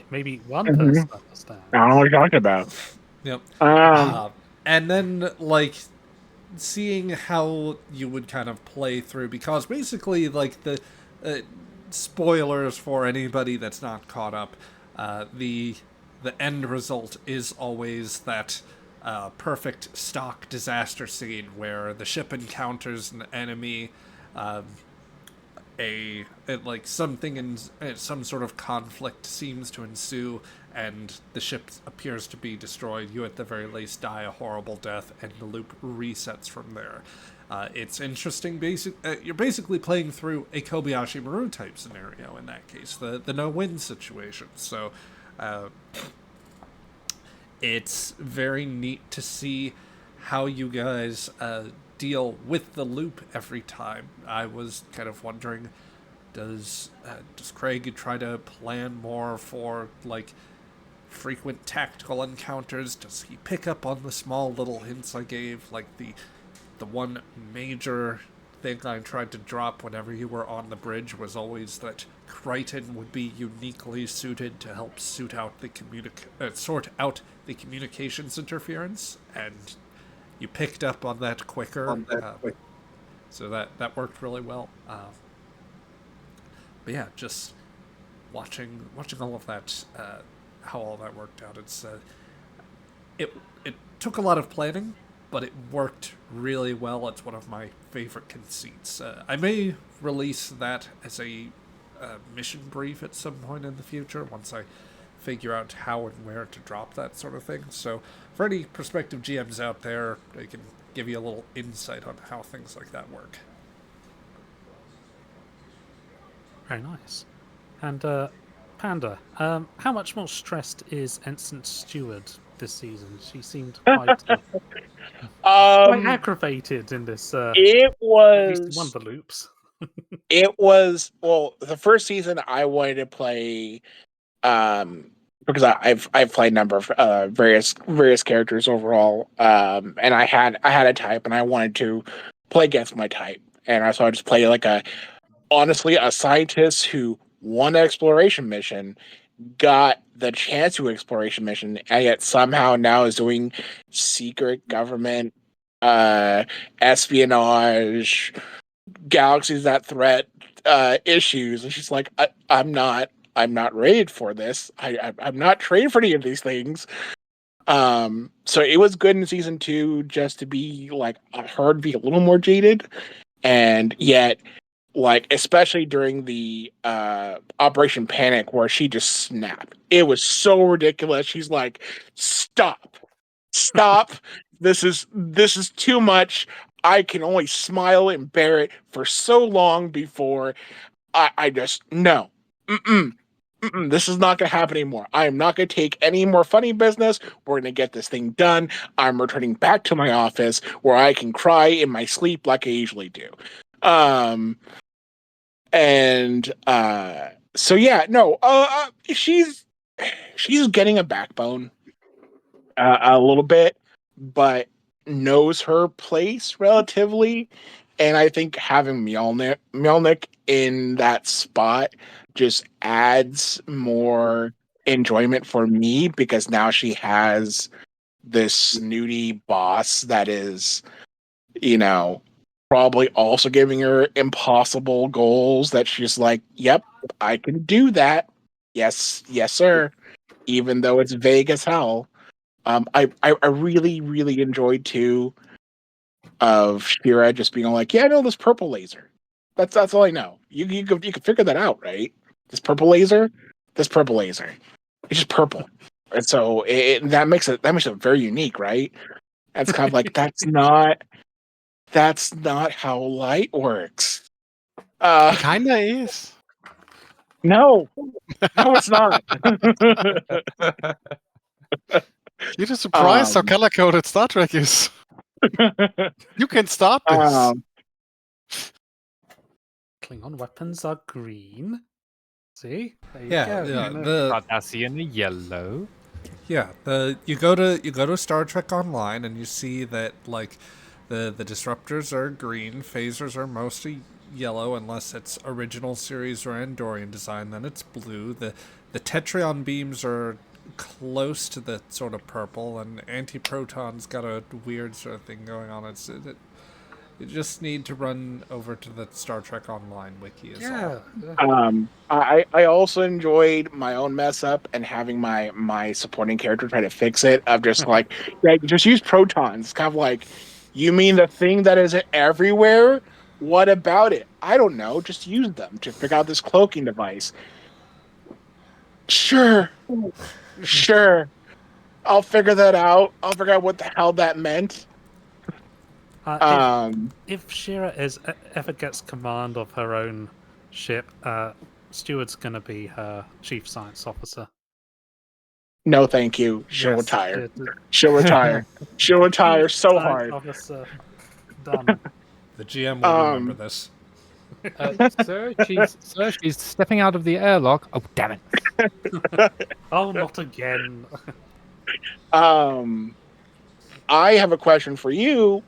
Maybe one person understands. I don't know what you're talking about. Yep. Um, And then, like, seeing how you would kind of play through, because basically, like, the spoilers for anybody that's not caught up, the end result is always that perfect stock disaster scene where the ship encounters an enemy, something in some sort of conflict seems to ensue, and the ship appears to be destroyed. You at the very least die a horrible death, and the loop resets from there. It's interesting. You're basically playing through a Kobayashi Maru type scenario in that case, the no-win situation. So it's very neat to see how you guys deal with the loop every time. I was kind of wondering, does Craig try to plan more for like frequent tactical encounters? Does he pick up on the small little hints I gave, like the the one major thing I tried to drop whenever you were on the bridge was always that Crichton would be uniquely suited to help sort out the communications interference, and you picked up on that quicker. So that worked really well. But yeah, just watching all of that, how all that worked out. It took a lot of planning, but it worked really well. It's one of my favorite conceits. I may release that as a mission brief at some point in the future once I figure out how and where to drop that sort of thing. So for any prospective GMs out there, I can give you a little insight on how things like that work. Very nice. And Panda, how much more stressed is Ensign Steward this season? She seemed quite aggravated in this. It At least in one was. of the loops. It was the first season I wanted to play, because I've played a number of various characters overall, and I had a type, and I wanted to play against my type, and so I just played like honestly a scientist who won an exploration mission, got the chance to exploration mission, and yet somehow now is doing secret government, espionage, galaxies that threat issues, and she's like, I'm not rated for this. I'm not trained for any of these things. So it was good in season 2 just to be like her to be a little more jaded, and yet like especially during the Operation Panic where she just snapped. It was so ridiculous. She's like, stop. This is too much. I can only smile and bear it for so long before I just no. This is not going to happen anymore. I am not going to take any more funny business. We're going to get this thing done. I'm returning back to my office where I can cry in my sleep like I usually do. So yeah, no. She's getting a backbone a little bit, but knows her place relatively. And I think having Mjolnir in that spot just adds more enjoyment for me, because now she has this snooty boss that is, probably also giving her impossible goals that she's like, yep, I can do that. Yes, sir. Even though it's vague as hell. I really, really enjoyed too of Shira just being like, yeah, I know this purple laser. That's all I know. You could figure that out, right? This purple laser. It's just purple, and so that makes it very unique, right? That's kind of like that's not how light works. It kinda is. No, it's not. You're just surprised how color-coded Star Trek is. You can start this. Klingon weapons are green. See? There you Yeah, go. yeah. Cardassian yellow. Yeah, you go to Star Trek Online and you see that like the disruptors are green, phasers are mostly yellow unless it's original series or Andorian design, then it's blue. The Tetrion beams are close to the sort of purple, and anti-proton's got a weird sort of thing going on. You just need to run over to the Star Trek Online wiki as well. I also enjoyed my own mess up and having my supporting character try to fix it. Of just like, yeah, just use protons. It's kind of like, you mean the thing that is everywhere? What about it? I don't know. Just use them to figure out this cloaking device. Sure. I'll figure that out. I'll figure out what the hell that meant. If Shira ever gets command of her own ship, Steward's going to be her chief science officer. No, thank you. She'll Yes, retire. She'll retire. She'll retire so hard. Officer. Done. The GM will remember this. Sir, she's stepping out of the airlock. Oh, damn it. Oh, not again. I have a question for you,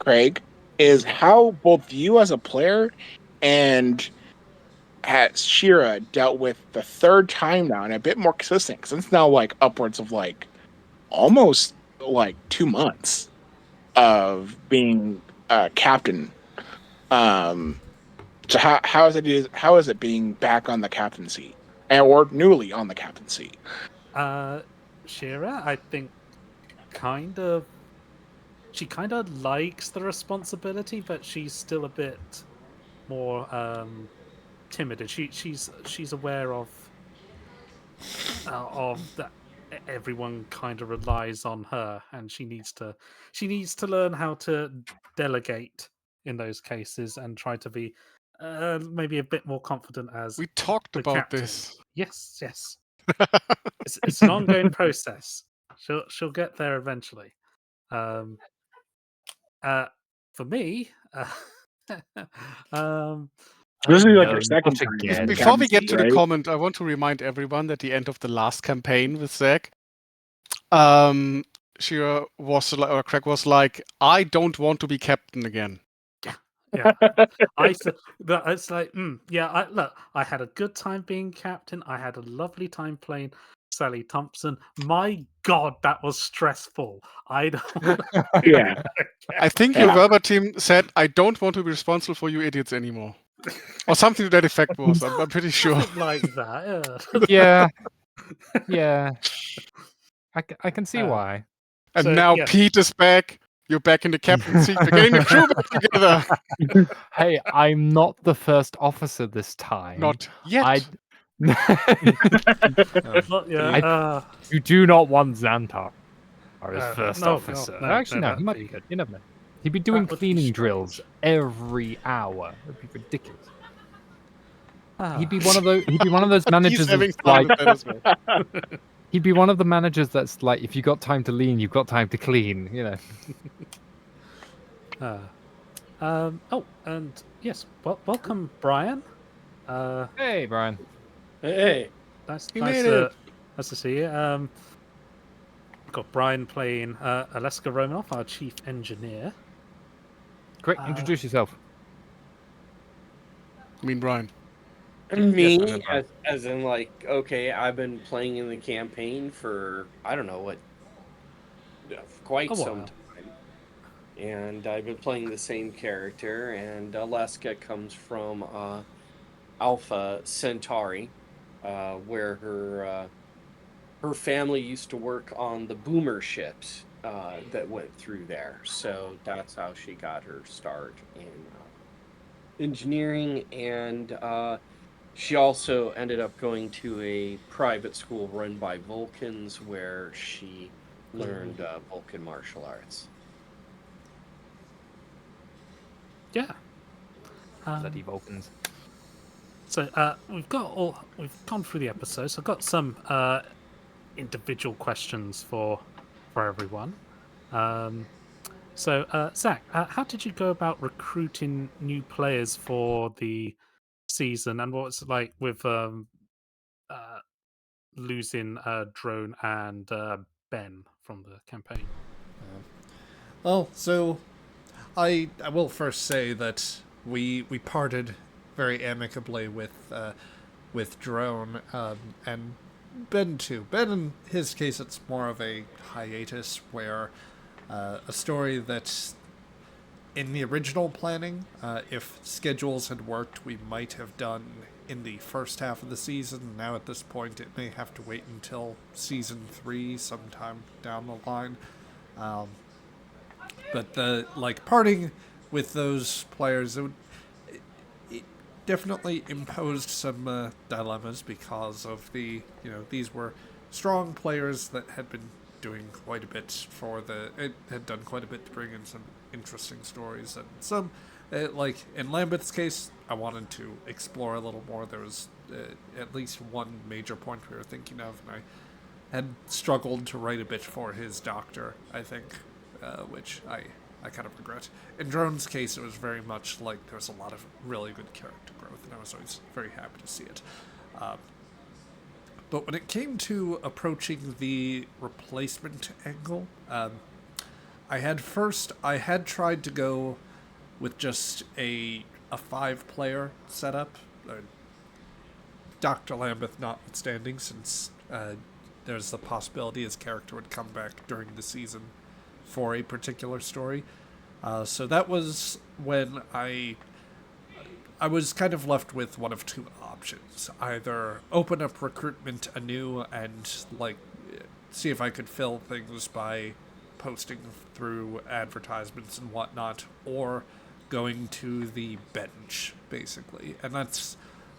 Craig, is how both you as a player and as Shira dealt with the third time now and a bit more consistent because it's now like upwards of like almost like 2 months of being captain. Um, so how is it being back on the captaincy or newly on the captaincy? Shira, I think, kind of. She kind of likes the responsibility, but she's still a bit more timid. And she's aware of that everyone kind of relies on her, and she needs to learn how to delegate in those cases and try to be maybe a bit more confident as We talked the about captain. this. Yes, yes. It's an ongoing process. She'll get there eventually. Um, for me, um, This is like No, your second not time Just in again. before we get captaincy, to the right? comment, I want to remind everyone that the end of the last campaign with Zach, Shira was like, or Craig was like, I don't want to be captain again. yeah, it's like, yeah. Look, I had a good time being captain. I had a lovely time playing Sally Thompson. My God, that was stressful. I don't want to do Yeah. that I think again. your Yeah. verbatim said, I don't want to be responsible for you idiots anymore. Or something to that effect was. I'm pretty sure. Something like that. Yeah, yeah. I can see Uh, why. And so now yes, Pete is back. You're back in the captain seat. We're getting the crew back together. Hey, I'm not the first officer this time. Not yet. I. but yeah. I- You do not want Xantar as first no, officer. no, Actually, no, he that'd might be good. You never know. He'd be doing that would be cleaning drills strange. every hour. It'd be ridiculous. He'd Ah. be one of those. He'd be one of those He's managers having that's fun like. with that as well. He'd be one of the managers that's like, if you got time to lean, you've got time to clean. You know. Oh, and yes, welcome, Brian. Hey, Brian. Hey, Nice, He nice, made it. nice to see you. Got Brian playing Aleska Romanoff, our chief engineer. Quick, introduce yourself. I mean, Brian. me I meant Brian. as in like, okay, I've been playing in the campaign for I don't know what, quite A some while. time, and I've been playing the same character. And Alaska comes from Alpha Centauri, where her family used to work on the boomer ships that went through there. So that's how she got her start in engineering. And she also ended up going to a private school run by Vulcans where she learned Vulcan martial arts. Yeah. Bloody Vulcans. So we've gone through the episode. So I've got some individual questions for everyone. So Zach, how did you go about recruiting new players for the season, and what was it like with losing Drone and Ben from the campaign? Well, so I will first say that we parted very amicably with Drone and Ben too. Ben, in his case, it's more of a hiatus where a story that in the original planning, if schedules had worked, we might have done in the first half of the season. Now at this point, it may have to wait until season 3, sometime down the line. But the parting with those players, it definitely imposed some dilemmas because of these were strong players that had been doing quite a bit it had done quite a bit to bring in some interesting stories, and some like in Lambeth's case, I wanted to explore a little more. There was at least one major point we were thinking of, and I had struggled to write a bit for his doctor, I think, which I kind of regret. In Drone's case, it was very much like there was a lot of really good character growth, and I was always very happy to see it. But when it came to approaching the replacement angle, I had tried to go with just a 5-player setup, Dr. Lambeth notwithstanding, since there's the possibility his character would come back during the season for a particular story. So that was when I was kind of left with one of two options: either open up recruitment anew and see if I could fill things by posting through advertisements and whatnot, or going to the bench, basically. And that's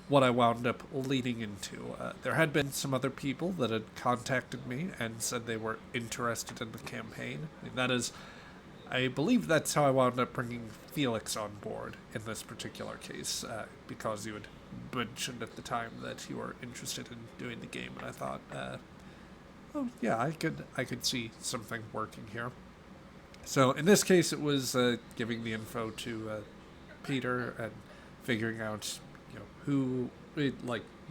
what I wound up leading into. There had been some other people that had contacted me and said they were interested in the campaign. I believe that's how I wound up bringing Felix on board in this particular case, because you had mentioned at the time that you were interested in doing the game, and I thought, oh yeah, I could see something working here. So in this case, it was giving the info to Peter and figuring out,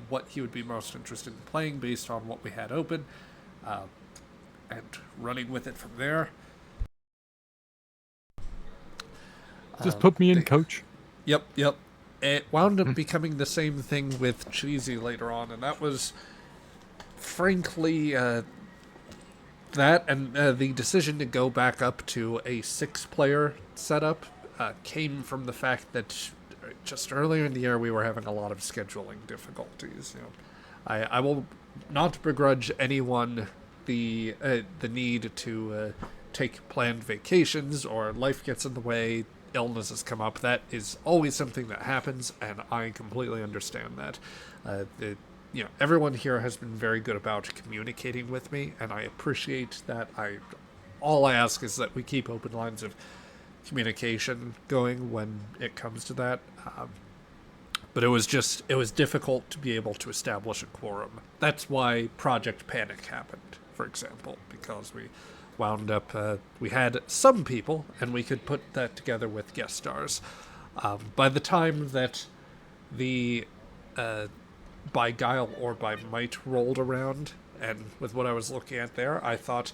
what he would be most interested in playing based on what we had open, and running with it from there. Just put me in, coach. Yep. It wound up becoming the same thing with Cheesy later on, and that was, frankly, that and the decision to go back up to a 6-player setup came from the fact that just earlier in the year we were having a lot of scheduling difficulties. I will not begrudge anyone the need to take planned vacations, or life gets in the way, illnesses come up. That is always something that happens, and I completely understand that. Everyone here has been very good about communicating with me, and I appreciate that. All I ask is that we keep open lines of communication going when it comes to that. But it was difficult to be able to establish a quorum. That's why Project Panic happened, for example, because we wound up, we had some people, and we could put that together with guest stars. By the time that the by guile or by might rolled around, and with what I was looking at there, I thought,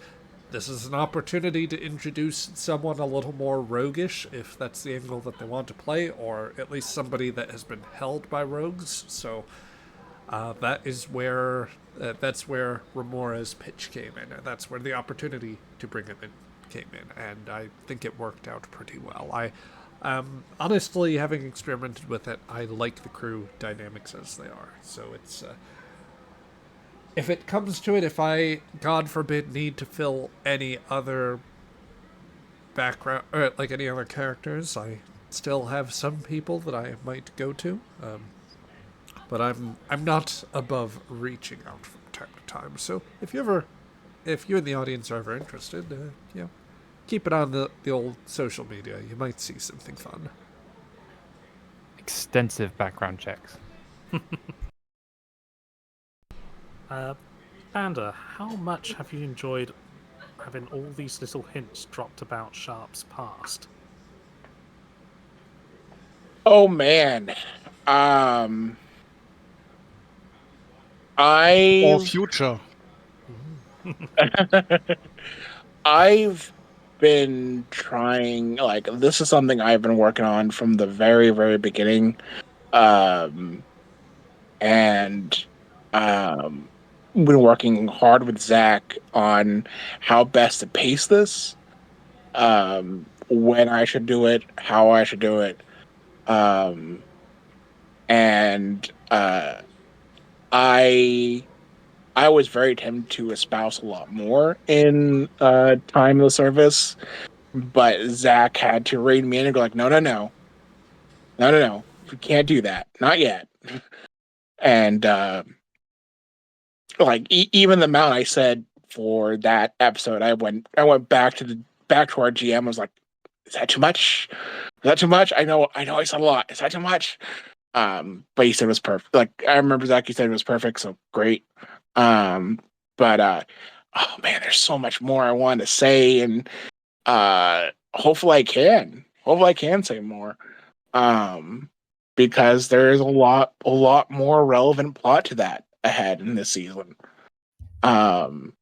this is an opportunity to introduce someone a little more roguish, if that's the angle that they want to play, or at least somebody that has been held by rogues. So that's where Ramora's pitch came in, and that's where the opportunity to bring him in came in, and I think it worked out pretty well. Honestly, having experimented with it, I like the crew dynamics as they are. So it's if it comes to it, if I, God forbid, need to fill any other background, or any other characters, I still have some people that I might go to. But I'm not above reaching out from time to time. So if you in the audience are ever interested, keep it on the old social media. You might see something fun. Extensive background checks. Panda, how much have you enjoyed having all these little hints dropped about Sharp's past? Oh man. Or I've future. I've been trying, this is something I've been working on from the very, very beginning. And been working hard with Zach on how best to pace this, when I should do it, how I should do it. And I was very tempted to espouse a lot more in time of the service, but Zach had to rein me in and go no, we can't do that, not yet. And even the amount I said for that episode, I went back to our GM. I was like, is that too much? Is that too much? I know I said a lot. Is that too much? But he said it was perfect. I remember Zach, he said it was perfect, so great. But oh man, there's so much more I want to say, and hopefully I can say more. Because there's a lot more relevant plot to that ahead in this season. And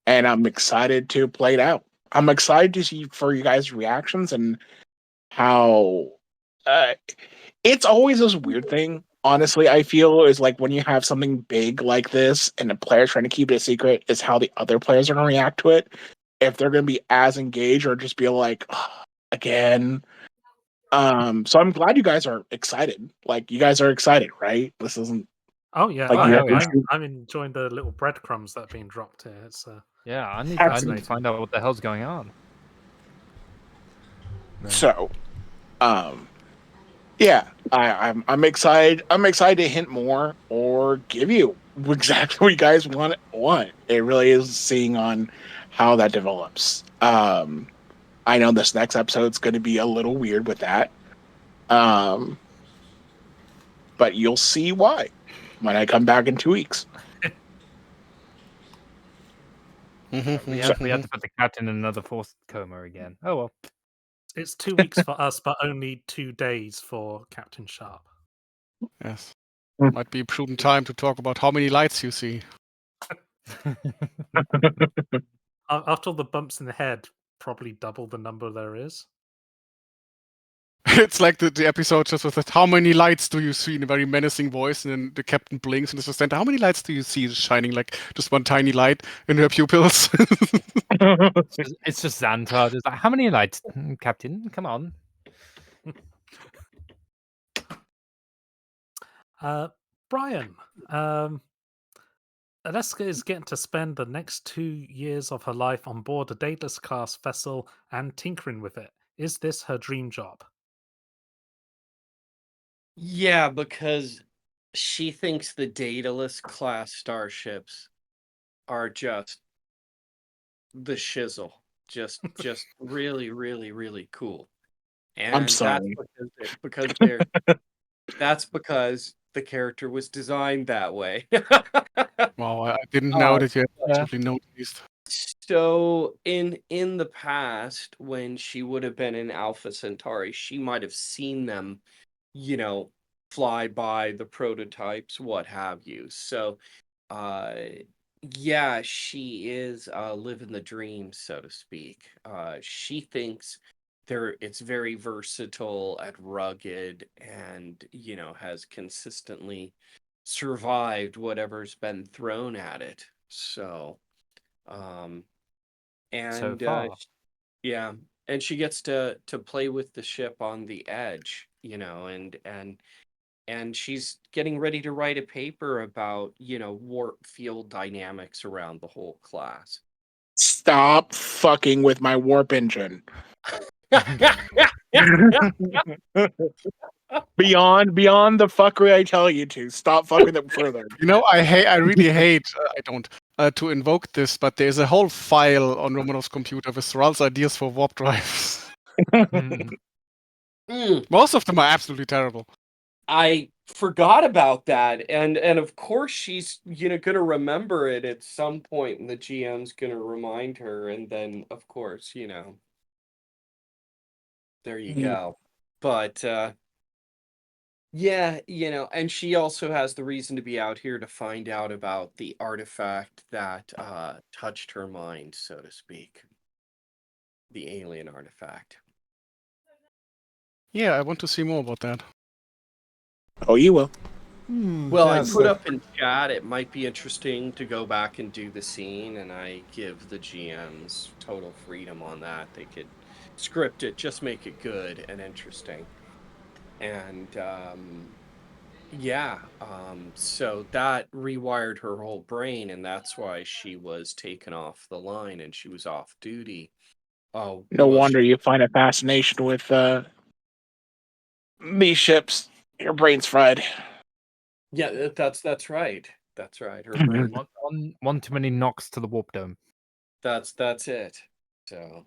I'm excited to play it out. I'm excited to see for you guys' reactions and how it's always this weird thing. Honestly, I feel is like when you have something big like this and the player's trying to keep it a secret, is how the other players are going to react to it. If they're going to be as engaged or just be like, again. So I'm glad you guys are excited. Like you guys are excited, right? This isn't Oh yeah, like yeah, I'm enjoying the little breadcrumbs that are being dropped here. It's Yeah, I need Absolutely. to find out what the hell's going on. So, yeah, I'm excited. I'm excited to hint more or give you exactly what you guys want. It really is seeing on how that develops. I know this next episode's going to be a little weird with that. But you'll see why when I come back in 2 weeks. We have to put the captain in another forced coma again. Oh well. it's 2 weeks for us, but only 2 days for Captain Sharp. Yes. Might be a prudent time to talk about how many lights you see. After all the bumps in the head, probably double the number there is. It's like the episode just with how many lights do you see in a very menacing voice, and then the captain blinks and says, how many lights do you see shining like just one tiny light in her pupils? It's just Xantar. Just like, how many lights, Captain? Come on. Brian, Alaska is getting to spend the next 2 years of her life on board a Daedalus class vessel and tinkering with it. Is this her dream job? Yeah, because she thinks the Daedalus class starships are just the shizzle. Just really, really, really cool. And I'm sorry. that's because the character was designed that way. Wow, I didn't know that you had actually noticed. So in the past, when she would have been in Alpha Centauri, she might have seen them, fly by the prototypes, what have you. So yeah, she is living the dream, so to speak. She thinks it's very versatile and rugged and, has consistently survived whatever's been thrown at it. So, So and far. yeah, and she gets to play with the ship on the edge, and she's getting ready to write a paper about, warp field dynamics around the whole class. Stop fucking with my warp engine. beyond the fuckery I tell you to. Stop fucking them further. I really hate, I don't, to invoke this, but there's a whole file on Romanov's computer with Thrall's ideas for warp drives. Most of them are absolutely terrible. I forgot about that, and of course she's gonna remember it at some point, and the GM's gonna remind her, and then of course there you go. But yeah, and she also has the reason to be out here to find out about the artifact that touched her mind, so to speak. The alien artifact. Yeah, I want to see more about that. Oh, you will. Well, I put up in chat, it might be interesting to go back and do the scene, and I give the GMs total freedom on that. They could script it, just make it good and interesting. And so that rewired her whole brain, and that's why she was taken off the line and she was off duty. Oh, No wonder you find a fascination with these ships. Your brain's fried. Yeah, that's right. That's right. Her brain. One too many knocks to the warp dome. That's it. So,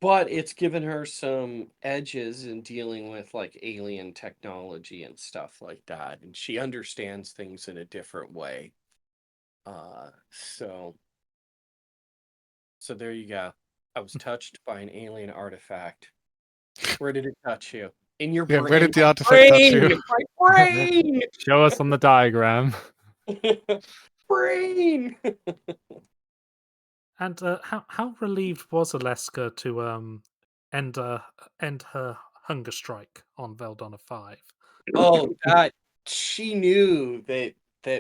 but it's given her some edges in dealing with like alien technology and stuff like that, and she understands things in a different way. So there you go. I was touched by an alien artifact. Where did it touch you? In your brain. Where did the artifact touch you? My brain! Show us on the diagram. Brain! And how relieved was Aleska to end her hunger strike on Veldonna 5? Oh, that she knew that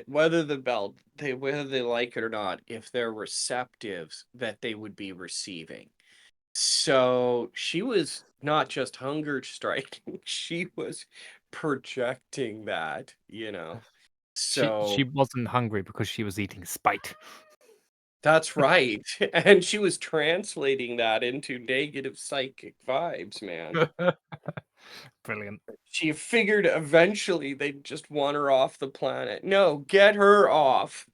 whether they like it or not, if they're receptives, that they would be receiving. So she was not just hunger striking, she was projecting that, you know. She So wasn't hungry because she was eating spite. that's right. And she was translating that into negative psychic vibes, man. Brilliant. She figured eventually they'd just want her off the planet. No, get her off.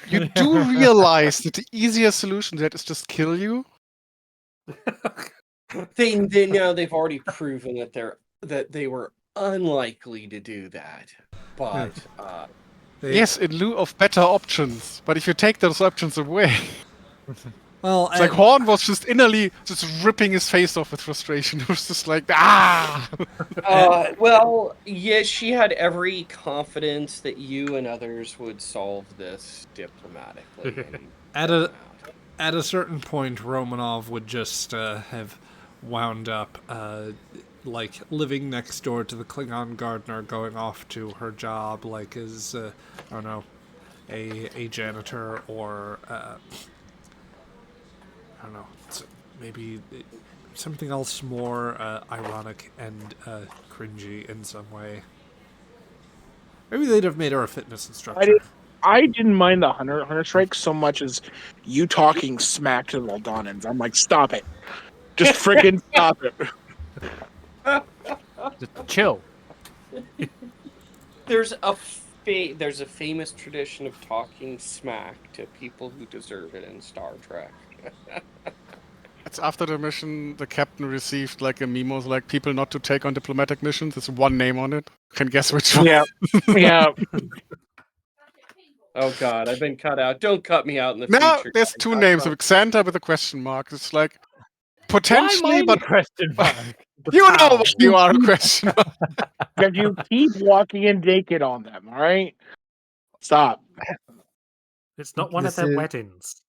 You do realize that the easiest solution to that is just kill you. They've already proven that they were unlikely to do that. But Yes, in lieu of better options. But if you take those options away, Well, it's like and- Horn was just innerly just ripping his face off with frustration. It was just like, ah! well, yeah, she had every confidence that you and others would solve this diplomatically. And At get a- them out. at a certain point, Romanov would just have wound up like living next door to the Klingon gardener, going off to her job like as I don't know, a janitor or I don't know, maybe something else more ironic and cringy in some way. Maybe they'd have made her a fitness instructor. I didn't mind the Hunter Strike so much as you talking smack to the Veldonnans. I'm like, stop it. Just freaking stop it. Just chill. There's a famous tradition of talking smack to people who deserve it in Star Trek. It's after the mission, the captain received like a memo, like people not to take on diplomatic missions. There's one name on it. Can guess which one? Yeah. Yeah. Oh God, I've been cut out. Don't cut me out in the No, future. there's guys. two I'm names sorry. of Xanta with a question mark. It's like Why potentially, am I but the question mark? you know what you are a question mark. If you keep walking and naked on them, all right? Stop. It's not one of This their is- weddings.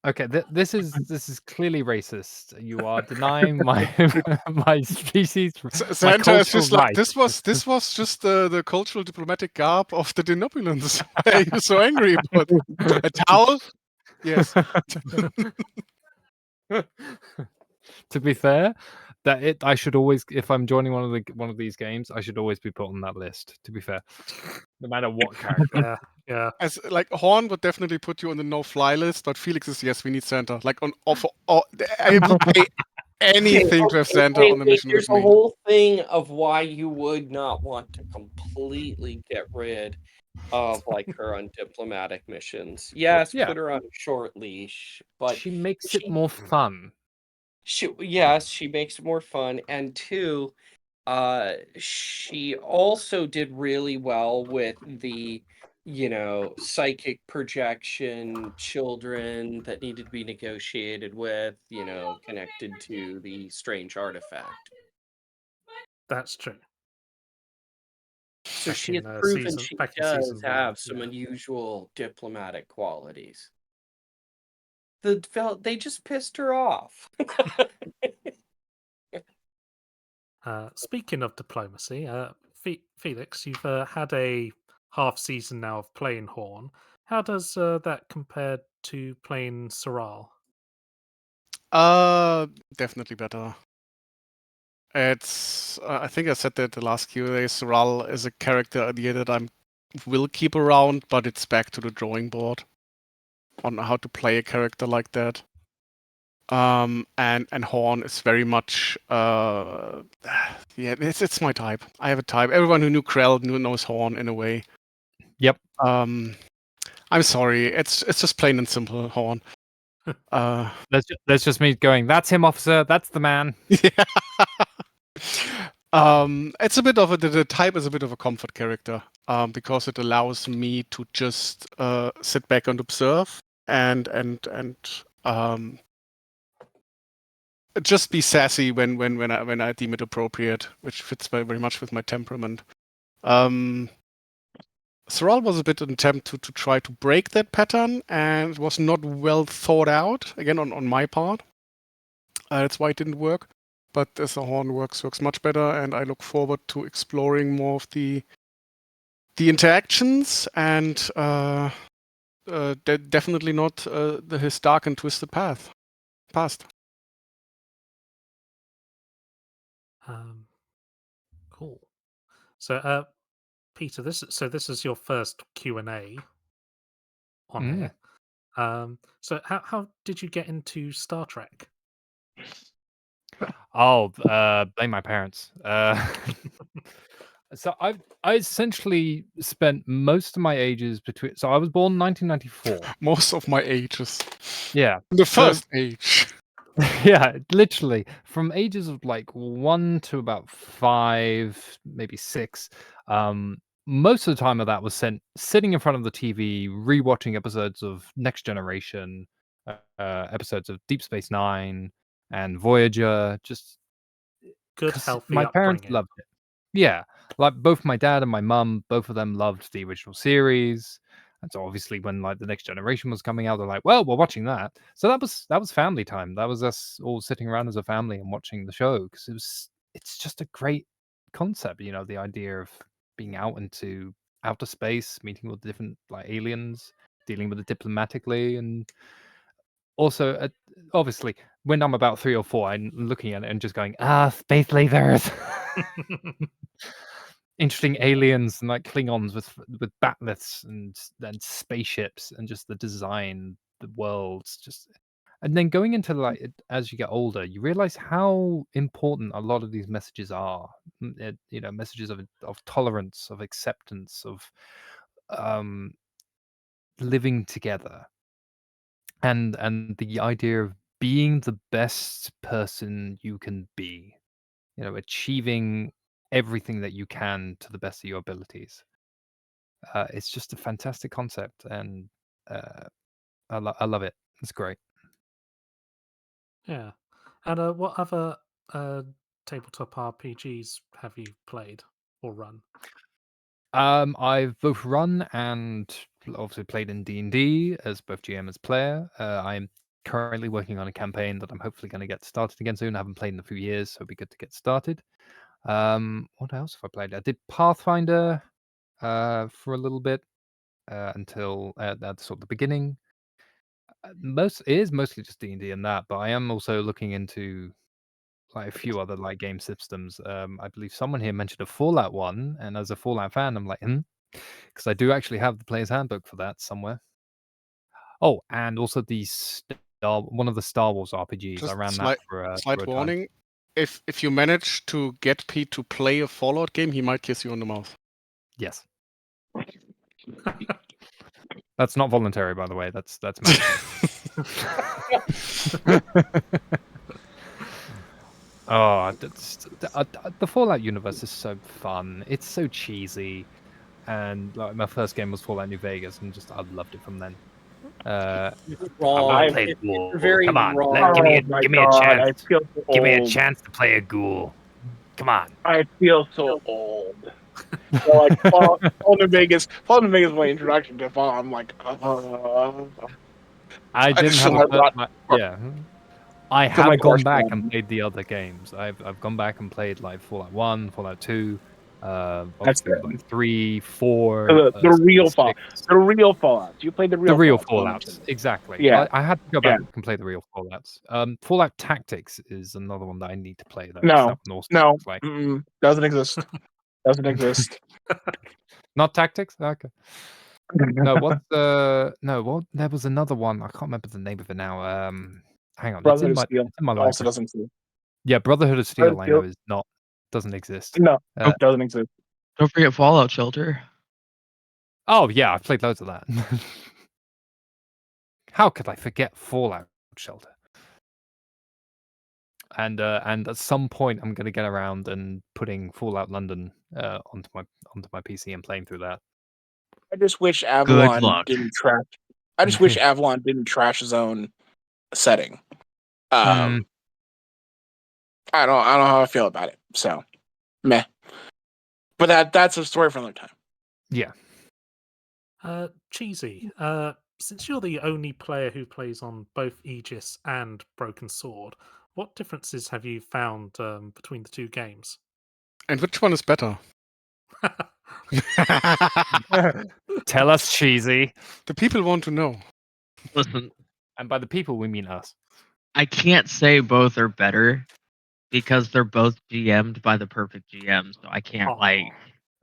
Okay, this is clearly racist. You are denying my my species. My Xanta is just cultural like rights. this was just the cultural diplomatic garb of the Denobulans. Why are you so angry about a towel? Yes. To be fair, I should always, if I'm joining one of these games, I should always be put on that list. To be fair, no matter what character. Yeah. As like Horn would definitely put you on the no-fly list, but Felix is yes, we need Santa. Like on offer, I will pay anything to have Santa on the mission There's with a me. whole thing of why you would not want to completely get rid of like her on diplomatic missions. Yes, Yeah. put her on a short leash, but She makes it more fun. she makes it more fun, and two, she also did really well with the psychic projection children that needed to be negotiated with, connected to the strange artifact. That's true. So Back she in, has proven season- she back in does season one, have some yeah. unusual diplomatic qualities. They just pissed her off. Speaking of diplomacy, Felix, you've had a half season now of playing Horn. How does that compare to playing Soral? Definitely better. It's I think I said that the last Q&A. Soral is a character idea that I will keep around, but it's back to the drawing board on how to play a character like that. And Horn is very much yeah, it's my type. I have a type. Everyone who knew Krell knows Horn in a way. Yep. I'm sorry. It's just plain and simple Horn. That's just me going, that's him, officer. That's the man. Yeah. It's a bit of the type is a bit of a comfort character, because it allows me to just sit back and observe and just be sassy when I deem it appropriate, which fits very much with my temperament. Thrall was a bit an attempt to try to break that pattern, and it was not well thought out, again, on my part. That's why it didn't work. But as a horn works much better, and I look forward to exploring more of the interactions, and definitely not his dark and twisted past. Cool. So, Peter, this is your first Q&A on here. So how did you get into Star Trek? Oh, blame my parents. So I essentially spent most of my ages between. So I was born 1994. Most of my ages. Yeah. The So- first age. Yeah, literally from ages of like 1 to about 5, maybe 6. Most of the time of that was sitting in front of the TV, rewatching episodes of Next Generation, episodes of Deep Space Nine and Voyager. Just Good, 'cause healthy my parents upbringing. loved it. Yeah, like both my dad and my mum, both of them loved the original series. And so obviously when like the Next Generation was coming out, they're like, well, we're watching that. So that was family time. That was us all sitting around as a family and watching the show because it's just a great concept, you know, the idea of being out into outer space, meeting with different like aliens, dealing with it diplomatically, and also obviously when I'm about 3 or 4, I'm looking at it and just going, space lasers. Interesting aliens and like Klingons with bat'leths and spaceships and just the design, the worlds, just and then going into like as you get older, you realize how important a lot of these messages are. You know, messages of tolerance, of acceptance, of um, living together, and the idea of being the best person you can be. You know, achieving everything that you can to the best of your abilities. It's just a fantastic concept, and I love it. It's great. Yeah. And what other tabletop RPGs have you played or run? I've both run and obviously played in D&D as both GM as player. I'm currently working on a campaign that I'm hopefully going to get started again soon. I haven't played in a few years, so it'd be good to get started. What else have I played? I did Pathfinder for a little bit until at sort of the beginning. It is mostly just D&D and that, but I am also looking into like a few other like game systems. I believe someone here mentioned a Fallout one, and as a Fallout fan, I'm like, because I do actually have the player's handbook for that somewhere. Oh, and also one of the Star Wars RPGs. I Just ran that for a slight time. warning. If you manage to get Pete to play a Fallout game, he might kiss you on the mouth. Yes. That's not voluntary, by the way. That's mandatory. Oh, the Fallout universe is so fun. It's so cheesy, and like my first game was Fallout New Vegas, and just I loved it from then. I Wrong. want to play It's ghoul. very Come on, wrong. give me a I chance. feel so Give me a old. chance to play a ghoul. Come on. I feel so old. So, like Fallout New Vegas. Fallout New Vegas was my introduction to Fallout. I'm like, I didn't just have feel a like yeah. I feel my have gone crush back on and him. played the other games. I've gone back and played like Fallout 1, Fallout 2, That's obviously good. like 3, 4, The real Fallout. 6. The real Fallouts. You played the The real real Fallouts. One and Fallouts, two. exactly. Yeah. I had to go Yeah. back and play the real Fallouts. Fallout Tactics is another one that I need to play though. 'Cause No. that one also No. looks like Doesn't exist. Doesn't exist. not Tactics. Okay. No, what's no? What there was another one. I can't remember the name of it now. Hang on, Brotherhood of Steel it's in my also library. doesn't exist. Yeah, Brotherhood of Brotherhood Steel. of I know Steel- doesn't exist. No. Uh, Doesn't exist. Don't forget Fallout Shelter. Oh yeah, I've played loads of that. How could I forget Fallout Shelter? And at some point, I'm gonna get around and putting Fallout London onto my PC and playing through that. I just wish Good Avalon luck. didn't trash. I just wish Avalon didn't trash his own setting. I don't know how I feel about it. So, meh. But that's a story for another time. Yeah. Cheesy. Since you're the only player who plays on both Aegis and Broken Sword, what differences have you found between the two games? And which one is better? Tell us, cheesy. The people want to know. Listen, And by the people, we mean us. I can't say both are better because they're both GM'd by the perfect GM, so I can't like.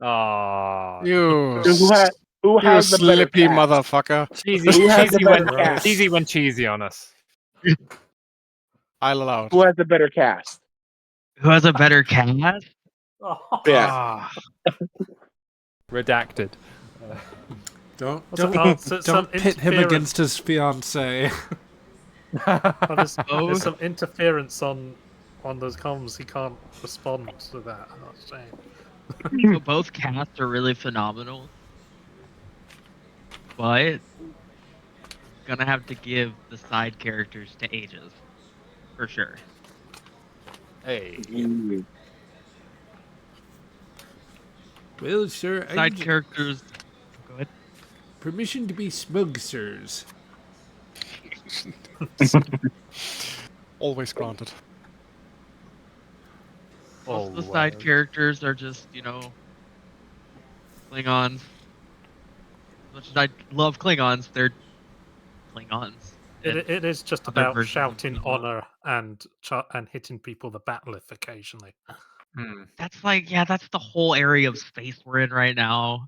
Ah, You, Who you has the better slippy cast? motherfucker. cheesy, Who has the cheesy better went, cast? cheesy went cheesy on us. I'll allow it. Who has the better cast? Who has a better cast? Yeah. Ah, Redacted. Don't What's it called? So- some don't pit him interference. against his fiancée. Well, there's Both. some interference on those comms. He can't respond to that. I'm not saying. so both casts are really phenomenal, but gonna have to give the side characters to Aegis for sure. Hey. Well, sir, Side characters. Go ahead. permission to be smug, sirs. Always granted. Most of the side characters are just, Klingons. As much as I love Klingons, they're Klingons. It is just other about versions of shouting Klingon. honor and hitting people the batleth occasionally. That's that's the whole area of space we're in right now.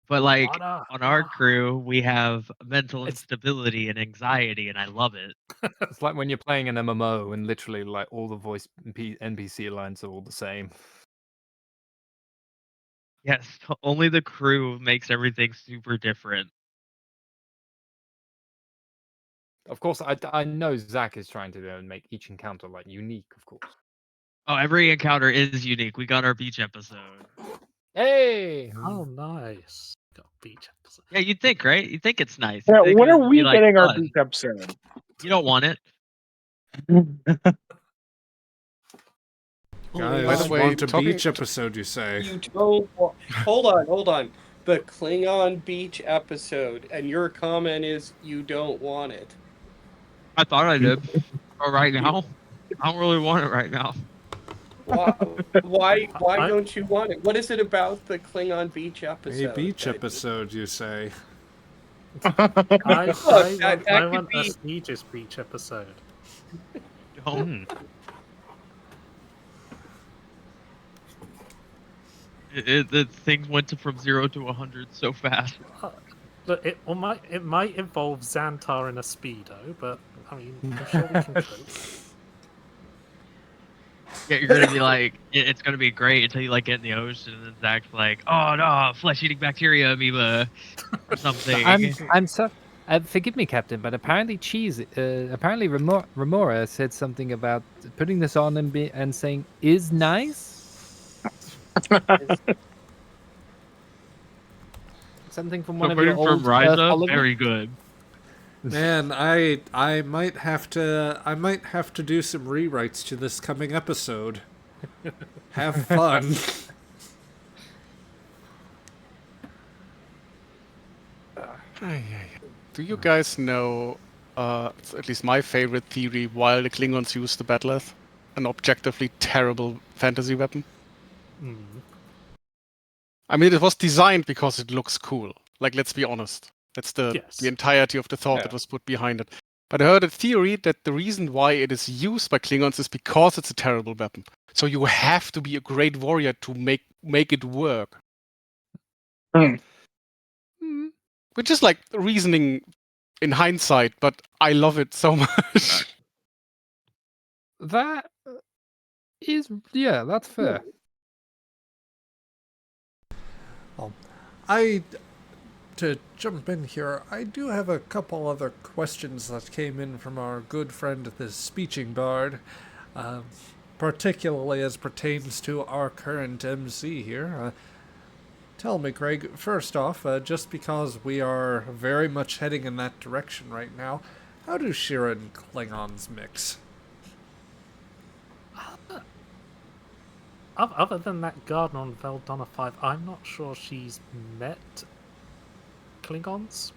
But like Honor, on our honor. crew, we have mental It's- instability and anxiety, and I love it. It's like when you're playing an MMO and literally like all the voice NPC lines are all the same. Yes, only the crew makes everything super different. Of course, I know Zach is trying to make each encounter like unique, of course. Oh, every encounter is unique. We got our beach episode. Hey! Oh, nice. Got a beach episode. Yeah, you'd think, right? You'd think it's nice. Yeah, You'd think when it are would we be, like, getting our fun. beach episode? You don't want it. Guys, By the way, want a talking- beach episode, you say? You don't. Hold on. The Klingon beach episode, and your comment is you don't want it. I thought I did. But right now, I don't really want it right now. Why I- don't you want it? What is it about the Klingon beach episode? A beach that- episode, you say? I that could want be- a Aegis beach episode. Don't. Things went from 0 to 100 so fast. Look, it might involve Xantar in a speedo, but I mean, I'm sure we can cope. Yeah, you're gonna be like, it's gonna be great until you like get in the ocean, and then Zach's like, oh no, flesh-eating bacteria amoeba or something. I'm so. Forgive me, Captain, but apparently apparently Remora said something about putting this on and saying is nice. Something from one So of your putting old from Ryza, followers? very good. Man, I might have to do some rewrites to this coming episode. Have fun. Do you guys know, it's at least my favorite theory, why the Klingons use the Bat'leth? An objectively terrible fantasy weapon? Hmm. I mean, it was designed because it looks cool. Like, let's be honest. That's the Yes. entirety of the thought that was put behind it. But I heard a theory that the reason why it is used by Klingons is because it's a terrible weapon. So you have to be a great warrior to make it work. Hmm. Which is like reasoning in hindsight, but I love it so much. That is, yeah, that's fair. To jump in here, I do have a couple other questions that came in from our good friend, the Speeching Bard, particularly as pertains to our current MC here. Tell me, Craig, first off, just because we are very much heading in that direction right now, how do Shira and Klingons mix? Other than that garden on Veldonna 5, I'm not sure she's met Klingons.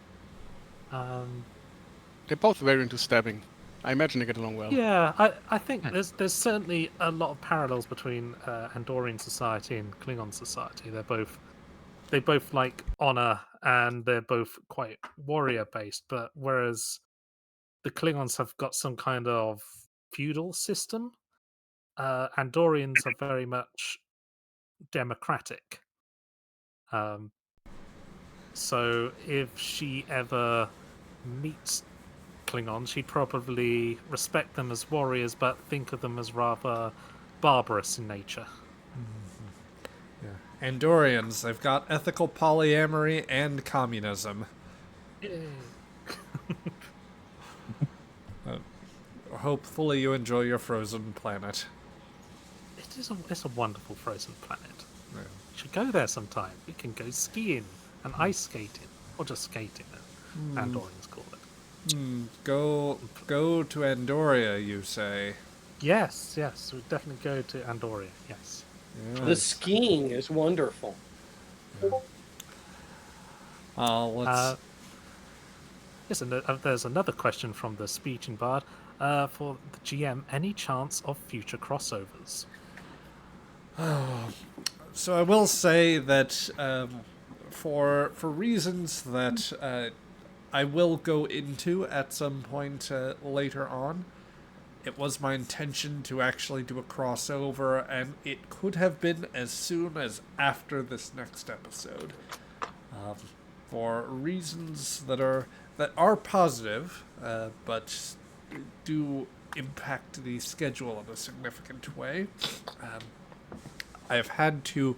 They're both very into stabbing. I imagine they get along well. Yeah, I think there's certainly a lot of parallels between Andorian society and Klingon society. They both like honor, and they're both quite warrior based. But whereas the Klingons have got some kind of feudal system, Andorians are very much democratic. So if she ever meets Klingons, she'd probably respect them as warriors, but think of them as rather barbarous in nature. Yeah. Andorians, they've got ethical polyamory and communism. Hopefully you enjoy your frozen planet. It's a wonderful frozen planet. Yeah. You should go there sometime. You can go skiing and ice skating, or just skating. Andorians call it. Go to Andoria, you say? Yes, we definitely go to Andoria. Yes. The skiing is wonderful. Let's. Yes, and there's another question from the speech bard. For the GM, any chance of future crossovers? So I will say that for reasons that I will go into at some point later on, it was my intention to actually do a crossover, and it could have been as soon as after this next episode. For reasons that are positive, but do impact the schedule in a significant way. I've had to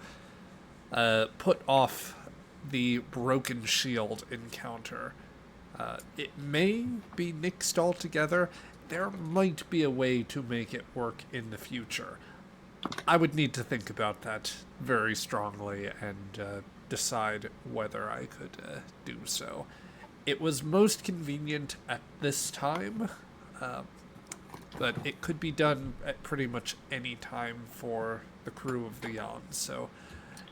put off the Broken Shield encounter. It may be nixed altogether. There might be a way to make it work in the future. I would need to think about that very strongly and decide whether I could do so. It was most convenient at this time, but it could be done at pretty much any time for the crew of the Yawn, so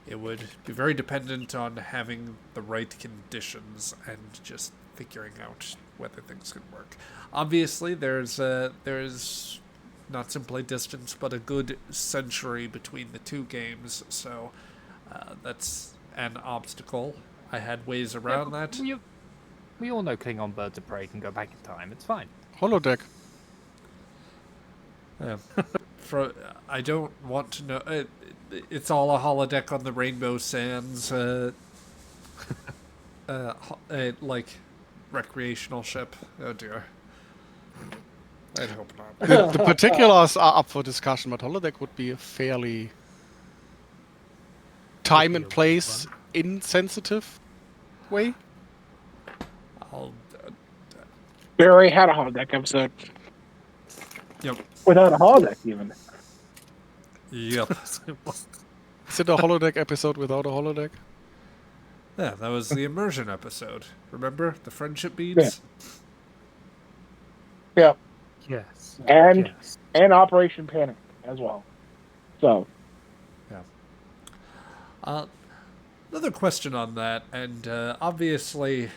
it would be very dependent on having the right conditions and just figuring out whether things can work. Obviously, there's not simply distance, but a good century between the two games, so that's an obstacle. I had ways around that. We all know Klingon birds of prey can go back in time. It's fine. Holodeck. I don't want to know. It's all a holodeck on the Rainbow Sands, like recreational ship. Oh dear. I'd hope not. The particulars are up for discussion, but holodeck would be a fairly time and place insensitive way. Barry had a holodeck episode. Yep. Without a holodeck, even. Yep. Is it a holodeck episode without a holodeck? Yeah, that was the immersion episode. Remember the friendship beads? Yeah. Yes. And yes. and Operation Panic as well. So. Yeah. Another question on that, and obviously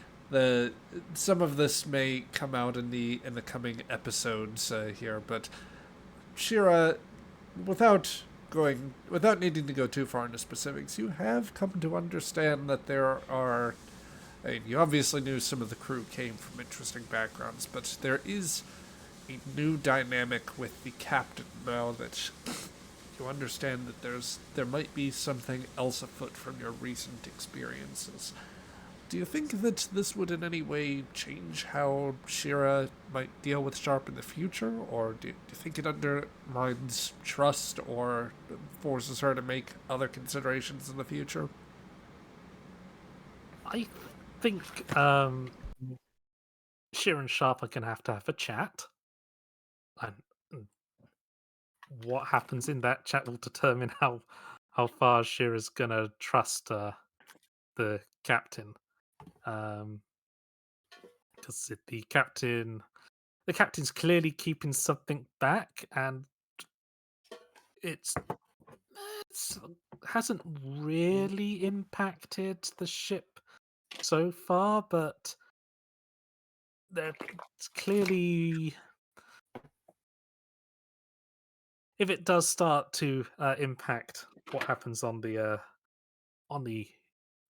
some of this may come out in the coming episodes here, but Shira, without needing to go too far into specifics, you have come to understand that there are. I mean, you obviously knew some of the crew came from interesting backgrounds, but there is a new dynamic with the captain now that you understand that there might be something else afoot from your recent experiences. Do you think that this would in any way change how Shira might deal with Sharp in the future, or do you think it undermines trust or forces her to make other considerations in the future? I think Shira and Sharp are going to have a chat. And what happens in that chat will determine how far Shira's going to trust the captain. Because the captain's clearly keeping something back, and it hasn't really impacted the ship so far, but it's clearly, if it does start to impact what happens on the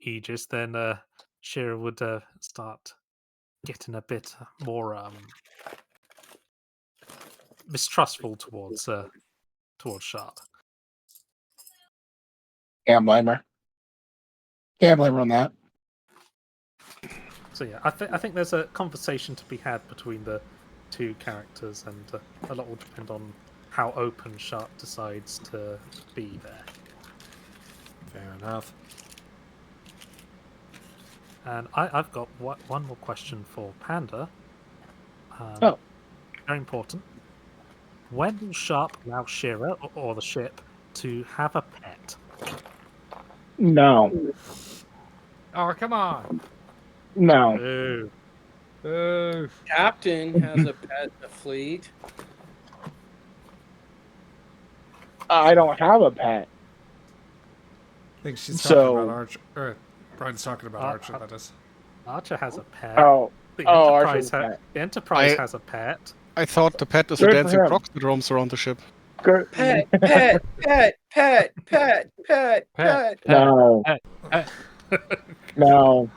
Aegis, then Shira would start getting a bit more mistrustful towards Sharp. Can't blame her. Can't blame her on that. So yeah, I think there's a conversation to be had between the two characters, and a lot will depend on how open Sharp decides to be there. Fair enough. And I've got one more question for Panda. Oh. Very important. When will Sharp allow Shira or the ship to have a pet? No. Oh, come on. No. Ooh. Oh. Captain has a pet in the fleet. I don't have a pet. I think she's So- talking about Archer. Or Brian's talking about Archer, that is. Archer has a pet. Oh. The Oh, Enterprise, Archer's a pet. the Enterprise I- has a pet. I thought the pet is a Good for dancing him. croc that roams around the ship. Good. Pet, pet, pet, pet, pet, pet, pet. No. No.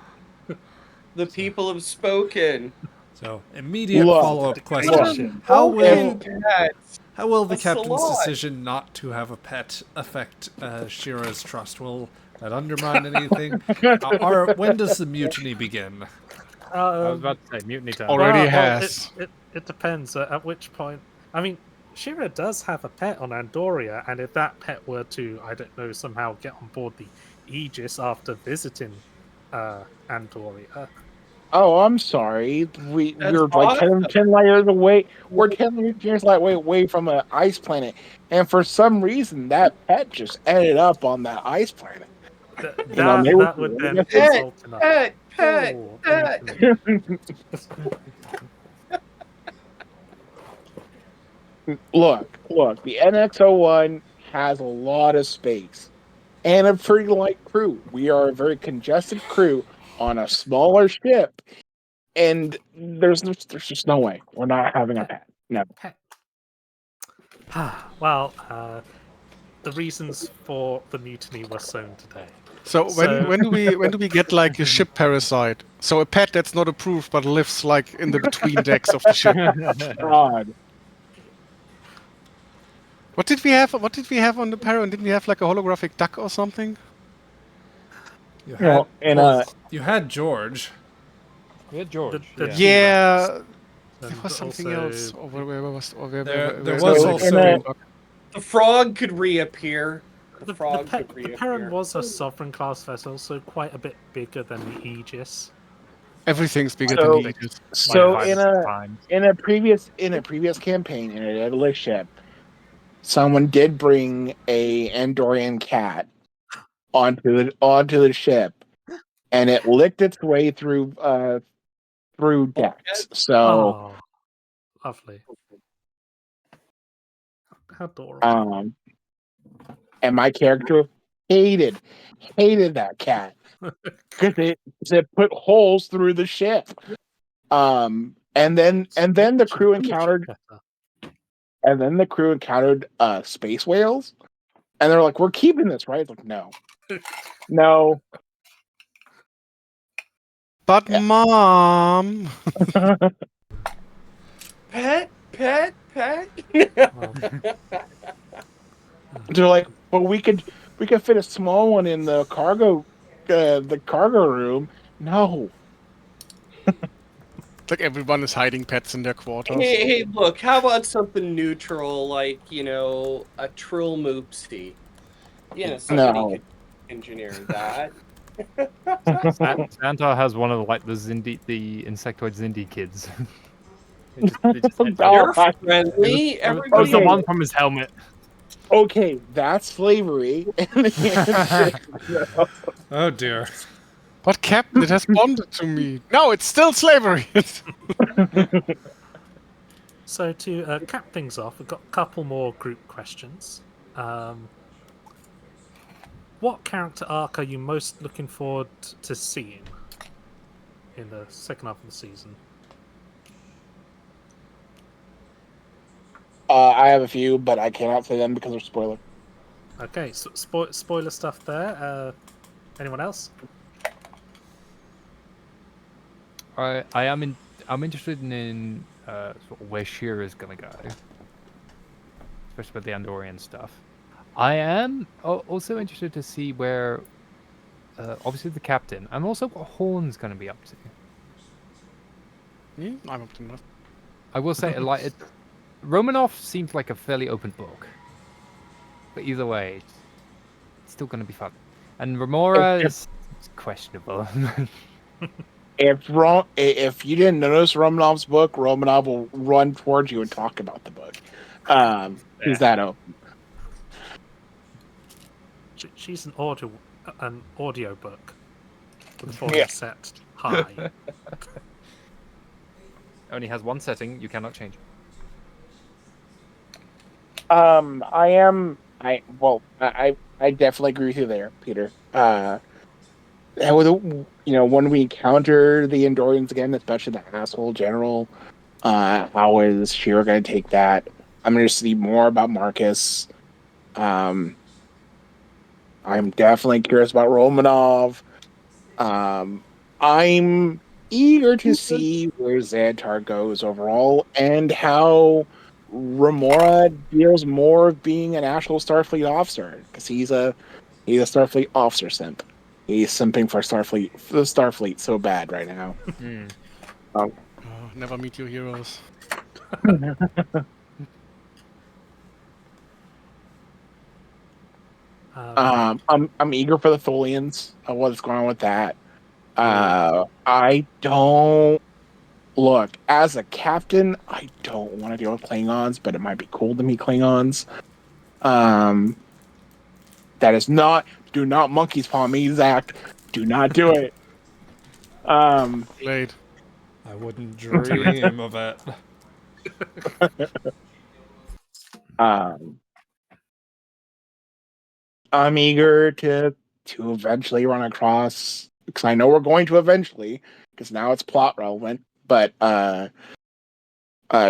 The people have spoken. So, immediate Look. follow-up question. Look. How will Pets. how will the That's a captain's lot. decision not to have a pet affect Shira's trust? Will that undermine anything? Or when does the mutiny begin? I was about to say mutiny time. Already has. It depends at which point. I mean, Shira does have a pet on Andoria, and if that pet were to, I don't know, somehow get on board the Aegis after visiting Andoria. Oh, I'm sorry. We're That's like awesome. 10 layers away. We're 10 years away from an ice planet. And for some reason, that pet just ended up on that ice planet. That would then Pet, result in a pet, pet, full pet. mutiny. Look. The NX-01 has a lot of space and a pretty light crew. We are a very congested crew on a smaller ship. And there's just no way. We're not having a pet. No. Well, the reasons for the mutiny were sown today. So when do we get like a ship parasite? So a pet that's not approved but lives like in the between decks of the ship. God. What did we have on the Paragon? Didn't we have like a holographic duck or something? You Well, had, and you had George. We had George. The- yeah. Yeah, there And was something also- else. Or where was? Or where There was was the also- extreme duck? The frog could reappear. The frog could the reappear. Perrin was a sovereign class vessel, so quite a bit bigger than the Aegis. Everything's bigger So- than Aegis. So Like, in time. a previous campaign in a Daedalus ship, someone did bring a Andorian cat onto the ship, and it licked its way through decks. So Oh, lovely. How adorable. and my character hated that cat because it put holes through the ship. And then the crew encountered space whales, and they're like, "We're keeping this, right?" It's like, no. But Yeah. mom, Pet, pet, pet. They're like, "Well, we could fit a small one in the cargo room." No. like everyone is hiding pets in their quarters. Hey, look, how about something neutral, like, a Trill Moopsie? Somebody No. could engineer that. Santa has one of the insectoid Zindi kids. They're friendly. It Everybody. was the Okay. one from his helmet. Okay, that's slavery. And the answer is no. Oh dear. But Captain, it has bonded to me. No, it's still slavery. So to cap things off, we've got a couple more group questions. What character arc are you most looking forward to seeing? in the second half of the season? I have a few, but I cannot say them because they're spoiler. Okay, so spoiler stuff there. Anyone else? I'm interested in sort of where Shira's gonna go, especially with the Andorian stuff. I am also interested to see where, obviously the captain, and also what Horn's gonna be up to. I'm optimistic. I will say, Romanov seems like a fairly open book, but either way, it's still gonna be fun. And Remora is questionable. If you didn't notice Romanov's book, Romanov will run towards you and talk about the book. Is that open? She's an audio book with the volume Yeah. set high. Only has one setting, you cannot change. I definitely agree with you there, Peter. When we encounter the Andorians again, especially the asshole general, how is Shira going to take that? I'm going to see more about Marcus. I'm definitely curious about Romanov. I'm eager to see where Xantar goes overall and how Remora deals more of being an actual Starfleet officer, because he's a Starfleet officer simp. He's simping for the Starfleet so bad right now. Oh, never meet your heroes. I'm eager for the Tholians. What's going on with that? I don't look as a captain. I don't want to deal with Klingons, but it might be cool to meet Klingons. That is not. Do not monkeys paw me, Zach. Do not do it. Late. I wouldn't dream of it. Um, I'm eager to eventually run across, because I know we're going to eventually, because now it's plot relevant. But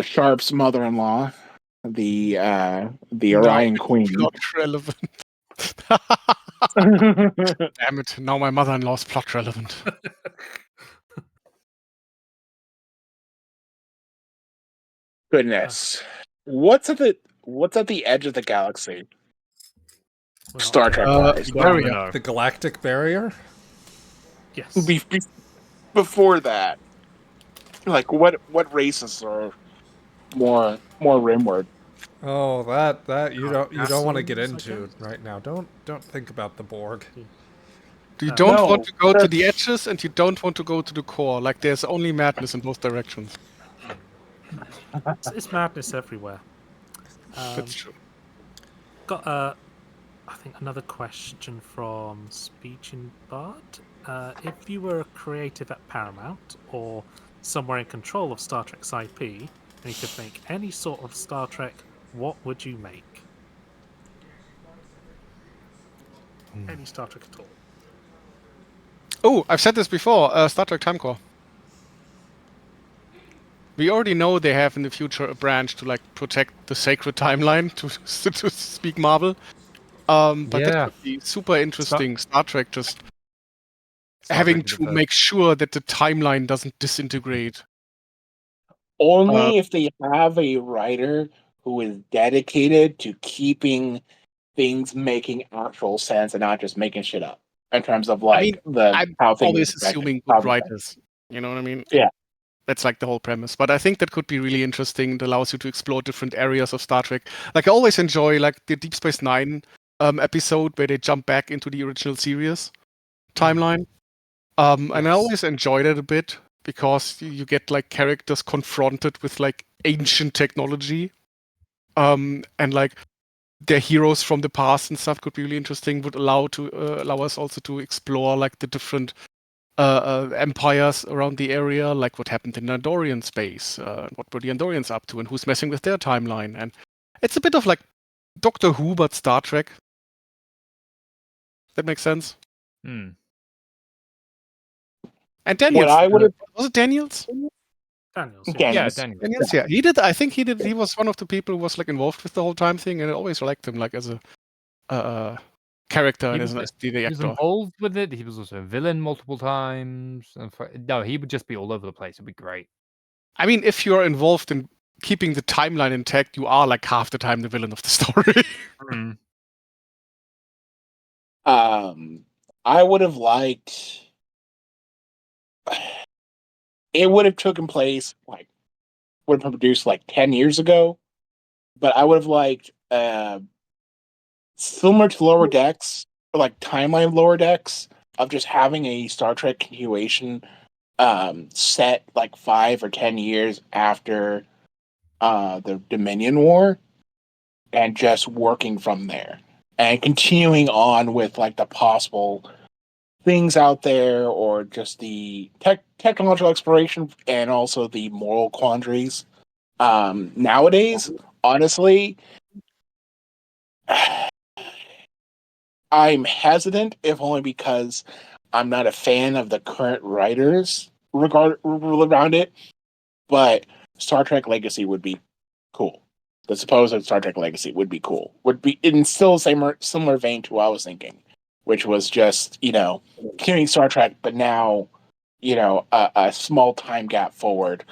Sharp's mother-in-law, the Orion Queen. Plot relevant. Damn it! Now my mother-in-law's plot relevant. Goodness, what's at the edge of the galaxy? Star Trek wise, Barrier. The galactic barrier? Yes. Before that, like what races are more rimward? Oh, that you don't want to get Castles, I into guess? right now. Don't think about the Borg. You don't No, want to go to that's- the edges, and you don't want to go to the core. Like there's only madness in both directions. It's madness everywhere. That's true. Got I think another question from Speech in Bard. If you were a creative at Paramount or somewhere in control of Star Trek's IP, and you could make any sort of Star Trek, what would you make? Any Star Trek at all? Oh, I've said this before. Star Trek Time Core. We already know they have in the future a branch to like protect the sacred timeline, to speak Marvel. But that Yeah. could be super interesting. Star Trek just Star having Trek to is make sure that the timeline doesn't disintegrate. Only if they have a writer who is dedicated to keeping things making actual sense and not just making shit up in terms of I'm how things always are assuming how good writers. You know what I mean? Yeah. That's like the whole premise. But I think that could be really interesting. It allows you to explore different areas of Star Trek. Like I always enjoy like the Deep Space Nine episode where they jump back into the original series timeline. And I Yes. always enjoyed it a bit because you get like characters confronted with like ancient technology. And like their heroes from the past and stuff could be really interesting. Would allow us also to explore like the different empires around the area, like what happened in Andorian space, what were the Andorians up to, and who's messing with their timeline. And it's a bit of like Doctor Who but Star Trek. That makes sense. And Daniels. I would've- Was it Daniels? Daniels. Yeah, Daniels. Daniel. Daniels, yeah. He did. I think he did. He was one of the people who was like involved with the whole time thing, and I always liked him like as a character He and was, as an SD he was actor. involved with it. He was also a villain multiple times. And no, he would just be all over the place. It'd be great. I mean, if you're involved in keeping the timeline intact, you are like half the time the villain of the story. Mm. I would have liked. It would have taken place like would have been produced like 10 years ago, but I would have liked similar to Lower Decks or like timeline Lower Decks of just having a Star Trek continuation set like 5 or 10 years after the Dominion War and just working from there and continuing on with like the possible things out there or just the technological exploration and also the moral quandaries. Nowadays, honestly, I'm hesitant, if only because I'm not a fan of the current writers around it. But Star Trek Legacy would be cool. The supposed Star Trek Legacy would be cool. Would be in still the similar vein to what I was thinking, which was just continuing Star Trek, but now a small time gap forward,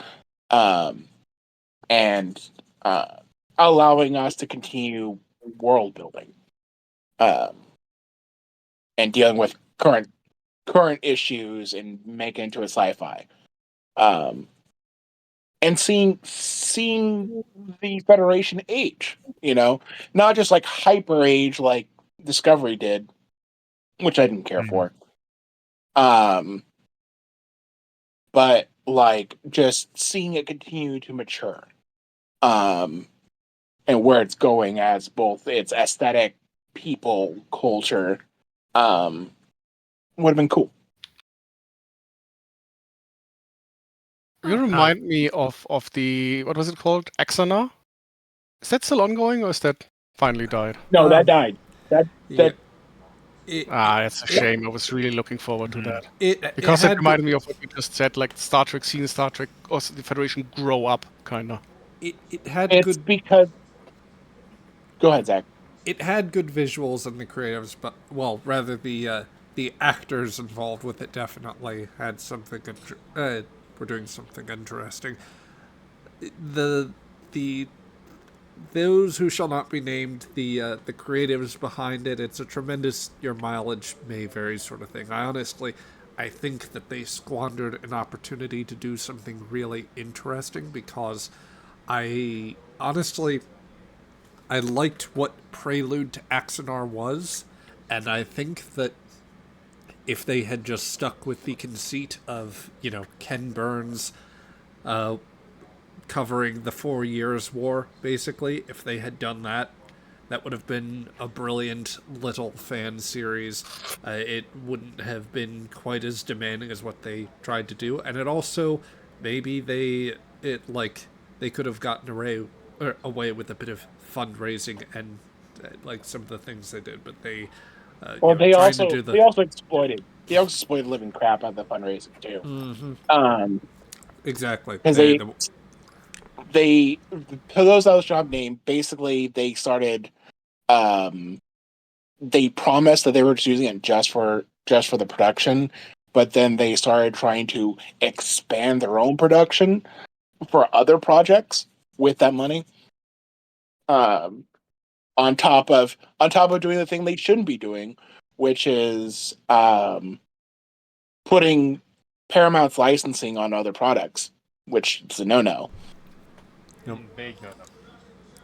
and allowing us to continue world building, um, and dealing with current issues and make it into a sci-fi. And seeing the Federation age, not just like hyper age like Discovery did, which I didn't care for. But like just seeing it continue to mature, and where it's going as both its aesthetic, people, culture, would have been cool. You remind me of the what was it called? Axana? Is that still ongoing or is that finally died? No, that died. That Yeah. It, That's a shame. I was really looking forward to that. Because it it reminded me of what you just said, like Star Trek, seeing Star Trek or the Federation grow up, kinda. it had it's good because. Go ahead, Zach. it had good visuals and the creatives, but rather the actors involved with it definitely had something. Were doing something interesting. The those who shall not be named, the creatives behind it. It's a tremendous your mileage may vary sort of thing. I think that they squandered an opportunity to do something really interesting because I honestly I liked what Prelude to Axanar was, and I think that if they had just stuck with the conceit of, Ken Burns covering the 4 Years' War, basically, if they had done that, that would have been a brilliant little fan series. It wouldn't have been quite as demanding as what they tried to do, and it also maybe they could have gotten away with a bit of fundraising and like some of the things they did, but they Well, they trying to also do the they also exploited the living crap out of the fundraising too. exactly Because they to those that was job name, basically they started they promised that they were just using it just for the production, but then they started trying to expand their own production for other projects with that money. On top of doing the thing they shouldn't be doing, which is putting Paramount's licensing on other products, which is a no-no. Big no.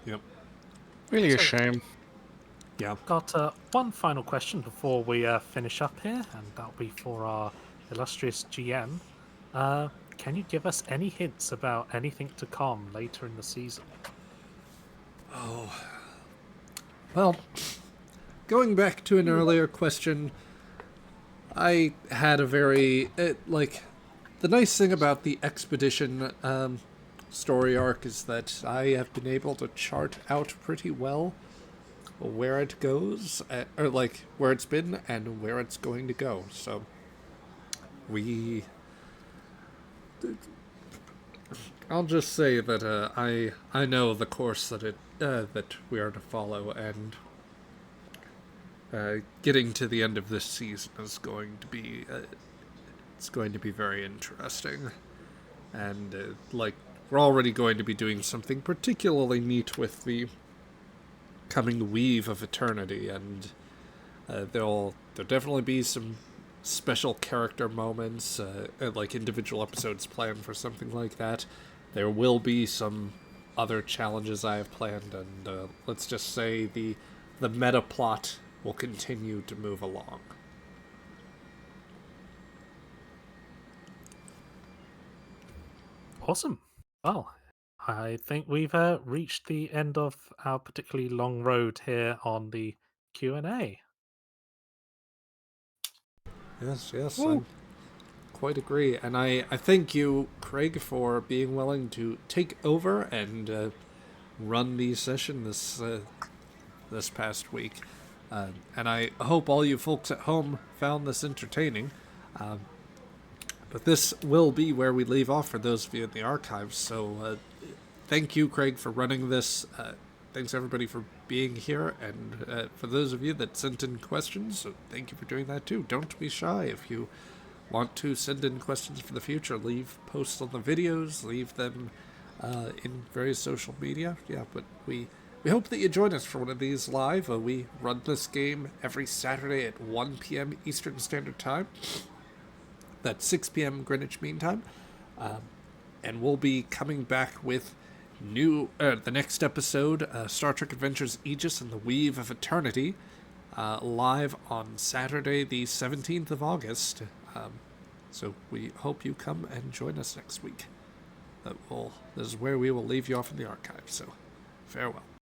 Yep. Really a So- shame. Yeah. Got one final question before we finish up here, and that'll be for our illustrious GM. Can you give us any hints about anything to come later in the season? Well, going back to an earlier question, I had a very the nice thing about the expedition story arc is that I have been able to chart out pretty well where it goes, where it's been and where it's going to go. So we I'll just say that I know the course that we are to follow, and getting to the end of this season is going to be it's going to be very interesting, and we're already going to be doing something particularly neat with the coming weave of eternity, and there'll definitely be some special character moments, like individual episodes planned for something like that. There will be some other challenges I have planned, and let's just say the meta plot will continue to move along. Awesome. Well, I think we've reached the end of our particularly long road here on the Q&A. Yes, I quite agree. And I thank you, Craig, for being willing to take over and run the session this past week. And I hope all you folks at home found this entertaining. But this will be where we leave off for those of you in the archives. So thank you, Craig, for running this. Thanks, everybody, for being here. And for those of you that sent in questions, thank you for doing that, too. Don't be shy. If you want to send in questions for the future, leave posts on the videos, leave them in various social media. Yeah, but we hope that you join us for one of these live. We run this game every Saturday at 1 p.m. Eastern Standard Time. That's 6 p.m. Greenwich Mean Time. And we'll be coming back with the next episode, Star Trek Adventures Aegis and the Weave of Eternity, live on Saturday, the 17th of August. So we hope you come and join us next week. This is where we will leave you off in the archive, so farewell.